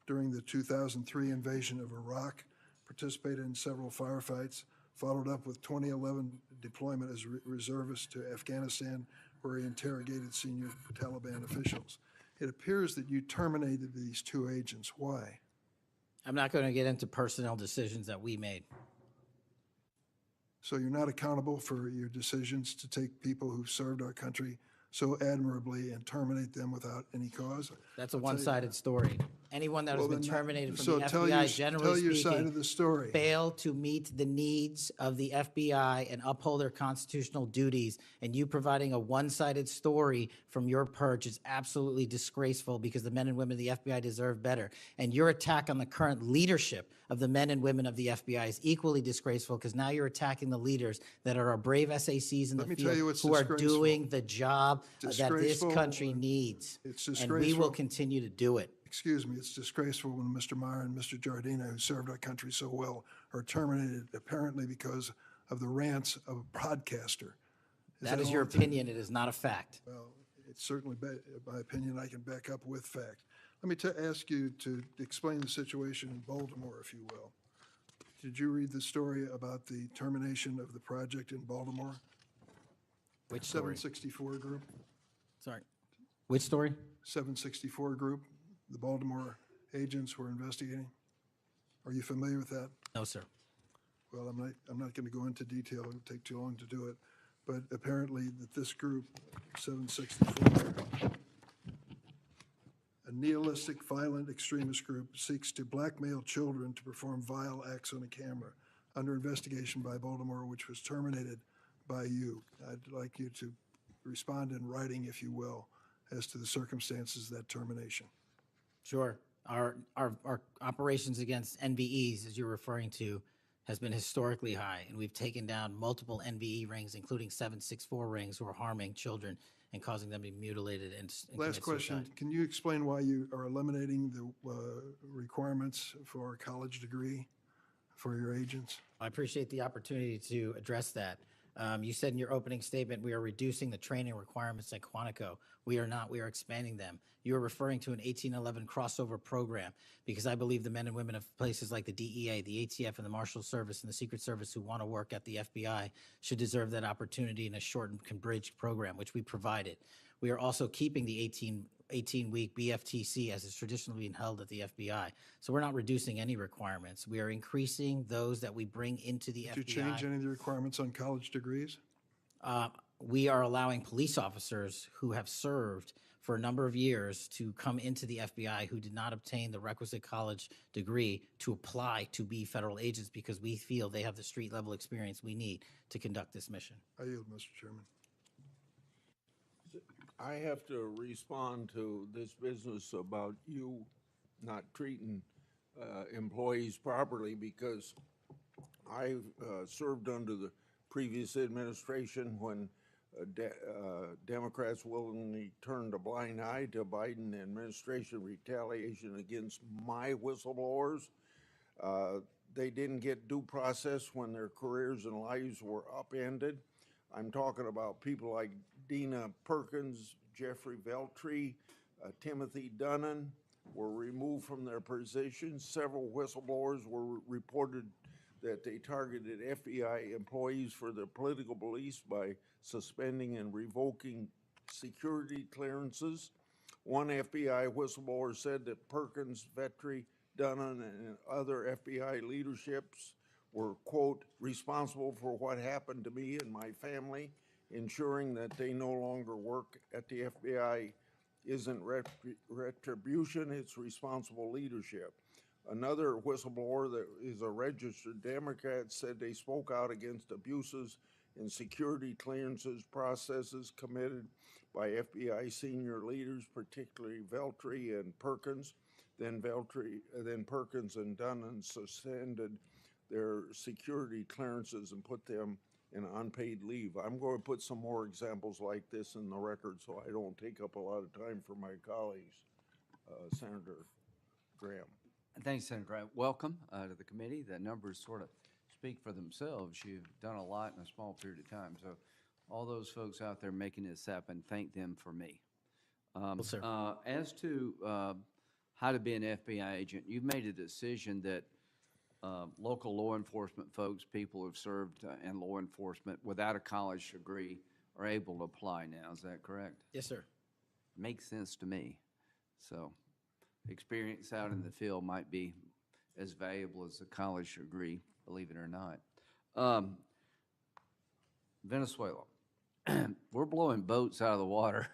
during the 2003 invasion of Iraq, participated in several firefights, followed up with 2011 deployment as reservist to Afghanistan, where he interrogated senior Taliban officials. It appears that you terminated these 2 agents. Why? I'm not going to get into personnel decisions that we made. So you're not accountable for your decisions to take people who served our country so admirably and terminate them without any cause? That's a I'll tell you- one-sided story. Anyone that has Well, been then terminated so from the tell FBI, your- generally tell your side of speaking, the story. failed to meet the needs of the FBI and uphold their constitutional duties. And you providing a one-sided story from your perch is absolutely disgraceful, because the men and women of the FBI deserve better. And your attack on the current leadership of the men and women of the FBI is equally disgraceful, because now you're attacking the leaders that are our brave SACs in Let the me tell you field what's who are disgraceful. doing the job that this Disgraceful. country needs. It's And we will disgraceful. continue to do it. Excuse me, it's disgraceful when Mr. Meyer and Mr. Jardina, who served our country so well, are terminated apparently because of the rants of a broadcaster. That is all your it- opinion. It is not a fact. Well, it's certainly my opinion I can back up with fact. Let me ask you to explain the situation in Baltimore, if you will. Did you read the story about the termination of the project in Baltimore? Which story? 764 Group? Sorry. Which story? 764 Group, the Baltimore agents were investigating. Are you familiar with that? No, sir. Well, I'm not going to go into detail. It would take too long to do it. But apparently that this group, 764, a nihilistic, violent extremist group, seeks to blackmail children to perform vile acts on a camera under investigation by Baltimore, which was terminated by you. I'd like you to respond in writing, if you will, as to the circumstances of that termination. Sure. Our operations against NVEs, as you're referring to, has been historically high, and we've taken down multiple NVE rings, including 764 rings, who are harming children and causing them to be mutilated and Last commit question, suicide. can you explain why you are eliminating the requirements for a college degree for your agents? I appreciate the opportunity to address that. You said in your opening statement, we are reducing the training requirements at Quantico. We are not. We are expanding them. You are referring to an 1811 crossover program, because I believe the men and women of places like the DEA, the ATF, and the Marshal Service and the Secret Service who want to work at the FBI should deserve that opportunity in a shortened bridge program, which we provided. We are also keeping the 18-week BFTC as is traditionally been held at the FBI. So we're not reducing any requirements. We are increasing those that we bring into the Did you FBI. change any of the requirements on college degrees? We are allowing police officers who have served for a number of years to come into the FBI who did not obtain the requisite college degree to apply to be federal agents, because we feel they have the street level experience we need to conduct this mission. I yield, Mr. Chairman. I have to respond to this business about you not treating employees properly, because I served under the previous administration when Democrats willingly turned a blind eye to Biden administration retaliation against my whistleblowers. They didn't get due process when their careers and lives were upended. I'm talking about people like Dina Perkins, Jeffrey Veltri, Timothy Dunnan were removed from their positions. Several whistleblowers were reported that they targeted FBI employees for their political beliefs by suspending and revoking security clearances. One FBI whistleblower said that Perkins, Vetri, Dunnan, and other FBI leaderships were, quote, responsible for what happened to me and my family, ensuring that they no longer work at the FBI isn't retribution, it's responsible leadership. Another whistleblower that is a registered Democrat said they spoke out against abuses in security clearances processes committed by FBI senior leaders, particularly Veltri and Perkins. Then Perkins and Dunnan suspended their security clearances and put them in unpaid leave. I'm going to put some more examples like this in the record so I don't take up a lot of time for my colleagues. Senator Graham. Thanks, Senator Graham. Welcome to the committee. The numbers sort of speak for themselves. You've done a lot in a small period of time. So all those folks out there making this happen, thank them for me. Well, sir. As to how to be an FBI agent, you've made a decision that local law enforcement folks, people who have served in law enforcement without a college degree are able to apply now. Is that correct? Yes, sir. Makes sense to me. So experience out in the field might be as valuable as a college degree, believe it or not. Venezuela. We're blowing boats out of the water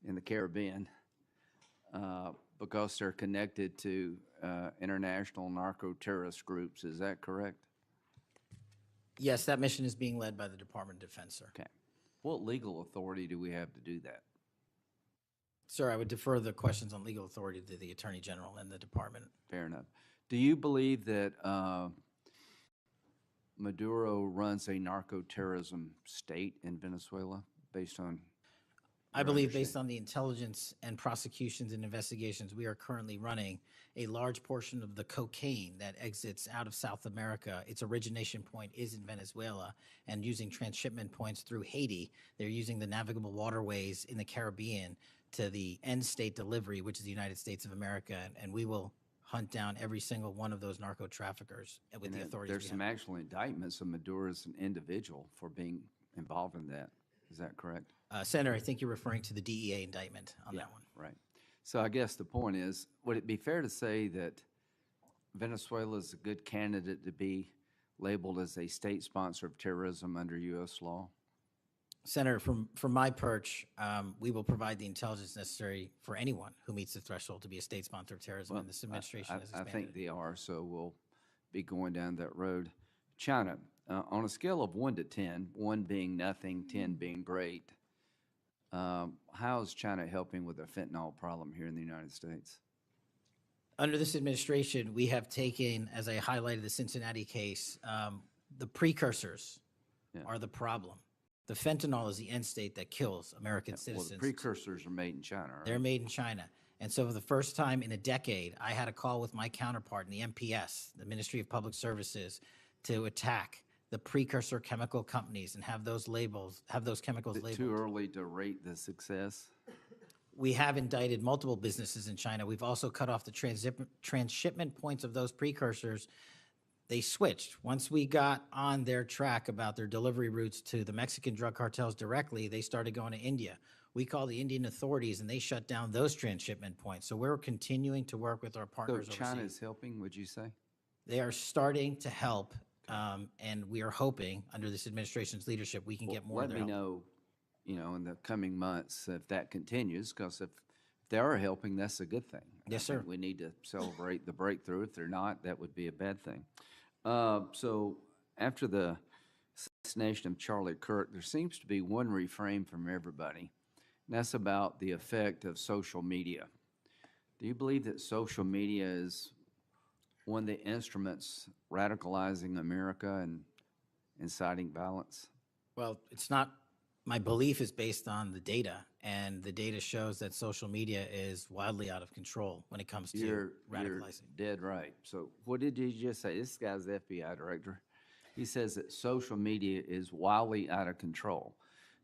in the Caribbean because they're connected to international narco-terrorist groups. Is that correct? Yes, that mission is being led by the Department of Defense, sir. Okay. What legal authority do we have to do that? Sir, I would defer the questions on legal authority to the Attorney General and the department. Fair enough. Do you believe that Maduro runs a narco-terrorism state in Venezuela based on? I believe based on the intelligence and prosecutions and investigations, we are currently running a large portion of the cocaine that exits out of South America. Its origination point is in Venezuela, and using transshipment points through Haiti, they're using the navigable waterways in the Caribbean to the end state delivery, which is the United States of America, and we will hunt down every single one of those narco traffickers with the authorities. There's some actual indictments of Maduro as an individual for being involved in that. Is that correct? Senator, I think you're referring to the DEA indictment on that one. Right. So I guess the point is, would it be fair to say that Venezuela is a good candidate to be labeled as a state sponsor of terrorism under U.S. law? Senator, from my perch, we will provide the intelligence necessary for anyone who meets the threshold to be a state sponsor of terrorism, and this administration has I expanded. think they are, so we'll be going down that road. China, on a scale of 1 to 10, 1 being nothing, 10 being great, how is China helping with the fentanyl problem here in the United States? Under this administration, we have taken, as I highlighted the Cincinnati case, the precursors are the problem. The fentanyl is the end state that kills American citizens. Well, the precursors are made in China, right? They're made in China. And so for the first time in a decade, I had a call with my counterpart in the MPS, the Ministry of Public Services, to attack the precursor chemical companies and have those chemicals Is it labeled. too early to rate the success? We have indicted multiple businesses in China. We've also cut off the transshipment points of those precursors. They switched. Once we got on their track about their delivery routes to the Mexican drug cartels directly, they started going to India. We called the Indian authorities and they shut down those transshipment points. So we're continuing to work with our partners So China overseas. is helping, would you say? They are starting to help, and we are hoping under this administration's leadership we can get more of their Let me help. know, in the coming months if that continues, because if they are helping, that's a good thing. Yes, I think sir. we need to celebrate the breakthrough. If they're not, that would be a bad thing. So after the assassination of Charlie Kirk, there seems to be one refrain from everybody, and that's about the effect of social media. Do you believe that social media is one of the instruments radicalizing America and inciting violence? Well, it's not, my belief is based on the data, and the data shows that social media is wildly out of control when it comes to You're radicalizing. dead right. So what did you just say? This guy's the FBI director. He says that social media is wildly out of control.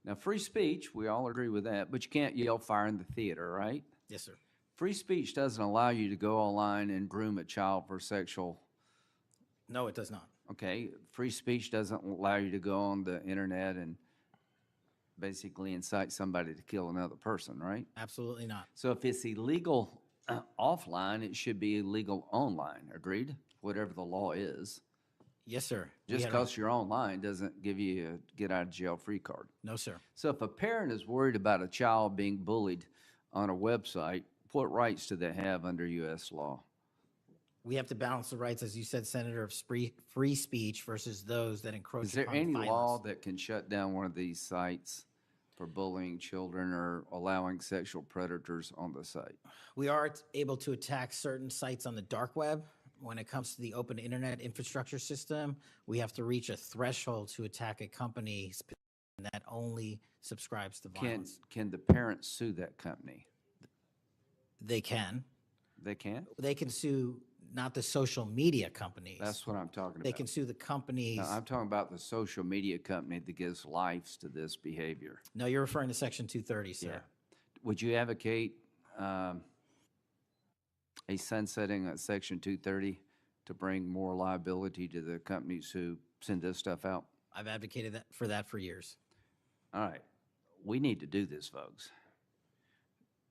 Now, free speech, we all agree with that, but you can't yell fire in the theater, right? Yes, sir. Free speech doesn't allow you to go online and groom a child for sexual, No, it does not. okay? Free speech doesn't allow you to go on the internet and basically incite somebody to kill another person, right? Absolutely not. So if it's illegal offline, it should be illegal online, agreed? Whatever the law is. Yes, sir. We Just had a- because you're online doesn't give you a get-out-of-jail-free card. No, sir. So if a parent is worried about a child being bullied on a website, what rights do they have under U.S. law? We have to balance the rights, as you said, Senator, of free speech versus those that encroach Is there upon any violence. law that can shut down one of these sites for bullying children or allowing sexual predators on the site? We are able to attack certain sites on the dark web. When it comes to the open internet infrastructure system, we have to reach a threshold to attack a company that only subscribes to violence. Can the parents sue that company? They can. They can? They can sue not the social media companies. That's what I'm talking They about. can sue the companies. No, I'm talking about the social media company that gives lives to this behavior. No, you're referring to Section 230, sir. Yeah. Would you advocate a sunsetting of Section 230 to bring more liability to the companies who send this stuff out? I've advocated for that for years. All right. We need to do this, folks.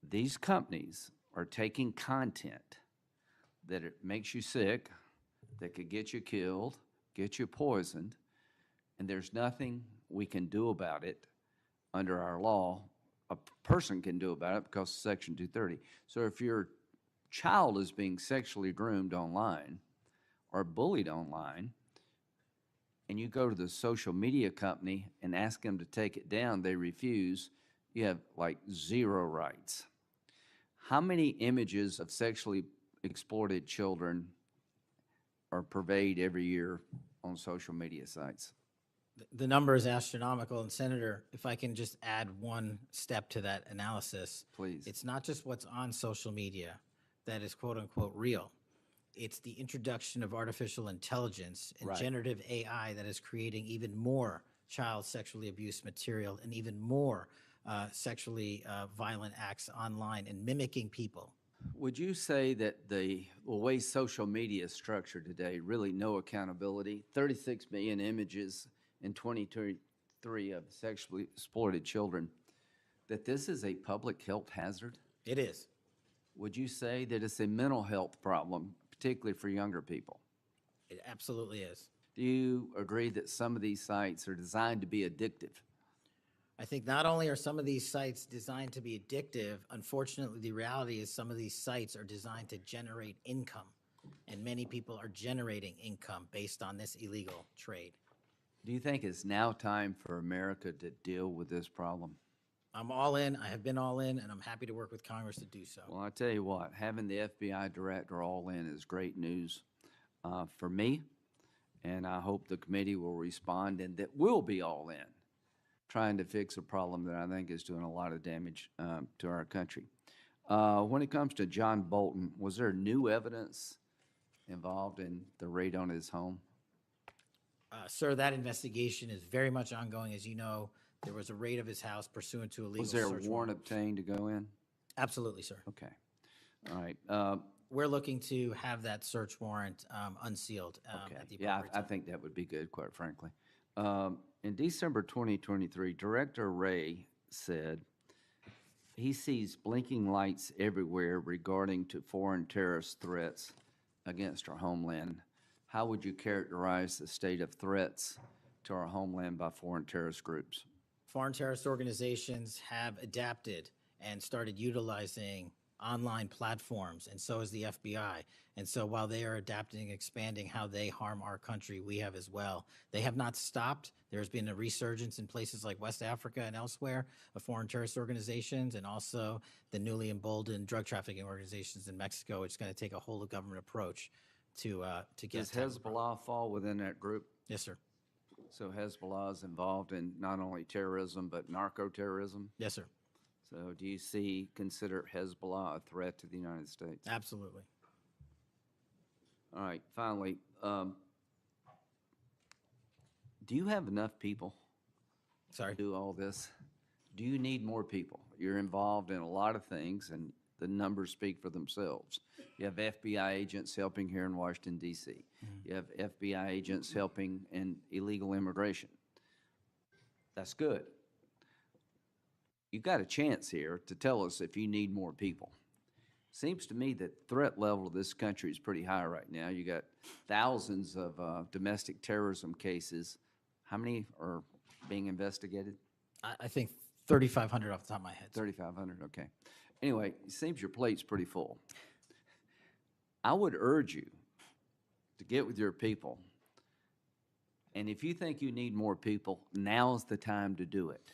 These companies are taking content that it makes you sick, that could get you killed, get you poisoned, and there's nothing we can do about it under our law. A person can do about it because of Section 230. So if your child is being sexually groomed online or bullied online, and you go to the social media company and ask them to take it down, they refuse, you have like zero rights. How many images of sexually exploited children are purveyed every year on social media sites? The number is astronomical, and Senator, if I can just add one step to that analysis. Please. It's not just what's on social media that is quote unquote real. It's the introduction of artificial intelligence and Right. generative AI that is creating even more child sexually abused material and even more sexually violent acts online and mimicking people. Would you say that the way social media is structured today, really no accountability, 36 million images in 2023 of sexually exploited children, that this is a public health hazard? It is. Would you say that it's a mental health problem, particularly for younger people? It absolutely is. Do you agree that some of these sites are designed to be addictive? I think not only are some of these sites designed to be addictive, unfortunately, the reality is some of these sites are designed to generate income, and many people are generating income based on this illegal trade. Do you think it's now time for America to deal with this problem? I'm all in. I have been all in, and I'm happy to work with Congress to do so. Well, I tell you what, having the FBI director all in is great news for me, and I hope the committee will respond and that we'll be all in, trying to fix a problem that I think is doing a lot of damage to our country. When it comes to John Bolton, was there new evidence involved in the raid on his home? Sir, that investigation is very much ongoing. As you know, there was a raid of his house pursuant to a legal Was there a search warrant obtained to go in? Absolutely, sir. Okay. All right. We're looking to have that search warrant unsealed Okay. at the Yeah, appropriate I time. think that would be good, quite frankly. In December 2023, Director Wray said he sees blinking lights everywhere regarding to foreign terrorist threats against our homeland. How would you characterize the state of threats to our homeland by foreign terrorist groups? Foreign terrorist organizations have adapted and started utilizing online platforms, and so has the FBI. And so while they are adapting and expanding how they harm our country, we have as well. They have not stopped. There's been a resurgence in places like West Africa and elsewhere of foreign terrorist organizations, and also the newly emboldened drug trafficking organizations in Mexico. It's going to take a whole of government approach to get. Does type of program. Hezbollah fall within that group? Yes, sir. So Hezbollah is involved in not only terrorism, but narco-terrorism? Yes, sir. So do you consider Hezbollah a threat to the United States? Absolutely. All right, finally, do you have enough people Sorry. to do all this? Do you need more people? You're involved in a lot of things, and the numbers speak for themselves. You have FBI agents helping here in Washington, D.C. You have FBI agents helping in illegal immigration. That's good. You've got a chance here to tell us if you need more people. Seems to me that threat level of this country is pretty high right now. You got thousands of domestic terrorism cases. How many are being investigated? I think 3,500 off the top of my head. 3,500, okay. Anyway, it seems your plate's pretty full. I would urge you to get with your people, and if you think you need more people, now's the time to do it.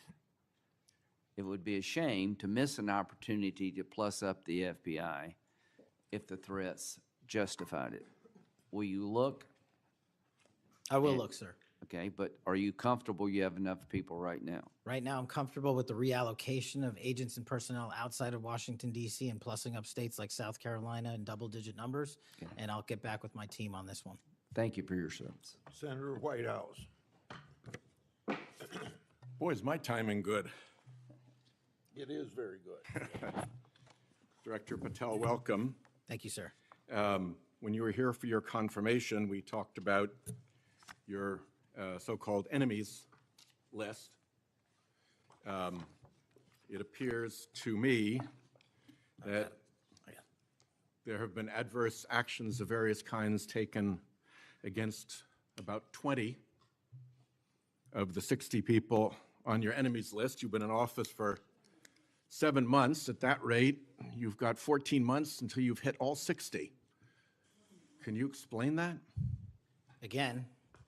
It would be a shame to miss an opportunity to plus up the FBI if the threats justified it. Will you look? I will look, sir. Okay, but are you comfortable you have enough people right now? Right now, I'm comfortable with the reallocation of agents and personnel outside of Washington, D.C. and plussing up states like South Carolina in double-digit numbers, and I'll get back with my team on this one. Thank you for your service. Senator Whitehouse. Boy, is my timing good. It is very good. Director Patel, welcome. Thank you, sir. When you were here for your confirmation, we talked about your so-called enemies list. It appears to me that there have been adverse actions of various kinds taken against about 20 of the 60 people on your enemies list. You've been in office for 7 months. At that rate, you've got 14 months until you've hit all 60. Can you explain that? Again,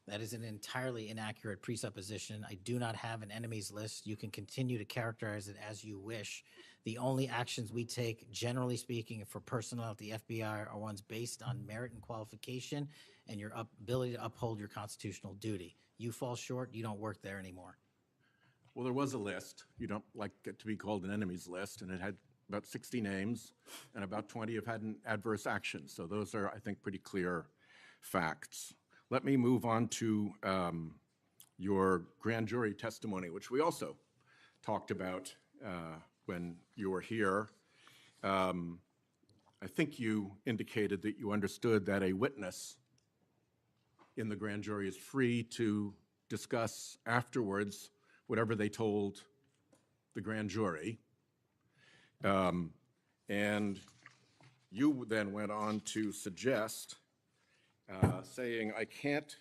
that is an entirely inaccurate presupposition. I do not have an enemies list. You can continue to characterize it as you wish. The only actions we take, generally speaking, for personnel at the FBI are ones based on merit and qualification and your ability to uphold your constitutional duty. You fall short, you don't work there anymore. Well, there was a list. You don't like it to be called an enemies list, and it had about 60 names, and about 20 have had an adverse action. So those are, I think, pretty clear facts. Let me move on to your grand jury testimony, which we also talked about when you were here. I think you indicated that you understood that a witness in the grand jury is free to discuss afterwards whatever they told the grand jury. And you then went on to suggest, saying, I can't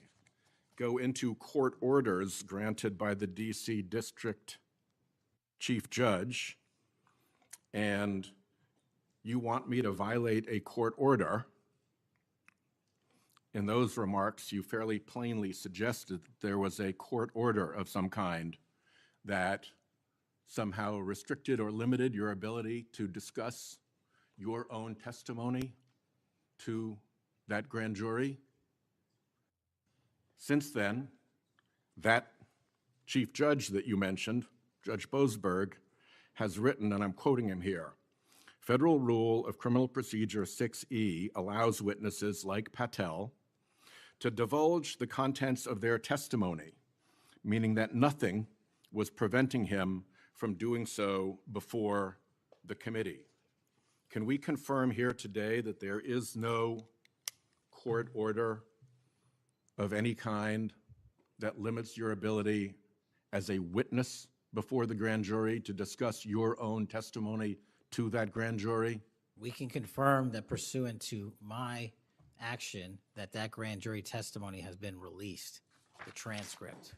go into court orders granted by the DC District Chief Judge, and you want me to violate a court order. In those remarks, you fairly plainly suggested that there was a court order of some kind that somehow restricted or limited your ability to discuss your own testimony to that grand jury. Since then, that chief judge that you mentioned, Judge Boasberg, has written, and I'm quoting him here, Federal Rule of Criminal Procedure 6E allows witnesses like Patel to divulge the contents of their testimony, meaning that nothing was preventing him from doing so before the committee. Can we confirm here today that there is no court order of any kind that limits your ability as a witness before the grand jury to discuss your own testimony to that grand jury? We can confirm that pursuant to my action, that grand jury testimony has been released, the transcript.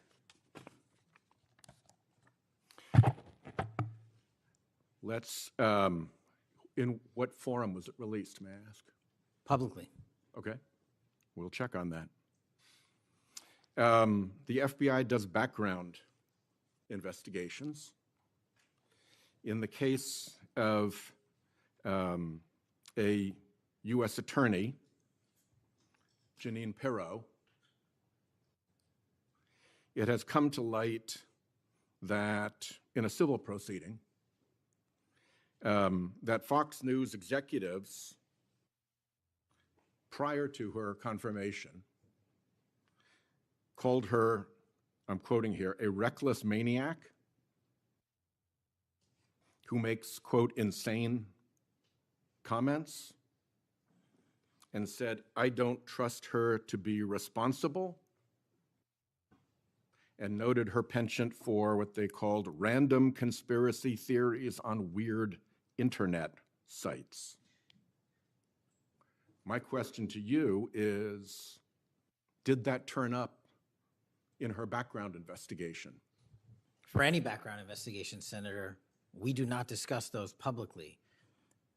Let's, in what forum was it released, may I ask? Publicly. Okay, we'll check on that. The FBI does background investigations. In the case of a U.S. attorney Janine Pirro, it has come to light that in a civil proceeding, that Fox News executives, prior to her confirmation, called her, I'm quoting here, a reckless maniac who makes, quote, insane comments, and said, I don't trust her to be responsible, and noted her penchant for what they called random conspiracy theories on weird internet sites. My question to you is, did that turn up in her background investigation? For any background investigation, Senator, we do not discuss those publicly.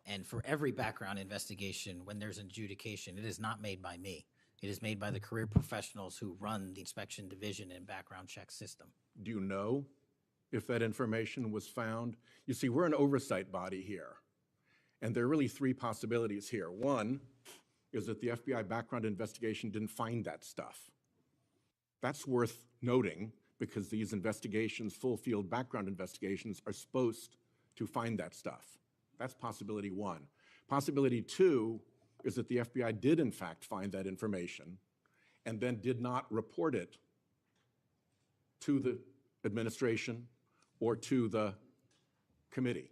And for every background investigation, when there's an adjudication, it is not made by me. It is made by the career professionals who run the inspection division and background check system. Do you know if that information was found? You see, we're an oversight body here, and there are really three possibilities here. One is that the FBI background investigation didn't find that stuff. That's worth noting because these investigations, full field background investigations, are supposed to find that stuff. That's possibility one. Possibility two is that the FBI did in fact find that information and then did not report it to the administration or to the committee.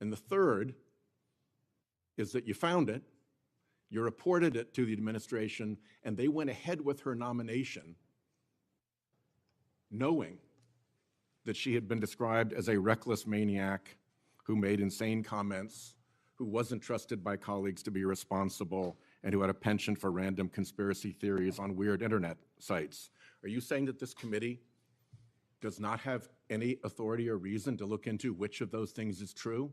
And the third is that you found it, you reported it to the administration, and they went ahead with her nomination knowing that she had been described as a reckless maniac who made insane comments, who wasn't trusted by colleagues to be responsible, and who had a penchant for random conspiracy theories on weird internet sites. Are you saying that this committee does not have any authority or reason to look into which of those things is true?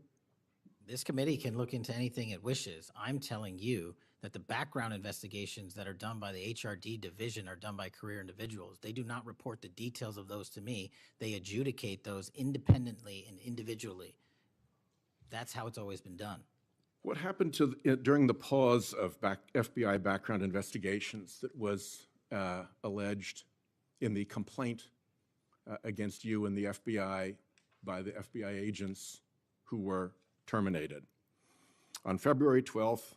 This committee can look into anything it wishes. I'm telling you that the background investigations that are done by the HRD division are done by career individuals. They do not report the details of those to me. They adjudicate those independently and individually. That's how it's always been done. What happened to during the pause of FBI background investigations that was alleged in the complaint against you and the FBI by the FBI agents who were terminated? On February 12th,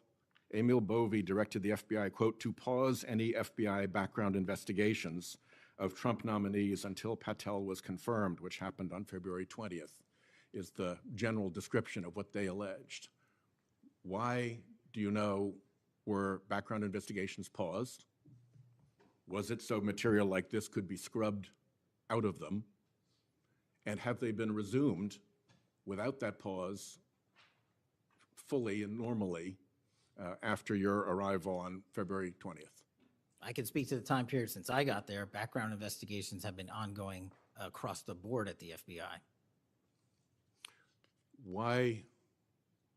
Emil Bovee directed the FBI, quote, to pause any FBI background investigations of Trump nominees until Patel was confirmed, which happened on February 20th, is the general description of what they alleged. Why, do you know, were background investigations paused? Was it so material like this could be scrubbed out of them? And have they been resumed without that pause fully and normally after your arrival on February 20th? I can speak to the time period since I got there. Background investigations have been ongoing across the board at the FBI. Why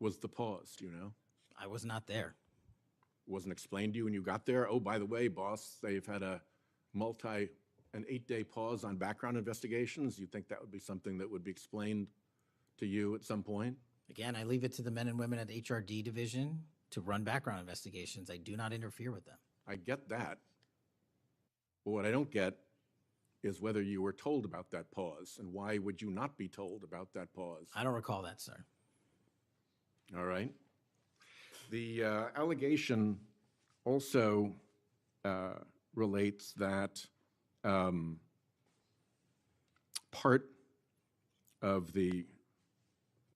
was the pause, do you know? I was not there. Wasn't explained to you when you got there? Oh, by the way, boss, they've had an 8-day pause on background investigations. You think that would be something that would be explained to you at some point? Again, I leave it to the men and women at the HRD division to run background investigations. I do not interfere with them. I get that. But what I don't get is whether you were told about that pause, and why would you not be told about that pause? I don't recall that, sir. All right. The allegation also relates that part of the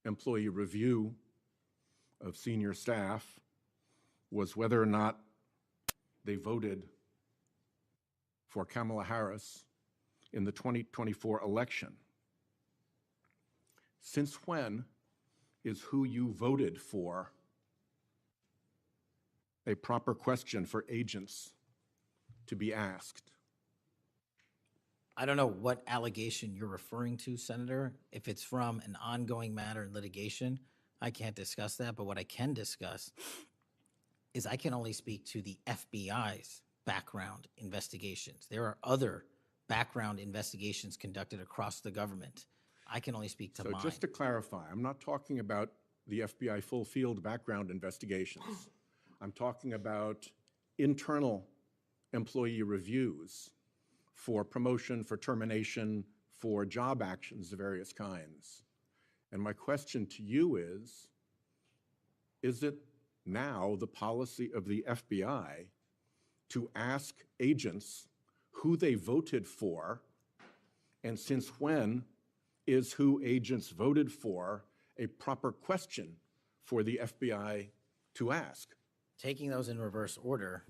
employee review of senior staff was whether or not they voted for Kamala Harris in the 2024 election. Since when is who you voted for a proper question for agents to be asked? I don't know what allegation you're referring to, Senator. If it's from an ongoing matter in litigation, I can't discuss that. But what I can discuss is I can only speak to the FBI's background investigations. There are other background investigations conducted across the government. I can only speak to mine. So just to clarify, I'm not talking about the FBI full field background investigations. I'm talking about internal employee reviews for promotion, for termination, for job actions of various kinds. And my question to you is it now the policy of the FBI to ask agents who they voted for, and since when is who agents voted for a proper question for the FBI to ask? Taking those in reverse order,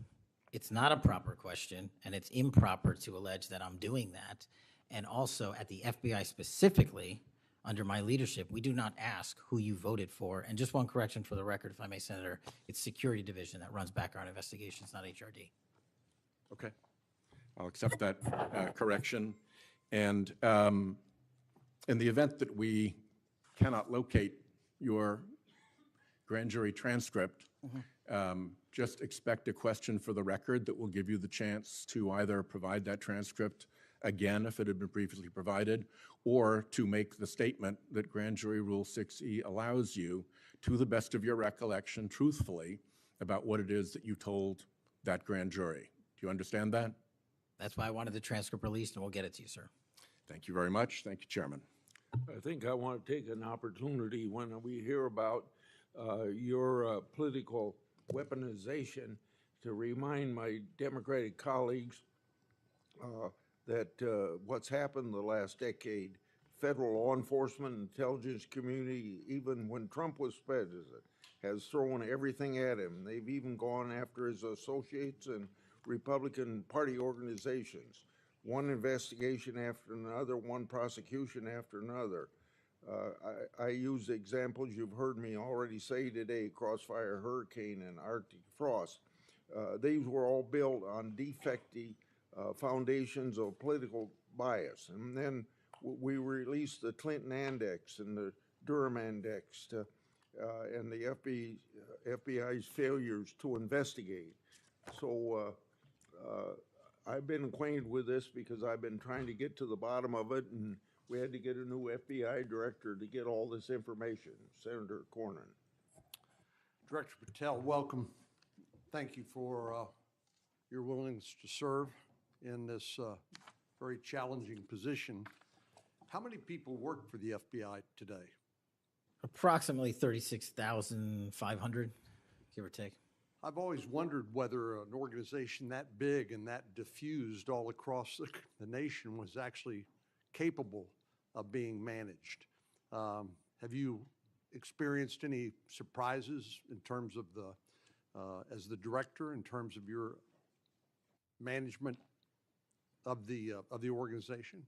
it's not a proper question, and it's improper to allege that I'm doing that. And also at the FBI specifically, under my leadership, we do not ask who you voted for. And just one correction for the record, if I may, Senator, it's Security Division that runs background investigations, not HRD. Okay, I'll accept that correction. And in the event that we cannot locate your grand jury transcript, just expect a question for the record that will give you the chance to either provide that transcript again if it had been previously provided, or to make the statement that Grand Jury Rule 6E allows you, to the best of your recollection, truthfully, about what it is that you told that grand jury. Do you understand that? That's why I wanted the transcript released, and we'll get it to you, sir. Thank you very much. Thank you, Chairman. I think I want to take an opportunity when we hear about your political weaponization to remind my Democratic colleagues that what's happened the last decade, federal law enforcement, intelligence community, even when Trump was president, has thrown everything at him. They've even gone after his associates and Republican Party organizations. One investigation after another, one prosecution after another. I use examples you've heard me already say today: Crossfire Hurricane and Arctic Frost. These were all built on defective foundations of political bias. And then we released the Clinton Index and the Durham Index and the FBI's failures to investigate. So I've been acquainted with this because I've been trying to get to the bottom of it, and we had to get a new FBI director to get all this information, Senator Cornyn. Director Patel, welcome. Thank you for your willingness to serve in this very challenging position. How many people work for the FBI today? Approximately 36,500, give or take. I've always wondered whether an organization that big and that diffused all across the nation was actually capable of being managed. Have you experienced any surprises in terms of as the director, in terms of your management of the organization?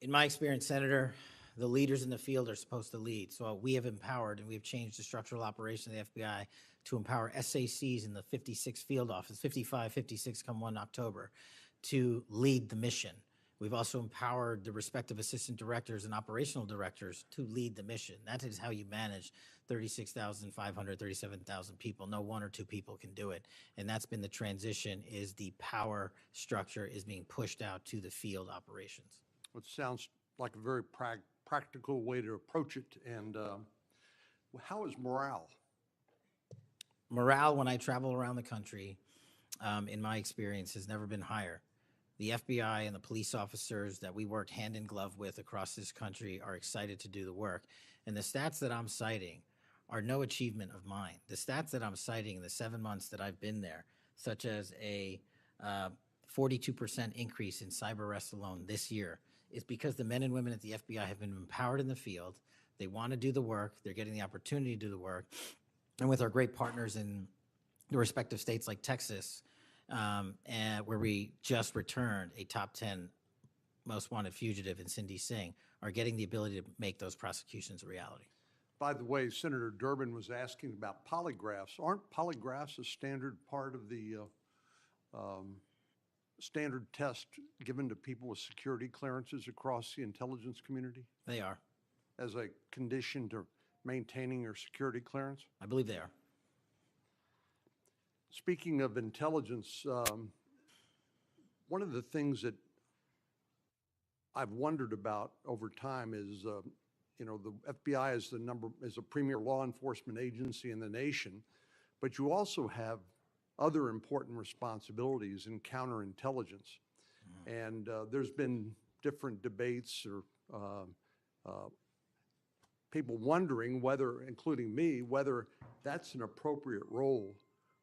In my experience, Senator, the leaders in the field are supposed to lead. So we have empowered, and we have changed the structural operation of the FBI to empower SACs in the 56 field office, 55, 56 come 1 October, to lead the mission. We've also empowered the respective assistant directors and operational directors to lead the mission. That is how you manage 36,500, 37,000 people. No one or two people can do it. And that's been the transition, is the power structure is being pushed out to the field operations. It sounds like a very practical way to approach it. And how is morale? Morale, when I travel around the country, in my experience, has never been higher. The FBI and the police officers that we work hand in glove with across this country are excited to do the work. And the stats that I'm citing are no achievement of mine. The stats that I'm citing in the 7 months that I've been there, such as a 42% increase in cyber arrests alone this year, is because the men and women at the FBI have been empowered in the field. They want to do the work. They're getting the opportunity to do the work. And with our great partners in the respective states like Texas, and where we just returned a top 10 most wanted fugitive in Cindy Singh, are getting the ability to make those prosecutions a reality. By the way, Senator Durbin was asking about polygraphs. Aren't polygraphs a standard part of the standard test given to people with security clearances across the intelligence community? They are. As a condition to maintaining your security clearance? I believe they are. Speaking of intelligence, one of the things that I've wondered about over time is, the FBI is a premier law enforcement agency in the nation, but you also have other important responsibilities in counterintelligence. And there's been different debates or people wondering whether, including me, whether that's an appropriate role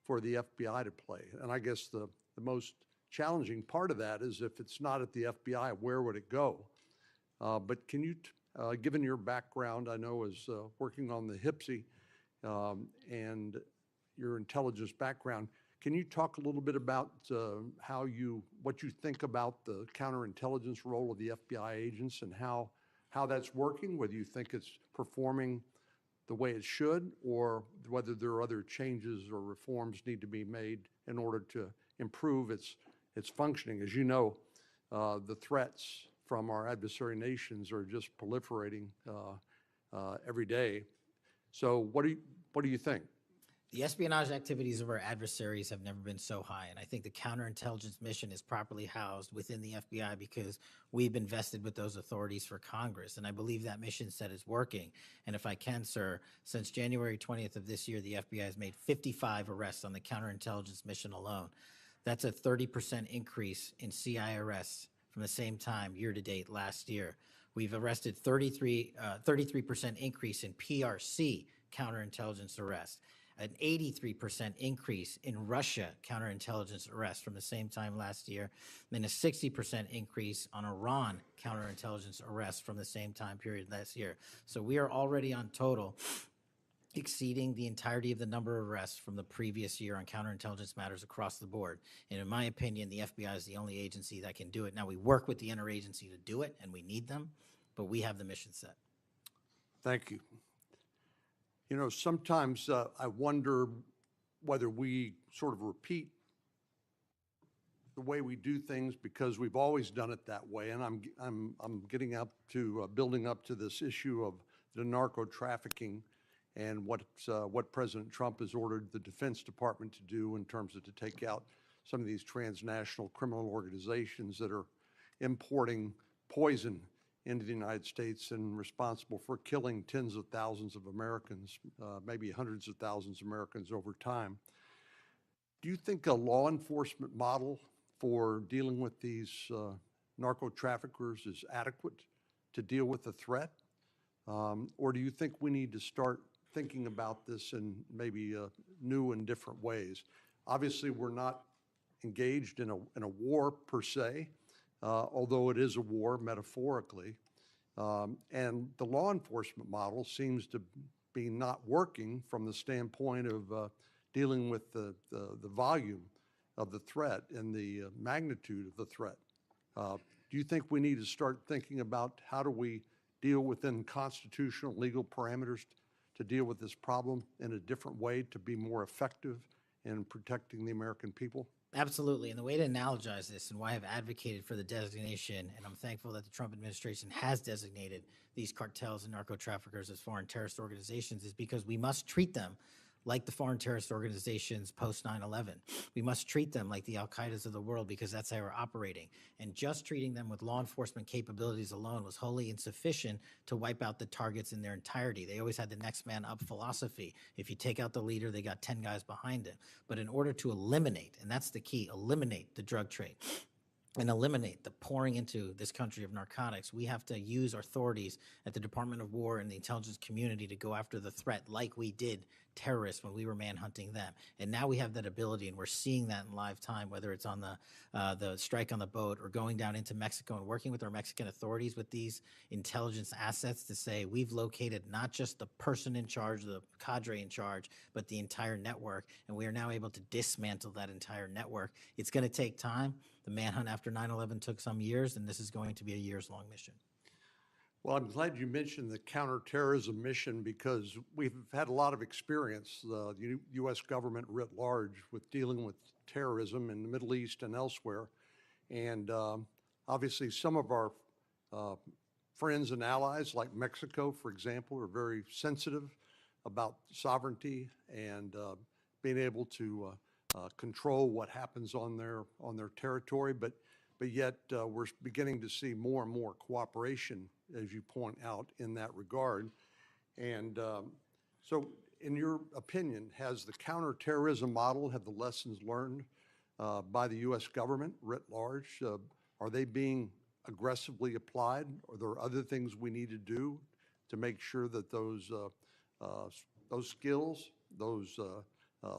for the FBI to play. And I guess the most challenging part of that is if it's not at the FBI, where would it go? But can you, given your background, I know as working on the HPSI and your intelligence background, can you talk a little bit about what you think about the counterintelligence role of the FBI agents and how that's working, whether you think it's performing the way it should, or whether there are other changes or reforms need to be made in order to improve its functioning? As you know, the threats from our adversary nations are just proliferating every day. So what do you think? The espionage activities of our adversaries have never been so high, and I think the counterintelligence mission is properly housed within the FBI because we've been vested with those authorities for Congress, and I believe that mission set is working. And if I can, sir, since January 20th of this year, the FBI has made 55 arrests on the counterintelligence mission alone. That's a 30% increase in CI arrests from the same time year-to-date last year. We've arrested 33% increase in PRC counterintelligence arrests, an 83% increase in Russia counterintelligence arrests from the same time last year, and a 60% increase on Iran counterintelligence arrests from the same time period last year. So we are already on total exceeding the entirety of the number of arrests from the previous year on counterintelligence matters across the board. And in my opinion, the FBI is the only agency that can do it. Now, we work with the interagency to do it, and we need them, but we have the mission set. Thank you. You know, sometimes I wonder whether we sort of repeat the way we do things because we've always done it that way. And I'm getting up to building up to this issue of the narco trafficking and what President Trump has ordered the Defense Department to do in terms of to take out some of these transnational criminal organizations that are importing poison into the United States and responsible for killing tens of thousands of Americans, maybe hundreds of thousands of Americans over time. Do you think a law enforcement model for dealing with these narco traffickers is adequate to deal with the threat? Or do you think we need to start thinking about this in maybe new and different ways? Obviously, we're not engaged in a war per se, although it is a war metaphorically. And the law enforcement model seems to be not working from the standpoint of dealing with the volume of the threat and the magnitude of the threat. Do you think we need to start thinking about how do we deal within constitutional legal parameters to deal with this problem in a different way to be more effective in protecting the American people? Absolutely. And the way to analogize this and why I've advocated for the designation, and I'm thankful that the Trump administration has designated these cartels and narco traffickers as foreign terrorist organizations, is because we must treat them like the foreign terrorist organizations post 9/11. We must treat them like the Al-Qaedas of the world because that's how we're operating. And just treating them with law enforcement capabilities alone was wholly insufficient to wipe out the targets in their entirety. They always had the next man up philosophy. If you take out the leader, they got 10 guys behind him. But in order to eliminate, and that's the key, eliminate the drug trade and eliminate the pouring into this country of narcotics, we have to use our authorities at the Department of War and the intelligence community to go after the threat like we did terrorists when we were manhunting them. And now we have that ability, and we're seeing that in live time, whether it's on the strike on the boat or going down into Mexico and working with our Mexican authorities with these intelligence assets to say we've located not just the person in charge, the cadre in charge, but the entire network. And we are now able to dismantle that entire network. It's going to take time. The manhunt after 9/11 took some years, and this is going to be a years-long mission. Well, I'm glad you mentioned the counterterrorism mission because we've had a lot of experience, the U.S. government writ large, with dealing with terrorism in the Middle East and elsewhere. And obviously, some of our friends and allies, like Mexico, for example, are very sensitive about sovereignty and being able to control what happens on their territory. But yet we're beginning to see more and more cooperation, as you point out, in that regard. And so in your opinion, has the counterterrorism model, have the lessons learned by the U.S. government writ large, are they being aggressively applied? Are there other things we need to do to make sure that those skills, those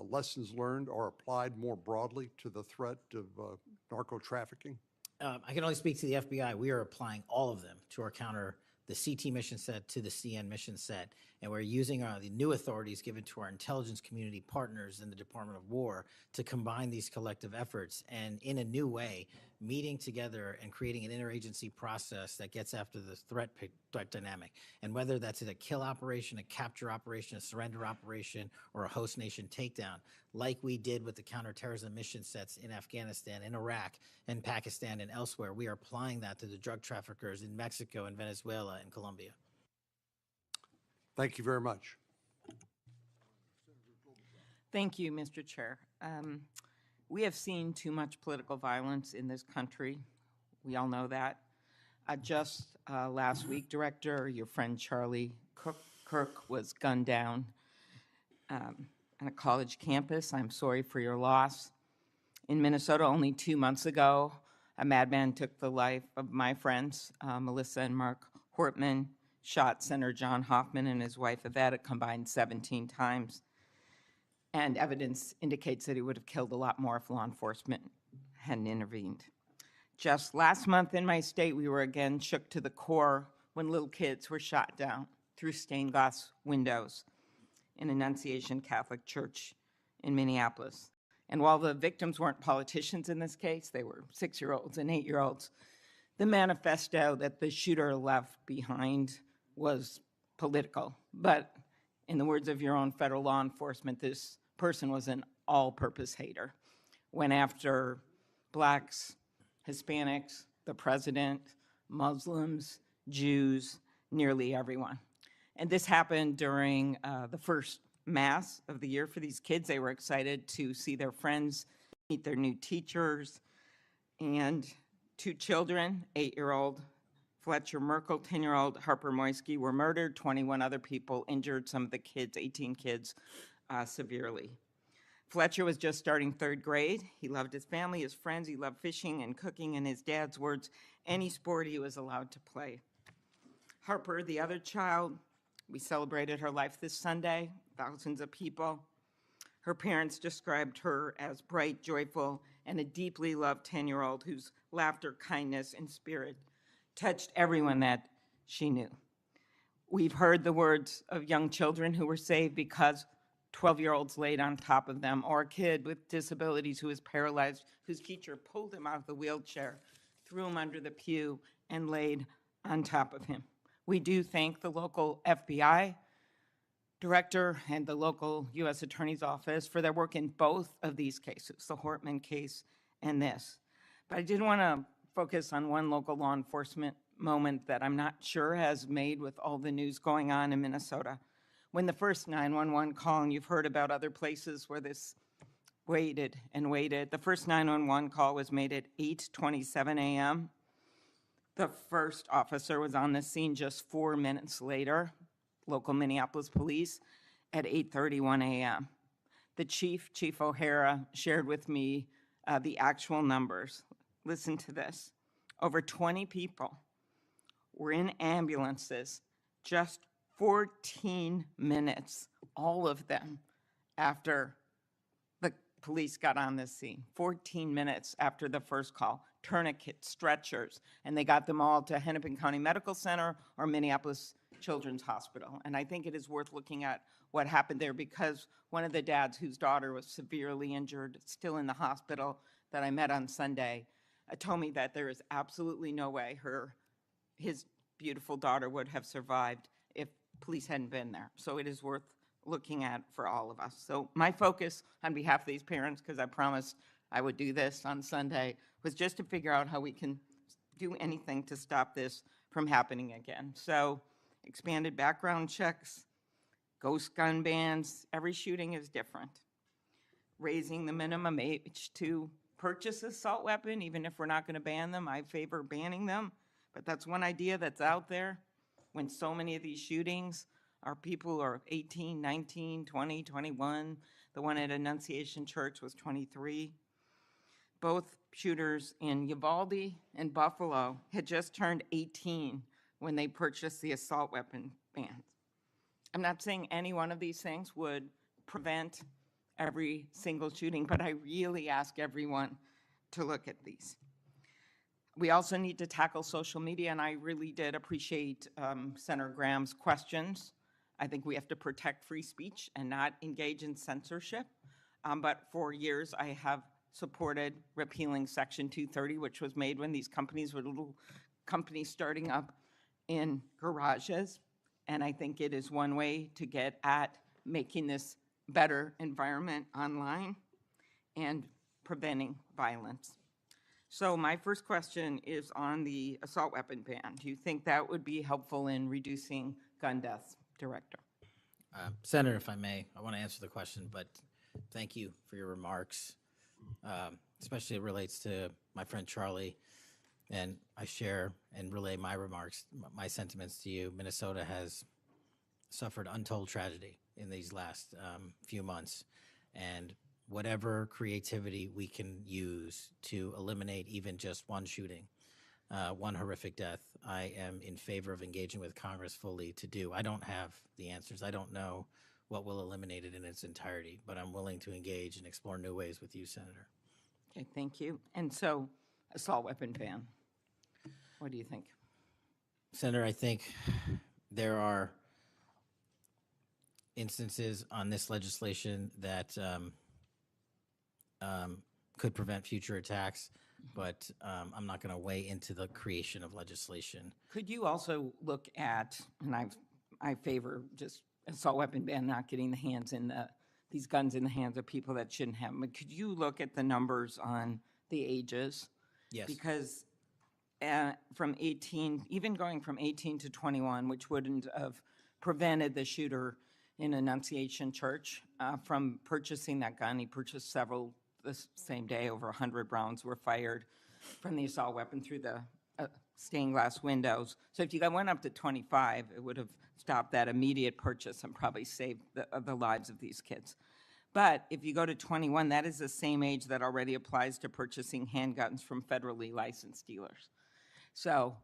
lessons learned are applied more broadly to the threat of narco trafficking? I can only speak to the FBI. We are applying all of them to our the CT mission set to the CN mission set, and we're using the new authorities given to our intelligence community partners in the Department of War to combine these collective efforts and in a new way, meeting together and creating an interagency process that gets after the threat dynamic. And whether that's a kill operation, a capture operation, a surrender operation, or a host nation takedown, like we did with the counterterrorism mission sets in Afghanistan, in Iraq, in Pakistan, and elsewhere, we are applying that to the drug traffickers in Mexico and Venezuela and Colombia. Thank you very much. Thank you, Mr. Chair. We have seen too much political violence in this country. We all know that. Just last week, Director, your friend Charlie Kirk was gunned down on a college campus. I'm sorry for your loss. In Minnesota, only 2 months ago, a madman took the life of my friends, Melissa and Mark Hortman, shot Senator John Hoffman and his wife Yvette a combined 17 times. And evidence indicates that he would have killed a lot more if law enforcement hadn't intervened. Just last month in my state, we were again shook to the core when little kids were shot down through stained glass windows in Annunciation Catholic Church in Minneapolis. And while the victims weren't politicians in this case, they were 6-year-olds and 8-year-olds, the manifesto that the shooter left behind was political. But in the words of your own federal law enforcement, this person was an all-purpose hater. Went after blacks, Hispanics, the president, Muslims, Jews, nearly everyone. And this happened during the first Mass of the year for these kids. They were excited to see their friends, meet their new teachers, and 2 children, 8-year-old Fletcher Merkel, 10-year-old Harper Moisky, were murdered. 21 other people injured, some of the kids, 18 kids, severely. Fletcher was just starting 3rd grade. He loved his family, his friends. He loved fishing and cooking. In his dad's words, any sport he was allowed to play. Harper, the other child, we celebrated her life this Sunday, thousands of people. Her parents described her as bright, joyful, and a deeply loved 10-year-old whose laughter, kindness, and spirit touched everyone that she knew. We've heard the words of young children who were saved because 12-year-olds laid on top of them, or a kid with disabilities who was paralyzed, whose teacher pulled him out of the wheelchair, threw him under the pew, and laid on top of him. We do thank the local FBI director and the local U.S. Attorney's Office for their work in both of these cases, the Hortman case and this. But I did want to focus on one local law enforcement moment that I'm not sure has made with all the news going on in Minnesota. When the first 911 call, and you've heard about other places where this waited and waited, the first 911 call was made at 8:27 a.m. The first officer was on the scene just 4 minutes later, local Minneapolis police, at 8:31 a.m. The Chief O'Hara, shared with me the actual numbers. Listen to this. Over 20 people were in ambulances just 14 minutes, all of them, after the police got on the scene. 14 minutes after the first call. Tourniquets, stretchers, and they got them all to Hennepin County Medical Center or Minneapolis Children's Hospital. And I think it is worth looking at what happened there, because one of the dads whose daughter was severely injured, still in the hospital, that I met on Sunday, told me that there is absolutely no way his beautiful daughter would have survived if police hadn't been there. So it is worth looking at for all of us. So my focus on behalf of these parents, because I promised I would do this on Sunday, was just to figure out how we can do anything to stop this from happening again. So expanded background checks, ghost gun bans, every shooting is different. Raising the minimum age to purchase an assault weapon, even if we're not going to ban them, I favor banning them. But that's one idea that's out there when so many of these shootings Our people are 18, 19, 20, 21. The one at Annunciation Church was 23. Both shooters in Uvalde and Buffalo had just turned 18 when they purchased the assault weapon bans. I'm not saying any one of these things would prevent every single shooting, but I really ask everyone to look at these. We also need to tackle social media, and I really did appreciate Senator Graham's questions. I think we have to protect free speech and not engage in censorship. But for years, I have supported repealing Section 230, which was made when these companies were little companies starting up in garages. And I think it is one way to get at making this better environment online and preventing violence. So my first question is on the assault weapon ban. Do you think that would be helpful in reducing gun deaths, Director? Senator, if I may, I want to answer the question, but thank you for your remarks. Especially it relates to my friend Charlie, and I share and relay my remarks, my sentiments to you. Minnesota has suffered untold tragedy in these last few months, and whatever creativity we can use to eliminate even just one shooting, one horrific death, I am in favor of engaging with Congress fully to do. I don't have the answers. I don't know what will eliminate it in its entirety, but I'm willing to engage and explore new ways with you, Senator. Okay, thank you. And so, assault weapon ban, what do you think? Senator, I think there are instances on this legislation that could prevent future attacks, but I'm not going to weigh into the creation of legislation. Could you also look at, and I favor just assault weapon ban, not getting these guns in the hands of people that shouldn't have them, but could you look at the numbers on the ages? Yes. Because from 18, even going from 18 to 21, which wouldn't have prevented the shooter in Annunciation Church from purchasing that gun. He purchased several the same day. Over 100 rounds were fired from the assault weapon through the stained glass windows. So if you went up to 25, it would have stopped that immediate purchase and probably saved the lives of these kids. But if you go to 21, that is the same age that already applies to purchasing handguns from federally licensed dealers. So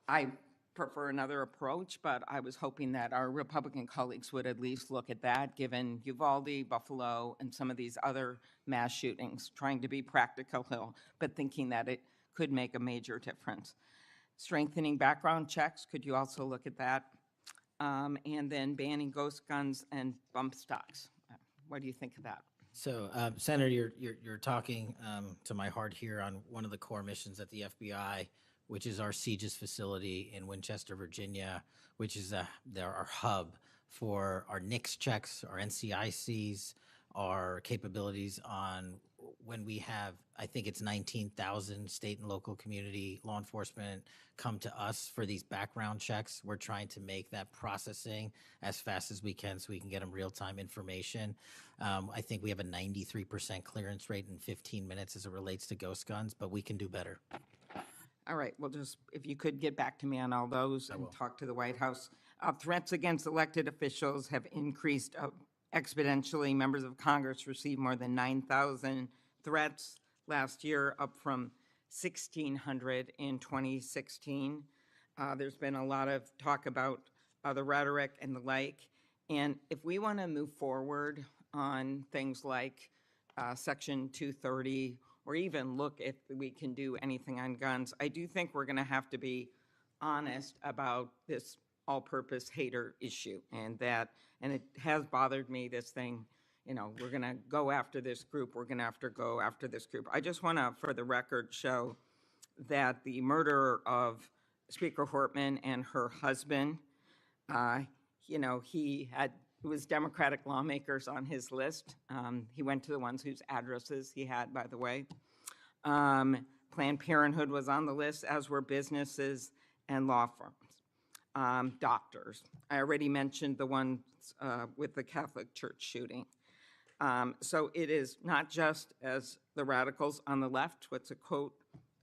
I prefer another approach, but I was hoping that our Republican colleagues would at least look at that, given Uvalde, Buffalo, and some of these other mass shootings, trying to be practical, but thinking that it could make a major difference. Strengthening background checks, could you also look at that? And then banning ghost guns and bump stocks. What do you think of that? So, Senator, you're talking to my heart here on one of the core missions at the FBI, which is our CJIS facility in Winchester, Virginia, which is our hub for our NICS checks, our NCICs, our capabilities on when we have, I think it's 19,000 state and local community law enforcement come to us for these background checks. We're trying to make that processing as fast as we can so we can get them real-time information. I think we have a 93% clearance rate in 15 minutes as it relates to ghost guns, but we can do better. All right, well, just if you could get back to me on all those and talk to the White House. Threats against elected officials have increased exponentially. Members of Congress received more than 9,000 threats last year, up from 1,600 in 2016. There's been a lot of talk about the rhetoric and the like. And if we want to move forward on things like Section 230, or even look if we can do anything on guns, I do think we're going to have to be honest about this all-purpose hater issue, and it has bothered me, this thing, we're going to go after this group, we're going to have to go after this group. I just want to, for the record, show that the murder of Speaker Hortman and her husband, it was Democratic lawmakers on his list. He went to the ones whose addresses he had, by the way. Planned Parenthood was on the list, as were businesses and law firms, doctors. I already mentioned the ones with the Catholic Church shooting. So it is not just as the radicals on the left, what's a quote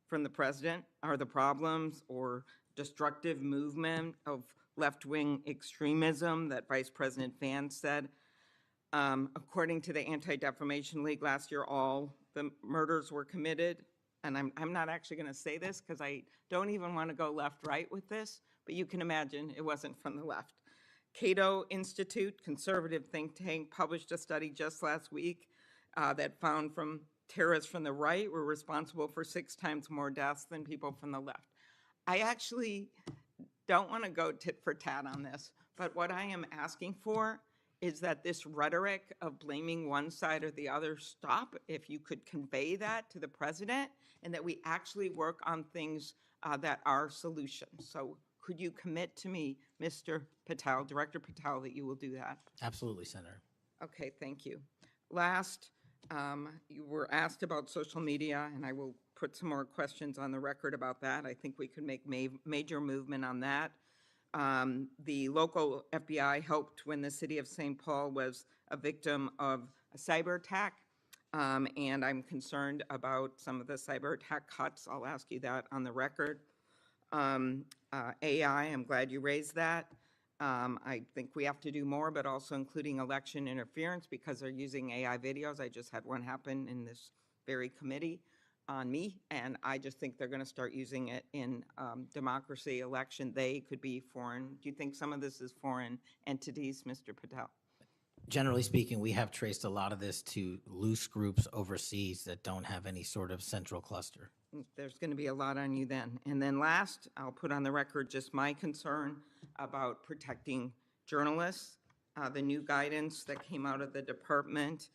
from the president, are the problems, or destructive movement of left-wing extremism that Vice President Vance said. According to the Anti-Defamation League, last year all the murders were committed. And I'm not actually going to say this because I don't even want to go left-right with this, but you can imagine it wasn't from the left. Cato Institute, conservative think tank, published a study just last week that found from terrorists from the right were responsible for 6 times more deaths than people from the left. I actually don't want to go tit for tat on this, but what I am asking for is that this rhetoric of blaming one side or the other stop, if you could convey that to the president, and that we actually work on things that are solutions. So could you commit to me, Mr. Patel, Director Patel, that you will do that? Absolutely, Senator. Okay, thank you. Last, you were asked about social media, and I will put some more questions on the record about that. I think we could make major movement on that. The local FBI helped when the city of St. Paul was a victim of a cyber attack, and I'm concerned about some of the cyber attack cuts. I'll ask you that on the record. AI, I'm glad you raised that. I think we have to do more, but also including election interference because they're using AI videos. I just had one happen in this very committee on me, and I just think they're going to start using it in democracy, election. They could be foreign. Do you think some of this is foreign entities, Mr. Patel? Generally speaking, we have traced a lot of this to loose groups overseas that don't have any sort of central cluster. There's going to be a lot on you then. And then last, I'll put on the record just my concern about protecting journalists. The new guidance that came out of the department.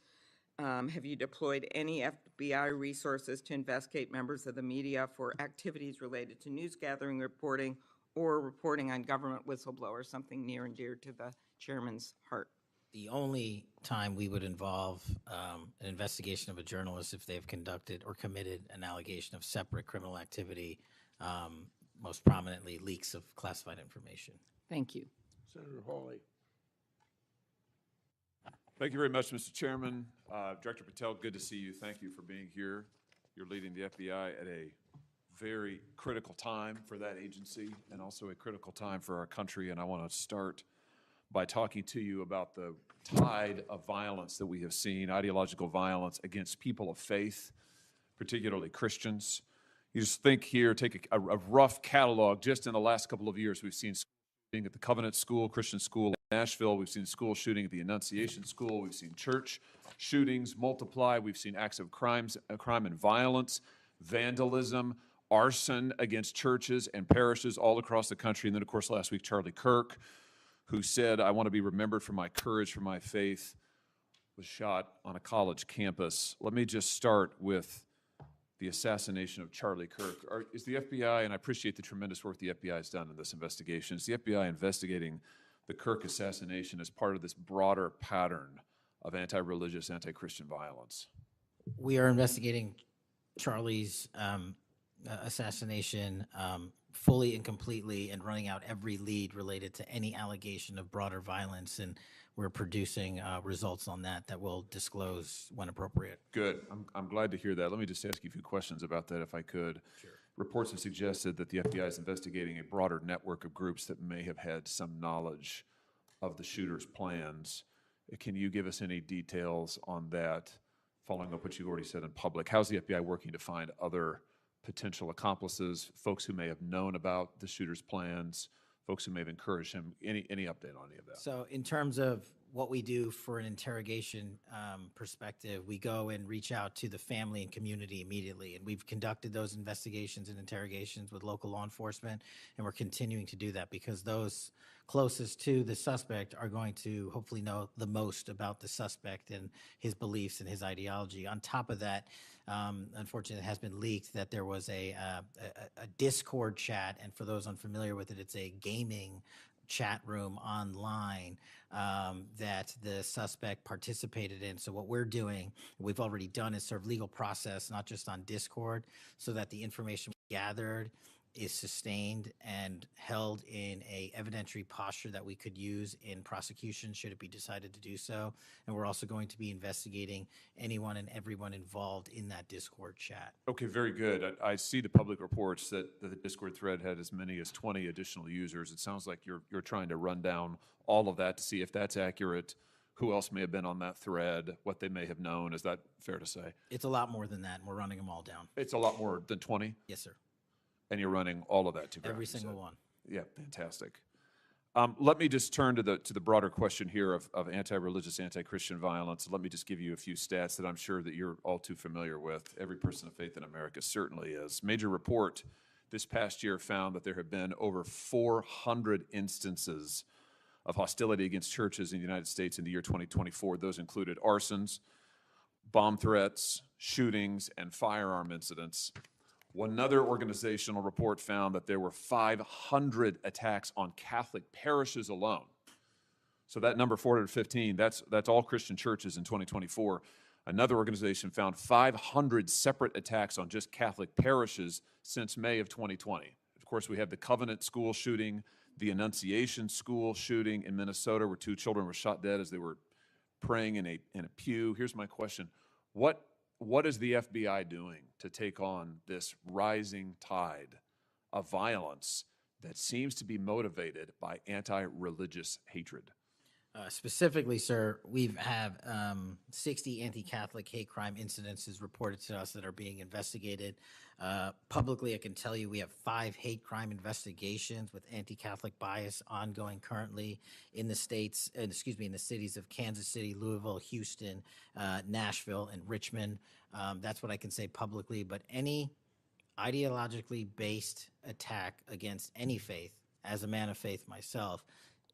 Have you deployed any FBI resources to investigate members of the media for activities related to news gathering, reporting, or reporting on government whistleblowers, something near and dear to the chairman's heart? The only time we would involve an investigation of a journalist if they've conducted or committed an allegation of separate criminal activity, most prominently leaks of classified information. Thank you. Senator Hawley. Thank you very much, Mr. Chairman. Director Patel, good to see you. Thank you for being here. You're leading the FBI at a very critical time for that agency and also a critical time for our country. And I want to start by talking to you about the tide of violence that we have seen, ideological violence against people of faith, particularly Christians. You just think here, take a rough catalog. Just in the last couple of years, we've seen shooting at the Covenant School, Christian school in Nashville. We've seen school shooting at the Annunciation School. We've seen church shootings multiply. We've seen acts of crime and violence, vandalism, arson against churches and parishes all across the country. And then, of course, last week, Charlie Kirk, who said, "I want to be remembered for my courage, for my faith," was shot on a college campus. Let me just start with the assassination of Charlie Kirk. Is the FBI, and I appreciate the tremendous work the FBI has done in this investigation, is the FBI investigating the Kirk assassination as part of this broader pattern of anti-religious, anti-Christian violence? We are investigating Charlie's assassination fully and completely and running out every lead related to any allegation of broader violence, and we're producing results on that we'll disclose when appropriate. Good. I'm glad to hear that. Let me just ask you a few questions about that if I could. Sure. Reports have suggested that the FBI is investigating a broader network of groups that may have had some knowledge of the shooter's plans. Can you give us any details on that, following up what you already said in public? How's the FBI working to find other potential accomplices, folks who may have known about the shooter's plans, folks who may have encouraged him? Any update on any of that? So in terms of what we do for an interrogation perspective, we go and reach out to the family and community immediately. And we've conducted those investigations and interrogations with local law enforcement, and we're continuing to do that because those closest to the suspect are going to hopefully know the most about the suspect and his beliefs and his ideology. On top of that, unfortunately, it has been leaked that there was a Discord chat, and for those unfamiliar with it, it's a gaming chat room online that the suspect participated in. So what we're doing, we've already done, is serve legal process, not just on Discord, so that the information gathered is sustained and held in a evidentiary posture that we could use in prosecution should it be decided to do so. And we're also going to be investigating anyone and everyone involved in that Discord chat. Okay, very good. I see the public reports that the Discord thread had as many as 20 additional users. It sounds like you're trying to run down all of that to see if that's accurate, who else may have been on that thread, what they may have known. Is that fair to say? It's a lot more than that, and we're running them all down. It's a lot more than 20? Yes, sir. And you're running all of that to ground? Every single one. Yeah, fantastic. Let me just turn to the broader question here of anti-religious, anti-Christian violence. Let me just give you a few stats that I'm sure that you're all too familiar with. Every person of faith in America certainly is. Major report this past year found that there have been over 400 instances of hostility against churches in the United States in the year 2024. Those included arsons, bomb threats, shootings, and firearm incidents. Another organizational report found that there were 500 attacks on Catholic parishes alone. So that number 415, that's all Christian churches in 2024. Another organization found 500 separate attacks on just Catholic parishes since May of 2020. Of course, we have the Covenant school shooting, the Annunciation school shooting in Minnesota, where 2 children were shot dead as they were praying in a pew. Here's my question. What is the FBI doing to take on this rising tide of violence that seems to be motivated by anti-religious hatred? Specifically, sir, we have 60 anti-Catholic hate crime incidences reported to us that are being investigated. Publicly, I can tell you we have 5 hate crime investigations with anti-Catholic bias ongoing currently in the states, in the cities of Kansas City, Louisville, Houston, Nashville, and Richmond. That's what I can say publicly, but any ideologically based attack against any faith, as a man of faith myself,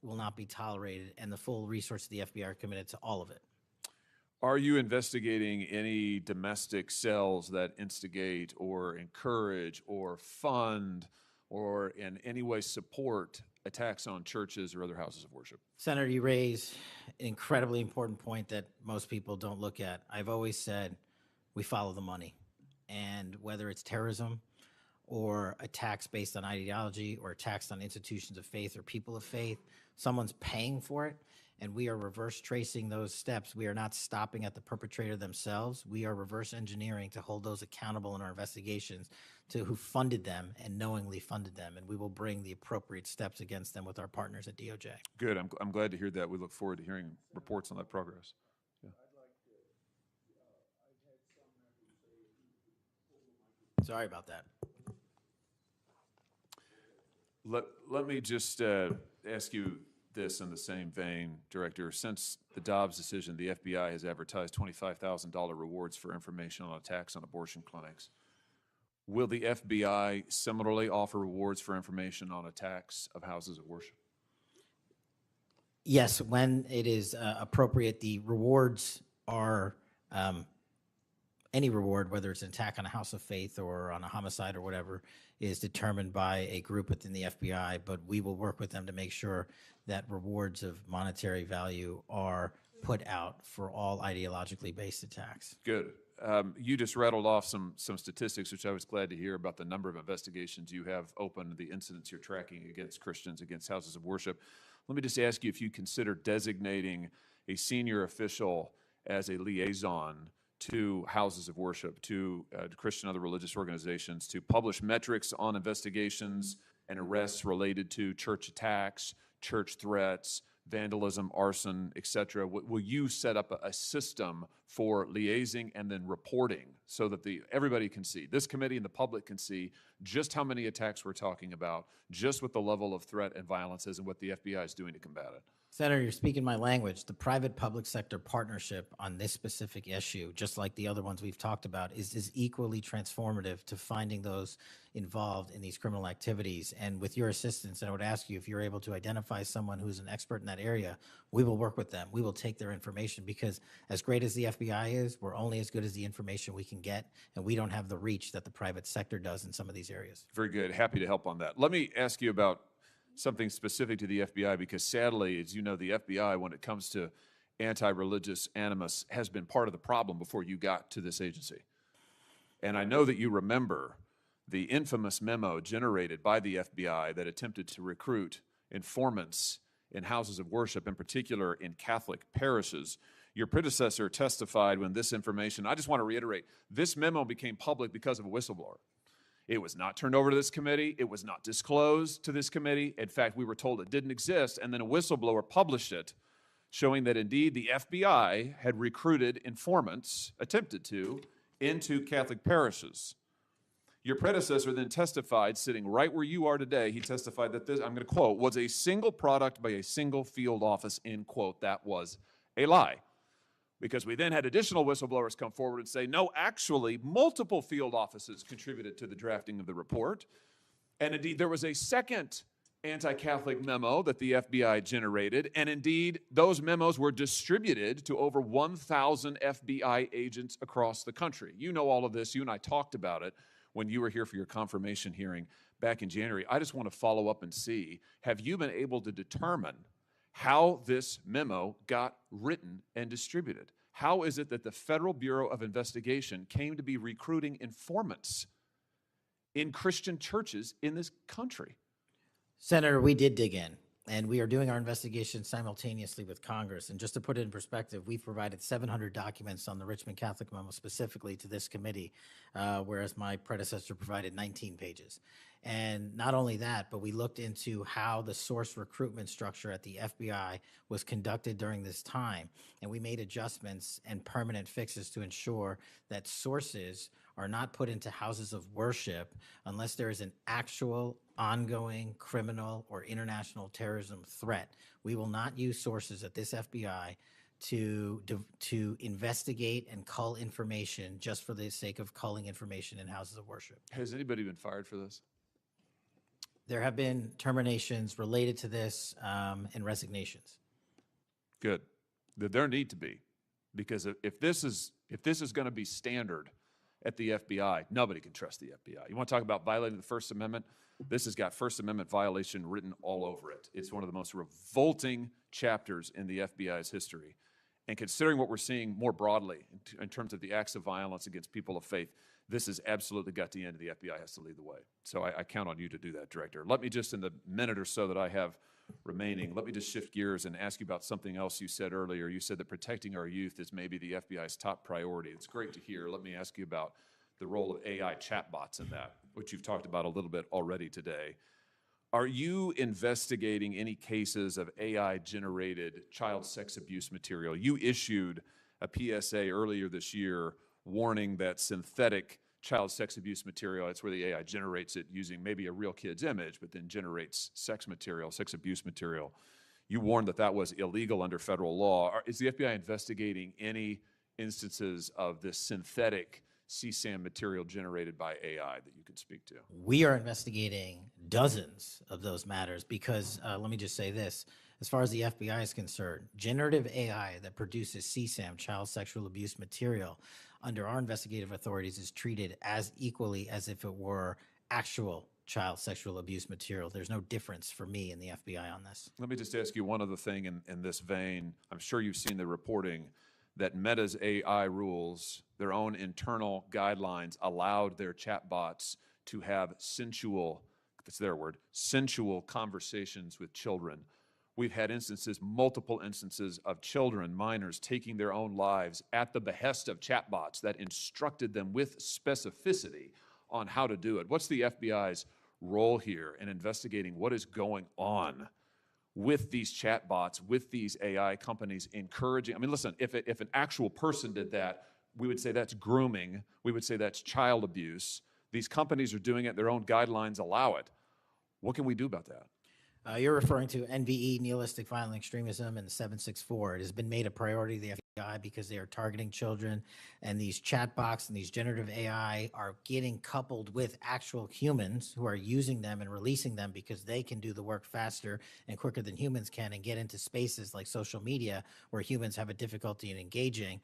will not be tolerated, and the full resources of the FBI are committed to all of it. Are you investigating any domestic cells that instigate or encourage or fund or in any way support attacks on churches or other houses of worship? Senator, you raise an incredibly important point that most people don't look at. I've always said we follow the money, and whether it's terrorism or attacks based on ideology or attacks on institutions of faith or people of faith, someone's paying for it, and we are reverse tracing those steps. We are not stopping at the perpetrator themselves. We are reverse engineering to hold those accountable in our investigations to who funded them and knowingly funded them, and we will bring the appropriate steps against them with our partners at DOJ. Good. I'm glad to hear that. We look forward to hearing reports on that progress. Yeah. Sorry about that. Let me just ask you this in the same vein, Director. Since the Dobbs decision, the FBI has advertised $25,000 rewards for information on attacks on abortion clinics. Will the FBI similarly offer rewards for information on attacks of houses of worship? Yes, when it is appropriate. The rewards are any reward, whether it's an attack on a house of faith or on a homicide or whatever, is determined by a group within the FBI, but we will work with them to make sure that rewards of monetary value are put out for all ideologically based attacks. Good. You just rattled off some statistics, which I was glad to hear, about the number of investigations you have open, the incidents you're tracking against Christians, against houses of worship. Let me just ask you if you consider designating a senior official as a liaison to houses of worship, to Christian and other religious organizations, to publish metrics on investigations and arrests related to church attacks, church threats, vandalism, arson, et cetera. Will you set up a system for liaising and then reporting so that everybody can see, this committee and the public can see just how many attacks we're talking about, just what the level of threat and violence is and what the FBI is doing to combat it? Senator, you're speaking my language. The private-public sector partnership on this specific issue, just like the other ones we've talked about, is equally transformative to finding those involved in these criminal activities. And with your assistance, and I would ask you if you're able to identify someone who's an expert in that area, we will work with them. We will take their information, because as great as the FBI is, we're only as good as the information we can get, and we don't have the reach that the private sector does in some of these areas. Very good. Happy to help on that. Let me ask you about something specific to the FBI, because sadly, as you know, the FBI, when it comes to anti-religious animus, has been part of the problem before you got to this agency. And I know that you remember the infamous memo generated by the FBI that attempted to recruit informants in houses of worship, in particular in Catholic parishes. Your predecessor testified when this information, I just want to reiterate, this memo became public because of a whistleblower. It was not turned over to this committee. It was not disclosed to this committee. In fact, we were told it didn't exist, and then a whistleblower published it, showing that indeed the FBI had recruited informants, attempted to, into Catholic parishes. Your predecessor then testified, sitting right where you are today, he testified that this, I'm going to quote, was a single product by a single field office, end quote. That was a lie. Because we then had additional whistleblowers come forward and say, no, actually, multiple field offices contributed to the drafting of the report. And indeed, there was a second anti-Catholic memo that the FBI generated. And indeed, those memos were distributed to over 1,000 FBI agents across the country. You know all of this. You and I talked about it when you were here for your confirmation hearing back in January. I just want to follow up and see, have you been able to determine how this memo got written and distributed? How is it that the Federal Bureau of Investigation came to be recruiting informants in Christian churches in this country? Senator, we did dig in, and we are doing our investigation simultaneously with Congress. And just to put it in perspective, we've provided 700 documents on the Richmond Catholic memo specifically to this committee, whereas my predecessor provided 19 pages. And not only that, but we looked into how the source recruitment structure at the FBI was conducted during this time. And we made adjustments and permanent fixes to ensure that sources are not put into houses of worship unless there is an actual ongoing criminal or international terrorism threat. We will not use sources at this FBI to investigate and cull information just for the sake of culling information in houses of worship. Has anybody been fired for this? There have been terminations related to this and resignations. Good. There need to be, because if this is going to be standard at the FBI, nobody can trust the FBI. You want to talk about violating the First Amendment? This has got First Amendment violation written all over it. It's one of the most revolting chapters in the FBI's history. And considering what we're seeing more broadly in terms of the acts of violence against people of faith, this has absolutely got to end. The FBI has to lead the way. So I count on you to do that, Director. Let me just, in the minute or so that I have remaining, let me just shift gears and ask you about something else you said earlier. You said that protecting our youth is maybe the FBI's top priority. It's great to hear. Let me ask you about the role of AI chatbots in that, which you've talked about a little bit already today. Are you investigating any cases of AI-generated child sex abuse material? You issued a PSA earlier this year warning that synthetic child sex abuse material, that's where the AI generates it using maybe a real kid's image, but then generates sex material, sex abuse material. You warned that that was illegal under federal law. Is the FBI investigating any instances of this synthetic CSAM material generated by AI that you could speak to? We are investigating dozens of those matters because, let me just say this, as far as the FBI is concerned, generative AI that produces CSAM, child sexual abuse material, under our investigative authorities is treated as equally as if it were actual child sexual abuse material. There's no difference for me and the FBI on this. Let me just ask you one other thing in this vein. I'm sure you've seen the reporting that Meta's AI rules, their own internal guidelines, allowed their chatbots to have sensual, that's their word, sensual conversations with children. We've had instances, multiple instances of children, minors, taking their own lives at the behest of chatbots that instructed them with specificity on how to do it. What's the FBI's role here in investigating what is going on with these chatbots, with these AI companies encouraging? I mean, listen, if an actual person did that, we would say that's grooming. We would say that's child abuse. These companies are doing it. Their own guidelines allow it. What can we do about that? You're referring to NVE, nihilistic violent extremism, and the 764. It has been made a priority of the FBI because they are targeting children, and these chatbots and these generative AI are getting coupled with actual humans who are using them and releasing them because they can do the work faster and quicker than humans can and get into spaces like social media where humans have a difficulty in engaging.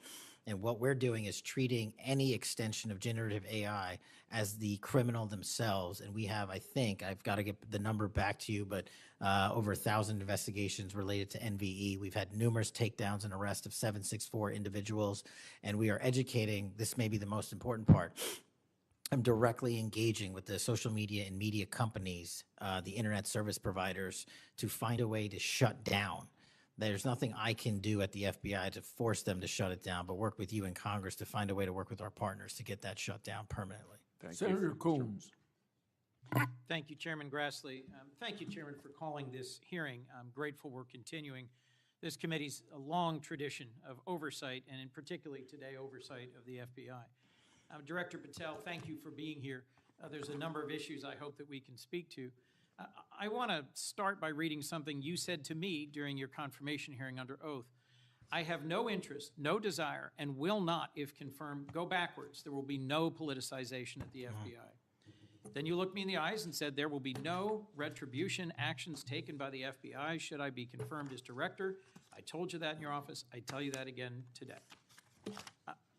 And what we're doing is treating any extension of generative AI as the criminal themselves. And we have, I think, I've got to get the number back to you, but over 1,000 investigations related to NVE. We've had numerous takedowns and arrests of 764 individuals, and we are educating. This may be the most important part. am directly engaging with the social media and media companies, the internet service providers, to find a way to shut down. There's nothing I can do at the FBI to force them to shut it down, but work with you in Congress to find a way to work with our partners to get that shut down permanently. Thank you. Senator Coons. Thank you, Chairman Grassley. Thank you, Chairman, for calling this hearing. I'm grateful we're continuing this committee's long tradition of oversight, and in particularly today, oversight of the FBI. Director Patel, thank you for being here. There's a number of issues I hope that we can speak to. I want to start by reading something you said to me during your confirmation hearing under oath. I have no interest, no desire, and will not, if confirmed, go backwards. There will be no politicization at the FBI. Then you looked me in the eyes and said there will be no retribution actions taken by the FBI should I be confirmed as director. I told you that in your office. I tell you that again today.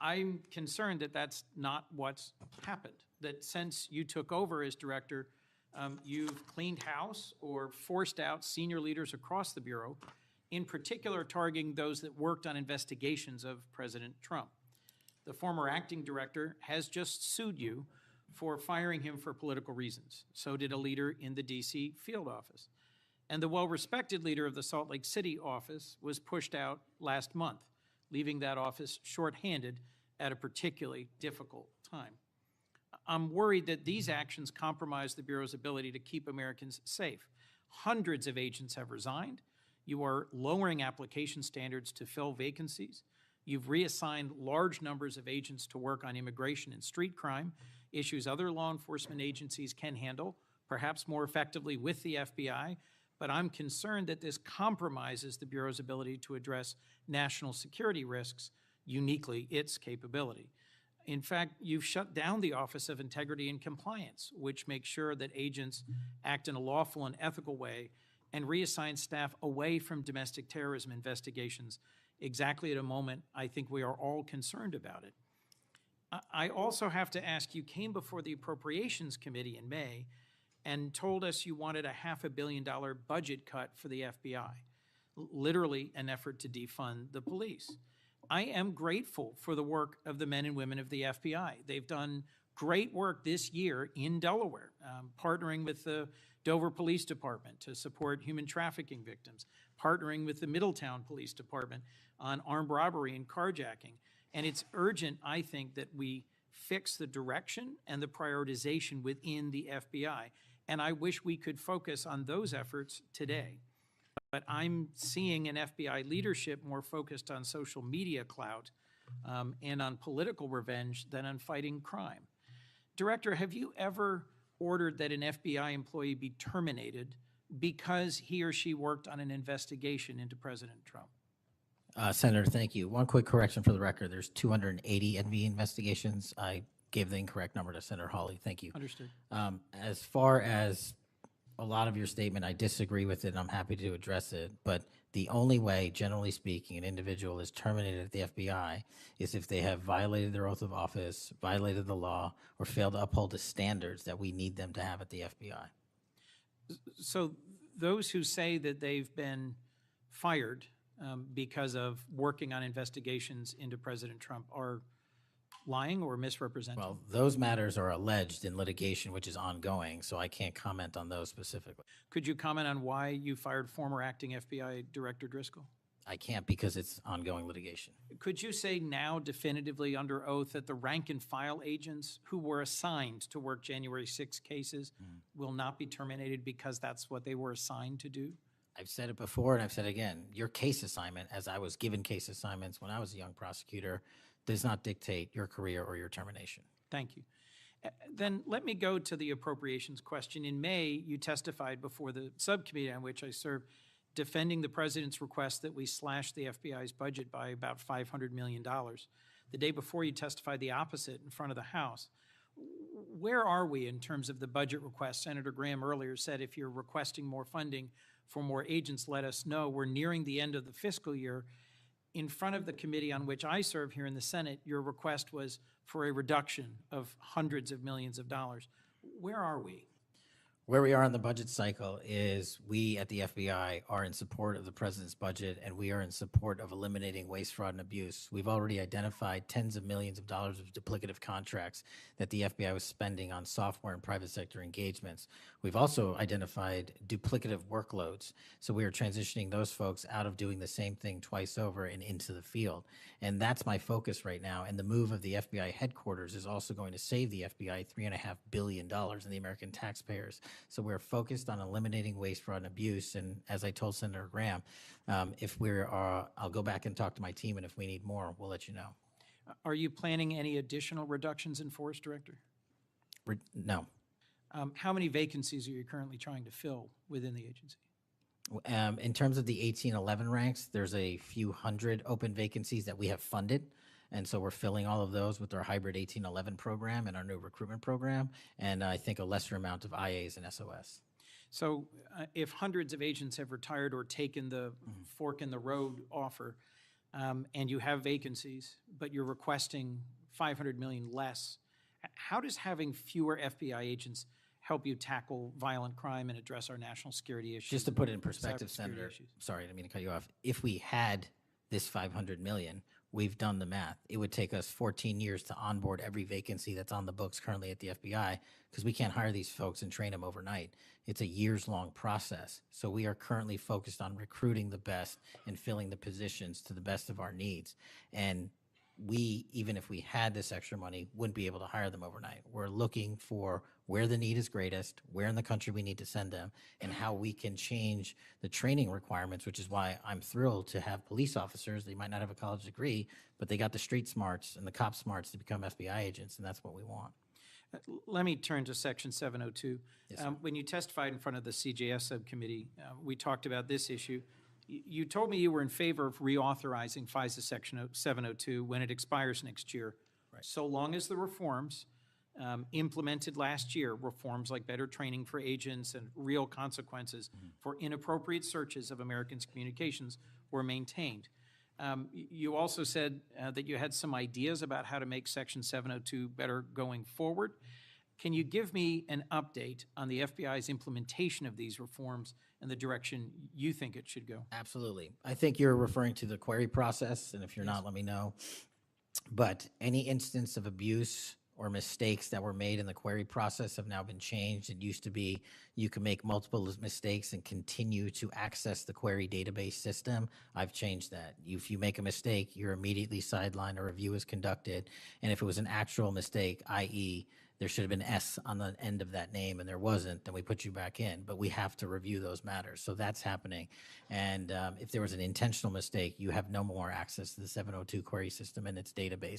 I'm concerned that that's not what's happened, that since you took over as director, you've cleaned house or forced out senior leaders across the Bureau, in particular targeting those that worked on investigations of President Trump. The former acting director has just sued you for firing him for political reasons. So did a leader in the DC field office. And the well-respected leader of the Salt Lake City office was pushed out last month, leaving that office shorthanded at a particularly difficult time. I'm worried that these actions compromise the Bureau's ability to keep Americans safe. Hundreds of agents have resigned. You are lowering application standards to fill vacancies. You've reassigned large numbers of agents to work on immigration and street crime, issues other law enforcement agencies can handle, perhaps more effectively with the FBI, but I'm concerned that this compromises the Bureau's ability to address national security risks, uniquely its capability. In fact, you've shut down the Office of Integrity and Compliance, which makes sure that agents act in a lawful and ethical way, and reassign staff away from domestic terrorism investigations exactly at a moment I think we are all concerned about it. I also have to ask, you came before the Appropriations Committee in May and told us you wanted a $500 million budget cut for the FBI, literally an effort to defund the police. I am grateful for the work of the men and women of the FBI. They've done great work this year in Delaware, partnering with the Dover Police Department to support human trafficking victims, partnering with the Middletown Police Department on armed robbery and carjacking. And it's urgent, I think, that we fix the direction and the prioritization within the FBI. And I wish we could focus on those efforts today. But I'm seeing an FBI leadership more focused on social media clout and on political revenge than on fighting crime. Director, have you ever ordered that an FBI employee be terminated because he or she worked on an investigation into President Trump? Senator, thank you. One quick correction for the record. There's 280 NV investigations. I gave the incorrect number to Senator Hawley. Thank you. Understood. As far as a lot of your statement, I disagree with it, and I'm happy to address it. But the only way, generally speaking, an individual is terminated at the FBI is if they have violated their oath of office, violated the law, or failed to uphold the standards that we need them to have at the FBI. So those who say that they've been fired because of working on investigations into President Trump are lying or misrepresenting? Well, those matters are alleged in litigation, which is ongoing, so I can't comment on those specifically. Could you comment on why you fired former acting FBI Director Driscoll? I can't because it's ongoing litigation. Could you say now definitively under oath that the rank and file agents who were assigned to work January 6 cases will not be terminated because that's what they were assigned to do? I've said it before and I've said it again. Your case assignment, as I was given case assignments when I was a young prosecutor, does not dictate your career or your termination. Thank you. Then let me go to the appropriations question. In May, you testified before the subcommittee on which I serve, defending the president's request that we slash the FBI's budget by about $500 million. The day before, you testified the opposite in front of the House. Where are we in terms of the budget request? Senator Graham earlier said if you're requesting more funding for more agents, let us know. We're nearing the end of the fiscal year. In front of the committee on which I serve here in the Senate, your request was for a reduction of hundreds of millions of dollars. Where are we? Where we are in the budget cycle is we at the FBI are in support of the president's budget, and we are in support of eliminating waste, fraud, and abuse. We've already identified tens of millions of dollars of duplicative contracts that the FBI was spending on software and private sector engagements. We've also identified duplicative workloads. So we are transitioning those folks out of doing the same thing twice over and into the field. And that's my focus right now. And the move of the FBI headquarters is also going to save the FBI $3.5 billion in the American taxpayers. So we're focused on eliminating waste, fraud, and abuse. And as I told Senator Graham, I'll go back and talk to my team, and if we need more, we'll let you know. Are you planning any additional reductions in force, Director? No. How many vacancies are you currently trying to fill within the agency? In terms of the 1811 ranks, there's a few hundred open vacancies that we have funded. And so we're filling all of those with our hybrid 1811 program and our new recruitment program, and I think a lesser amount of IAs and SOS. So if hundreds of agents have retired or taken the fork in the road offer, and you have vacancies, but you're requesting $500 million less, how does having fewer FBI agents help you tackle violent crime and address our national security issues? Just to put it in perspective, cybersecurity Senator, issues? sorry, I didn't mean to cut you off. If we had this $500 million, we've done the math. It would take us 14 years to onboard every vacancy that's on the books currently at the FBI, because we can't hire these folks and train them overnight. It's a years-long process. So we are currently focused on recruiting the best and filling the positions to the best of our needs. And we, even if we had this extra money, wouldn't be able to hire them overnight. We're looking for where the need is greatest, where in the country we need to send them, and how we can change the training requirements, which is why I'm thrilled to have police officers. They might not have a college degree, but they got the street smarts and the cop smarts to become FBI agents, and that's what we want. Let me turn to Section 702. Yes, sir. When you testified in front of the CJS subcommittee, we talked about this issue. You told me you were in favor of reauthorizing FISA Section 702 when it expires next year, Right. so long as the reforms implemented last year, reforms like better training for agents and real consequences for inappropriate searches of Americans' communications, were maintained. You also said that you had some ideas about how to make Section 702 better going forward. Can you give me an update on the FBI's implementation of these reforms and the direction you think it should go? Absolutely. I think you're referring to the query process, and if you're not, let me know. But any instance of abuse or mistakes that were made in the query process have now been changed. It used to be you can make multiple mistakes and continue to access the query database system. I've changed that. If you make a mistake, you're immediately sidelined, a review is conducted, and if it was an actual mistake, i.e., there should have been S on the end of that name and there wasn't, then we put you back in. But we have to review those matters. So that's happening. And if there was an intentional mistake, you have no more access to the 702 query system and its database.